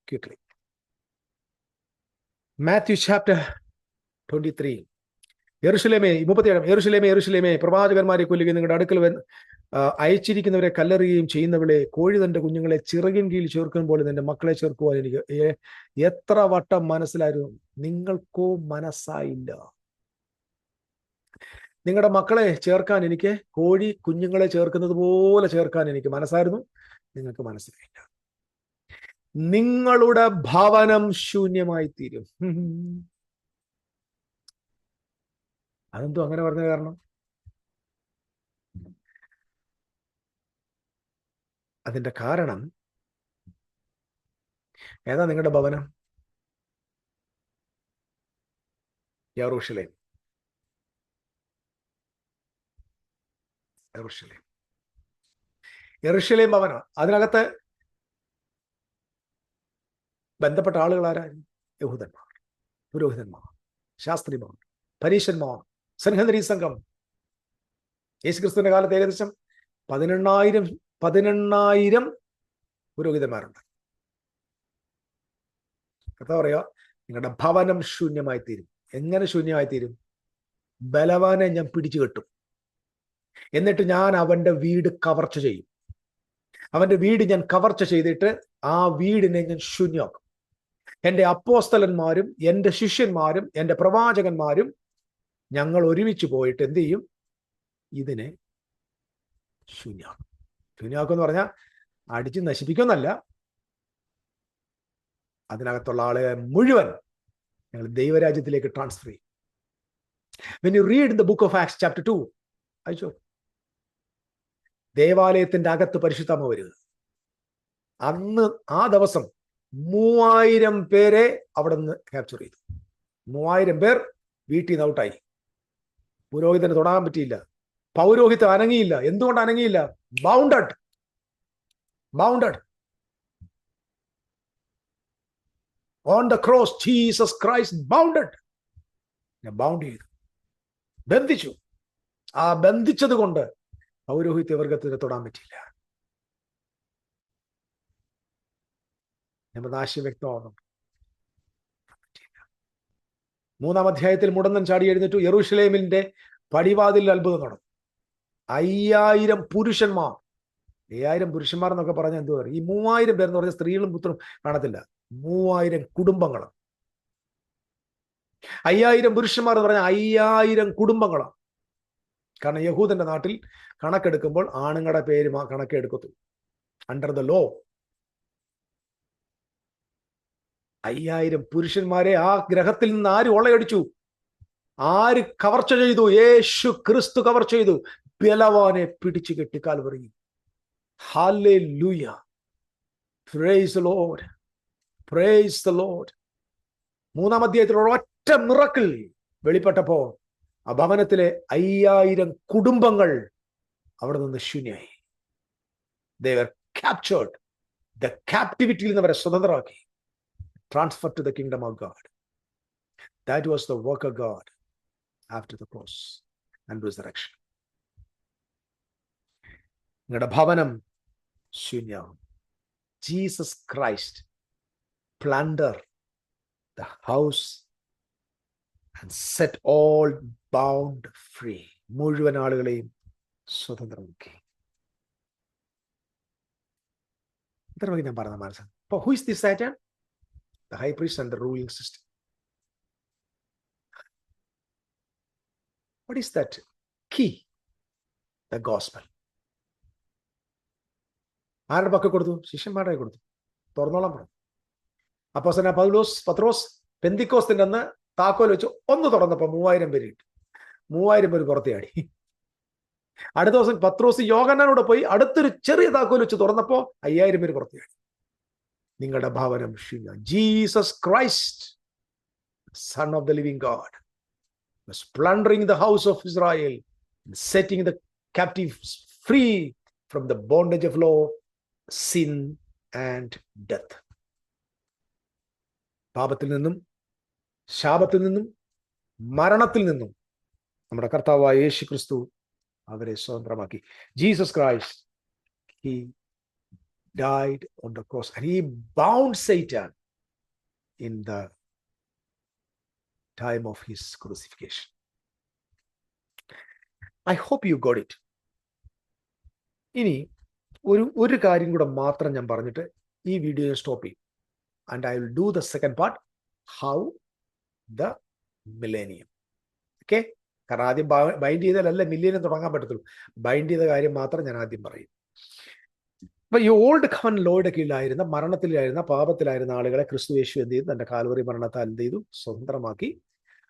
quickly. Matthew chapter 23. യെരൂശലേമേ, 37 യെരൂശലേമേ, പ്രവാചകന്മാരെ കൊല്ലുകയും നിങ്ങളുടെ അടുക്കൽ അയച്ചിരിക്കുന്നവരെ കല്ലെറിയുകയും ചെയ്യുന്നവളെ, കോഴി തന്റെ കുഞ്ഞുങ്ങളെ ചിറകിൻ കീഴിൽ ചേർക്കും പോലെ നിന്റെ മക്കളെ ചേർക്കുവാൻ എനിക്ക് എത്ര വട്ടം മനസ്സിലായിരുന്നു, നിങ്ങൾക്കോ മനസ്സായില്ല. നിങ്ങളുടെ മക്കളെ ചേർക്കാൻ എനിക്ക് കോഴി കുഞ്ഞുങ്ങളെ ചേർക്കുന്നത് പോലെ ചേർക്കാൻ എനിക്ക് മനസ്സായിരുന്നു, നിങ്ങൾക്ക് മനസ്സിലായില്ല. നിങ്ങളുടെ ഭവനം ശൂന്യമായി തീരും. അതെന്തോ അങ്ങനെ പറഞ്ഞ കാരണം? അതിന്റെ കാരണം ഏതാ? നിങ്ങളുടെ ഭവനം യെരൂശലേം. യെരൂശലേം. യെരൂശലേം ഭവനം. അതിനകത്ത് ബന്ധപ്പെട്ട ആളുകൾ ആരായിരുന്നു? യഹൂദന്മാർ, പുരോഹിതന്മാർ, ശാസ്ത്രിമാർ, പരീശന്മാർ, സൻഹദ്രീ സംഘം. യേശുക്രിസ്തുവിന്റെ കാലത്ത് ഏകദേശം 18,000 പുരോഹിതന്മാരുണ്ട്. കഥ പറയാ, നിങ്ങളുടെ ഭവനം ശൂന്യമായി തീരും. എങ്ങനെ ശൂന്യമായി തീരും? ബലവാനെ ഞാൻ പിടിച്ചു കെട്ടും, എന്നിട്ട് ഞാൻ അവന്റെ വീട് കവർച്ച ചെയ്യും. അവന്റെ വീട് ഞാൻ കവർച്ച ചെയ്തിട്ട് ആ വീടിനെ ഞാൻ ശൂന്യമാക്കും. എൻ്റെ അപ്പോസ്തലന്മാരും എൻ്റെ ശിഷ്യന്മാരും എൻ്റെ പ്രവാചകന്മാരും ഞങ്ങൾ ഒരുമിച്ച് പോയിട്ട് എന്ത് ചെയ്യും? ഇതിനെ ശൂന്യമാക്കും. ശൂന്യമാക്കും എന്ന് പറഞ്ഞാൽ അടിച്ച് നശിപ്പിക്കുമെന്നല്ല, അതിനകത്തുള്ള ആളുകളെ മുഴുവൻ ഞങ്ങൾ ദൈവരാജ്യത്തിലേക്ക് ട്രാൻസ്ഫർ ചെയ്യും. When you read in the book of Acts chapter 2, അയച്ചോ, ദേവാലയത്തിന്റെ അകത്ത് പരിശുദ്ധാത്മ വരിക. അന്ന് ആ ദിവസം 3000 പേരെ അവിടെ നിന്ന് ക്യാപ്ചർ ചെയ്തു. 3000 പേർ വീട്ടിൽ നിന്ന് ഔട്ടായി. പുരോഹിതന് തൊടാൻ പറ്റിയില്ല. പൗരോഹിത്യം അനങ്ങിയില്ല. എന്തുകൊണ്ട് അനങ്ങിയില്ല? Bounded. On the cross Jesus Christ bounded. Bound ചെയ്തു, ബന്ധിച്ചു. ആ ബന്ധിച്ചത് കൊണ്ട് പൗരോഹിത്യ വർഗത്തിന് തൊടാൻ പറ്റില്ല. നമ്മുടെ ആശയം വ്യക്തമാകുന്നു. 3-ാം അധ്യായത്തിൽ മുടന്തൻ ചാടി എഴുന്നേറ്റു. യെരൂശലേമിന്റെ പടിവാതിൽ അത്ഭുതം നടന്നു. 5000 പുരുഷന്മാർ. 5000 പുരുഷന്മാർ എന്നൊക്കെ പറഞ്ഞാൽ എന്ത് പറയും? ഈ 3000 പേർ എന്ന് പറഞ്ഞ സ്ത്രീകളും പുത്രനും കാണത്തില്ല. 3000 കുടുംബങ്ങളാണ്. 5000 പുരുഷന്മാർ എന്ന് പറഞ്ഞാൽ 5000 കുടുംബങ്ങളാണ്. കാരണം യഹൂദന്റെ നാട്ടിൽ കണക്കെടുക്കുമ്പോൾ ആണുങ്ങളുടെ പേര് കണക്കെടുക്കത്തു. അണ്ടർ ദ ലോ 5000 പുരുഷന്മാരെ ആ ഗ്രഹത്തിൽ നിന്ന് ആര് കൊള്ളയടിച്ചു? ആര് കവർച്ച ചെയ്തു? യേശു ക്രിസ്തു കവർച്ച ചെയ്തു. ബലവാനെ പിടിച്ചു കെട്ടി കാൽവറിയിൽ. Hallelujah, praise the Lord, praise the Lord. 3-ാം അധ്യായത്തിൽ ഒറ്റ മിറക്കിൾ വെളിപ്പെട്ടപ്പോ ആ ഭവനത്തിലെ 5000 കുടുംബങ്ങൾ അവിടെ നിന്ന് ശൂന്യായി. They were captured. The captivity നിന്ന് അവരെ സ്വതന്ത്രമാക്കി. Transfer to the kingdom of God. That was the work of God after the cross and resurrection. നിങ്ങളുടെ ഭവനം ശൂന്യമാകും. Jesus Christ plunder the house and set all bound free. മുഴുവൻ ആളുകളെയും സ്വതന്ത്രമാക്കി. ഇത്രയും ഞാൻ പറഞ്ഞ മനസ്സിലായി. അപ്പോൾ who is this Satan? The high priest and the ruling system. What is that key? The gospel. ആരുടെ പക്കൽ കൊടുത്തു? ശിഷ്യന്മാരുടെ കൊടുത്തു. തുറന്നോളം പറഞ്ഞു. അപ്പോസ്തലനായ പത്രോസ് പെന്തിക്കോസ്തിന്റെ അന്ന് താക്കോൽ വെച്ച് ഒന്ന് തുറന്നപ്പോ 3000 പേര് കിട്ടി. 3000 പേര് പുറത്തെയാടി. അടുത്ത ദിവസം പത്രോസ് യോഹന്നാനോട് പോയി അടുത്തൊരു ചെറിയ താക്കോൽ വെച്ച് തുറന്നപ്പോ 5000 പേര് പുറത്തെയാടി. നിങ്ങളുടെ ഭവനം ശൂന്യം. Jesus Christ, son of the living God, was plundering the house of Israel and setting the captives free from the bondage of law, sin and death. പാപത്തിൽ നിന്നും ശാപത്തിൽ നിന്നും മരണത്തിൽ നിന്നും നമ്മുടെ കർത്താവായ യേശു ക്രിസ്തു അവരെ സ്വതന്ത്രമാക്കി. Jesus Christ, he died on the cross and he bound Satan in the time of his crucifixion. I hope you got it. ഇനി ഒരു കാര്യം കൂടെ മാത്രം ഞാൻ പറഞ്ഞിട്ട് ഈ വീഡിയോ സ്റ്റോപ്പ് ചെയ്യും. And I will do the second part, how the millennium. Okay? കാരണം ആദ്യം ബൈൻഡ് ചെയ്താലല്ല മില്ലേനിയം തുടങ്ങാൻ പറ്റത്തുള്ളൂ. ബൈൻഡ് ചെയ്ത കാര്യം മാത്രം ഞാൻ ആദ്യം പറയും. അപ്പൊ ഈ ഓൾഡ് കവൻ ലോയുടെ കീഴിലായിരുന്ന, മരണത്തിലായിരുന്ന, പാപത്തിലായിരുന്ന ആളുകളെ ക്രിസ്തു യേശു എന്ത് ചെയ്തു? തന്റെ കാൽവറി മരണത്താൽ എന്ത് ചെയ്തു? സ്വതന്ത്രമാക്കി.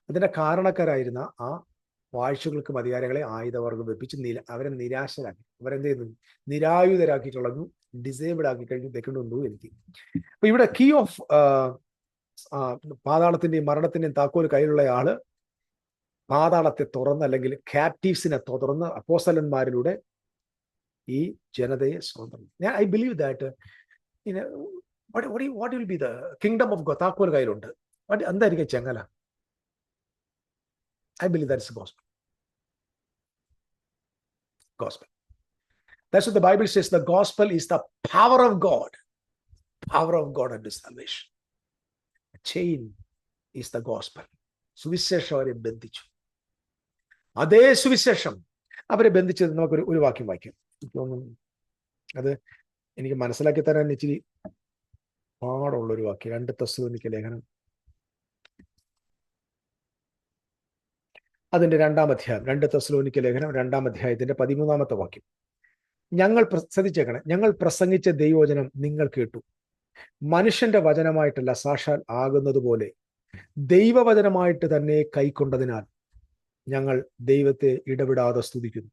അതിന്റെ കാരണക്കാരായിരുന്ന ആ വാഴ്ചകൾക്കും അധികാരികളെ ആയുധവർഗം വെപ്പിച്ച് അവരെ നിരാശരാക്കി. അവരെന്ത് ചെയ്യുന്നു? നിരായുധരാക്കിയിട്ടുള്ള, ഡിസേബിൾഡ് ആക്കി കഴിഞ്ഞു തെക്കൊണ്ടു എനിക്ക്. അപ്പൊ ഇവിടെ കീ ഓഫ് പാതാളത്തിന്റെയും മരണത്തിന്റെയും താക്കോൽ കയ്യിലുള്ള ആള് പാതാളത്തെ തുറന്ന്, അല്ലെങ്കിൽ ക്യാപ്റ്റീവ്സിനെ തുറന്ന് അപ്പോസ്തലന്മാരിലൂടെ ഈ ജനതയെ സ്വതന്ത്രം. I believe that what will be the kingdom of God? താക്കോൽ കയ്യിലുണ്ട്. എന്തായിരിക്കും ചെങ്ങല? I believe that's the gospel. That's what the Bible says. The gospel is the power of God. Power of God unto salvation. A chain is the gospel. സുവിശേഷം അവരെ ബന്ധിച്ചു. അതേ സുവിശേഷം അവരെ ബന്ധിച്ചത് നമുക്കൊരു വാക്യം വായിക്കാം. അത് എനിക്ക് മനസ്സിലാക്കി തരാൻ ഇച്ചിരി പാടുള്ളൊരു വാക്യം. 2 തെസ്സലോനിക്ക ലേഖനം അതിന്റെ 2-ാം അധ്യായം, 2 തെസ്സലോനിക്ക ലേഖനം 2-ാം അധ്യായത്തിന്റെ 13-ാമത്തെ വാക്യം. ഞങ്ങൾ പ്രസംഗിച്ച ദൈവവചനം നിങ്ങൾ കേട്ടു. മനുഷ്യന്റെ വചനമായിട്ടല്ല, സാക്ഷാൽ ആകുന്നത് പോലെ ദൈവവചനമായിട്ട് തന്നെ കൈക്കൊണ്ടതിനാൽ ഞങ്ങൾ ദൈവത്തെ ഇടവിടാതെ സ്തുതിക്കുന്നു.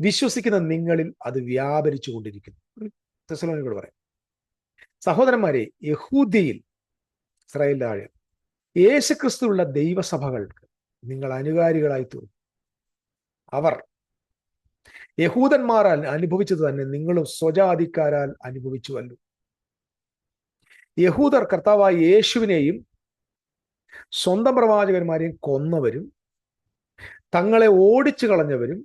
വിശ്വസിക്കുന്ന നിങ്ങളിൽ അത് വ്യാപരിച്ചു കൊണ്ടിരിക്കുന്നു. തെസ്സലോനിക്കരോട് പറയാം, സഹോദരന്മാരെ, യഹൂദിയിൽ, ഇസ്രായേലിന്റെ താഴെ യേശുക്രിസ്തുവുള്ള ദൈവസഭകൾക്ക് നിങ്ങൾ അനുകാരികളായി തീർന്നു. അവർ യഹൂദന്മാരാൽ അനുഭവിച്ചത് തന്നെ നിങ്ങളും സ്വജാതിക്കാരാൽ അനുഭവിച്ചുവല്ലോ. യഹൂദർ കർത്താവായ യേശുവിനെയും സ്വന്തം പ്രവാചകന്മാരെയും കൊന്നവരും ഞങ്ങളെ ഓടിച്ചു കളഞ്ഞവരും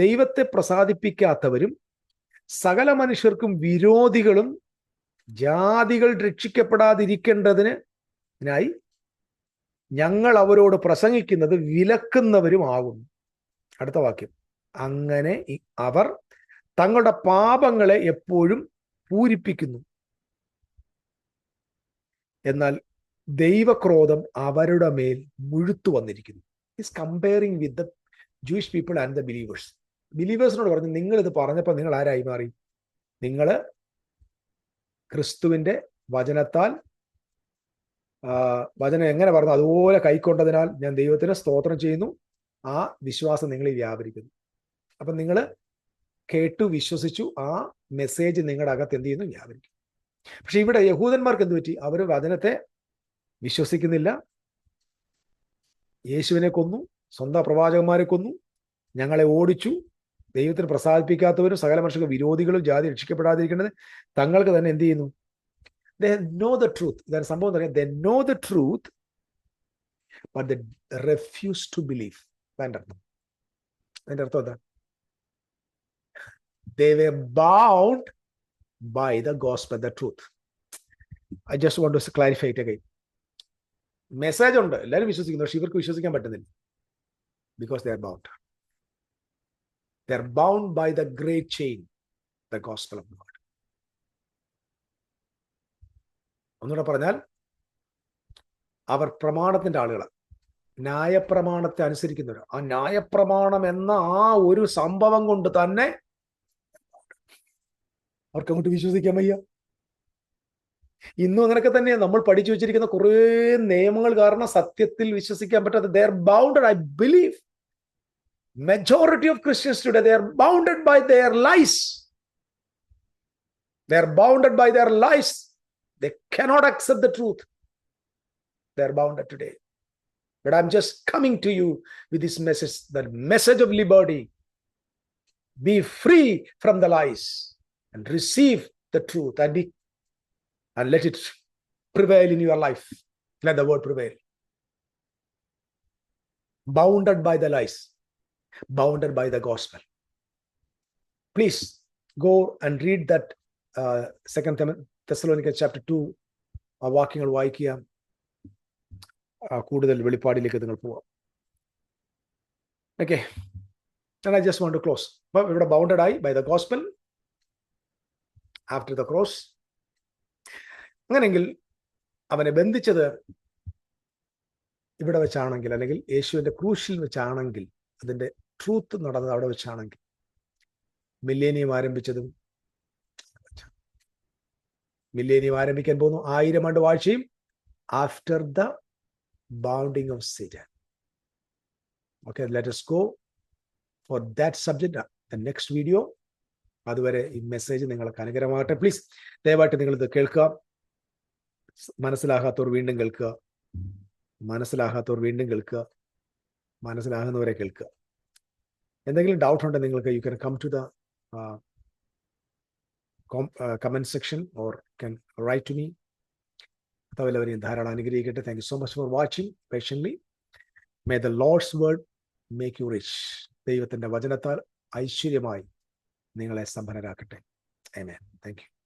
ദൈവത്തെ പ്രസാദിപ്പിക്കാത്തവരും സകല മനുഷ്യർക്കും വിരോധികളും ജാതികൾ രക്ഷിക്കപ്പെടാതിരിക്കേണ്ടതിനായി ഞങ്ങൾ അവരോട് പ്രസംഗിക്കുന്നത് വിലക്കുന്നവരും ആകുന്നു. അടുത്ത വാക്യം, അങ്ങനെ അവർ തങ്ങളുടെ പാപങ്ങളെ എപ്പോഴും പൂരിപ്പിക്കുന്നു. എന്നാൽ ദൈവക്രോധം അവരുടെ മേൽ മുഴുത്തു വന്നിരിക്കുന്നു. Is comparing with the Jewish people and the believers. ബിലീവേഴ്സിനോട് പറഞ്ഞു, നിങ്ങൾ ഇത് പറഞ്ഞപ്പോൾ നിങ്ങൾ ആരായി മാറി? നിങ്ങൾ ക്രിസ്തുവിന്റെ വചനത്താൽ വചനം എങ്ങനെ പറഞ്ഞു അതുപോലെ കൈക്കൊണ്ടതിനാൽ ഞാൻ ദൈവത്തിന് സ്തോത്രം ചെയ്യുന്നു. ആ വിശ്വാസം നിങ്ങളിൽ വ്യാപരിക്കുന്നു. അപ്പൊ നിങ്ങൾ കേട്ടു, വിശ്വസിച്ചു, ആ മെസ്സേജ് നിങ്ങളുടെ അകത്ത് എന്ത് ചെയ്യുന്നു? വ്യാപരിക്കും. പക്ഷെ ഇവിടെ യഹൂദന്മാർക്ക് എന്ത് പറ്റി? അവർ വചനത്തെ വിശ്വസിക്കുന്നില്ല. യേശുവിനെ കൊന്നു, സ്വന്തം പ്രവാചകന്മാരെ കൊന്നു, ഞങ്ങളെ ഓടിച്ചു, ദൈവത്തിന് പ്രസാദിപ്പിക്കാത്തവരും സകല മനുഷ്യർക്ക് വിരോധികളും ജാതി രക്ഷിക്കപ്പെടാതിരിക്കേണ്ടത് തങ്ങൾക്ക് തന്നെ എന്ത് ചെയ്യുന്നു? They know the truth. ഇതാണ് സംഭവം എന്ന് പറയാം. They know the truth, but they refuse to believe. അതിന്റെ അർത്ഥം എന്താ? They were bound by the gospel, the truth. I just want to clarify it again. Message ഉണ്ട്, എല്ലാവരും വിശ്വസിക്കുന്നു, പക്ഷെ ഇവർക്ക് വിശ്വസിക്കാൻ പറ്റുന്നില്ല. Because they are bound. They are bound by the great chain, the gospel of God. ഒന്നുകൂടെ പറഞ്ഞാൽ, അവർ പ്രമാണത്തിന്റെ ആളുകളാണ്, ന്യായപ്രമാണത്തെ അനുസരിക്കുന്നവർ. ആ ന്യായപ്രമാണം എന്ന ആ ഒരു സംഭവം കൊണ്ട് തന്നെ അവർക്ക് അങ്ങോട്ട് വിശ്വസിക്കാൻ വയ്യ. ഇന്നും അങ്ങനെയൊക്കെ തന്നെയാണ്. നമ്മൾ പഠിച്ചു വെച്ചിരിക്കുന്ന കുറേ നിയമങ്ങൾ കാരണം സത്യത്തിൽ വിശ്വസിക്കാൻ പറ്റാത്ത. They are bounded. I believe majority of Christians today, they are bounded by their lies. They are bounded by their lies. They cannot accept the truth. They are bounded today. But I'm just coming to you with this message, the message of liberty. Be free from the lies and receive the truth and let it prevail in your life. Let the word prevail. Bounded by the lies, bounded by the gospel. Please go and read that 2 Thessalonians chapter 2. ആ വാക്യങ്ങൾ വായിക്കുക. കൂടുതൽ വെളിപ്പാടിലേക്ക് നിങ്ങൾ പോവാം. Okay, and I just want to close. അപ്പോൾ ഇവിടെ bounded ആയി by the gospel after the cross. അങ്ങനെയെങ്കിൽ അവനെ ബന്ധിച്ചത് ഇവിടെ വെച്ചാണെങ്കിൽ, അല്ലെങ്കിൽ യേശുവിന്റെ ക്രൂശിൽ വെച്ചാണെങ്കിൽ, അതിന്റെ ട്രൂത്ത് നടന്നത് അവിടെ വെച്ചാണെങ്കിൽ, മില്ലേനിയം ആരംഭിച്ചതും, മില്ലേനിയം ആരംഭിക്കാൻ പോകുന്നു 1000 ആണ്ട് വാഴ്ചയും after the bounding of Satan. Okay, let us go for that subject the next video. അതുവരെ ഈ മെസ്സേജ് നിങ്ങൾക്ക് അനുഗ്രഹമാകട്ടെ. പ്ലീസ് ദയവായിട്ട് നിങ്ങൾ ഇത് കേൾക്കുക. മനസ്സിലാകാത്തവർ വീണ്ടും കേൾക്കുക, മനസ്സിലാകുന്നവരെ കേൾക്കുക. എന്തെങ്കിലും ഡൗട്ട് ഉണ്ടെങ്കിൽ നിങ്ങൾക്ക് you can come to the comment section or can write to me. എല്ലാവരെയും ധാരാളം അനുഗ്രഹിക്കട്ടെ. Thank you so much for watching patiently. May the lord's word make you rich. ദൈവത്തിന്റെ വചനത്താൽ ഐശ്വര്യമായി നിങ്ങളെ സമ്പന്നരാക്കട്ടെ. ആമേൻ. Thank you.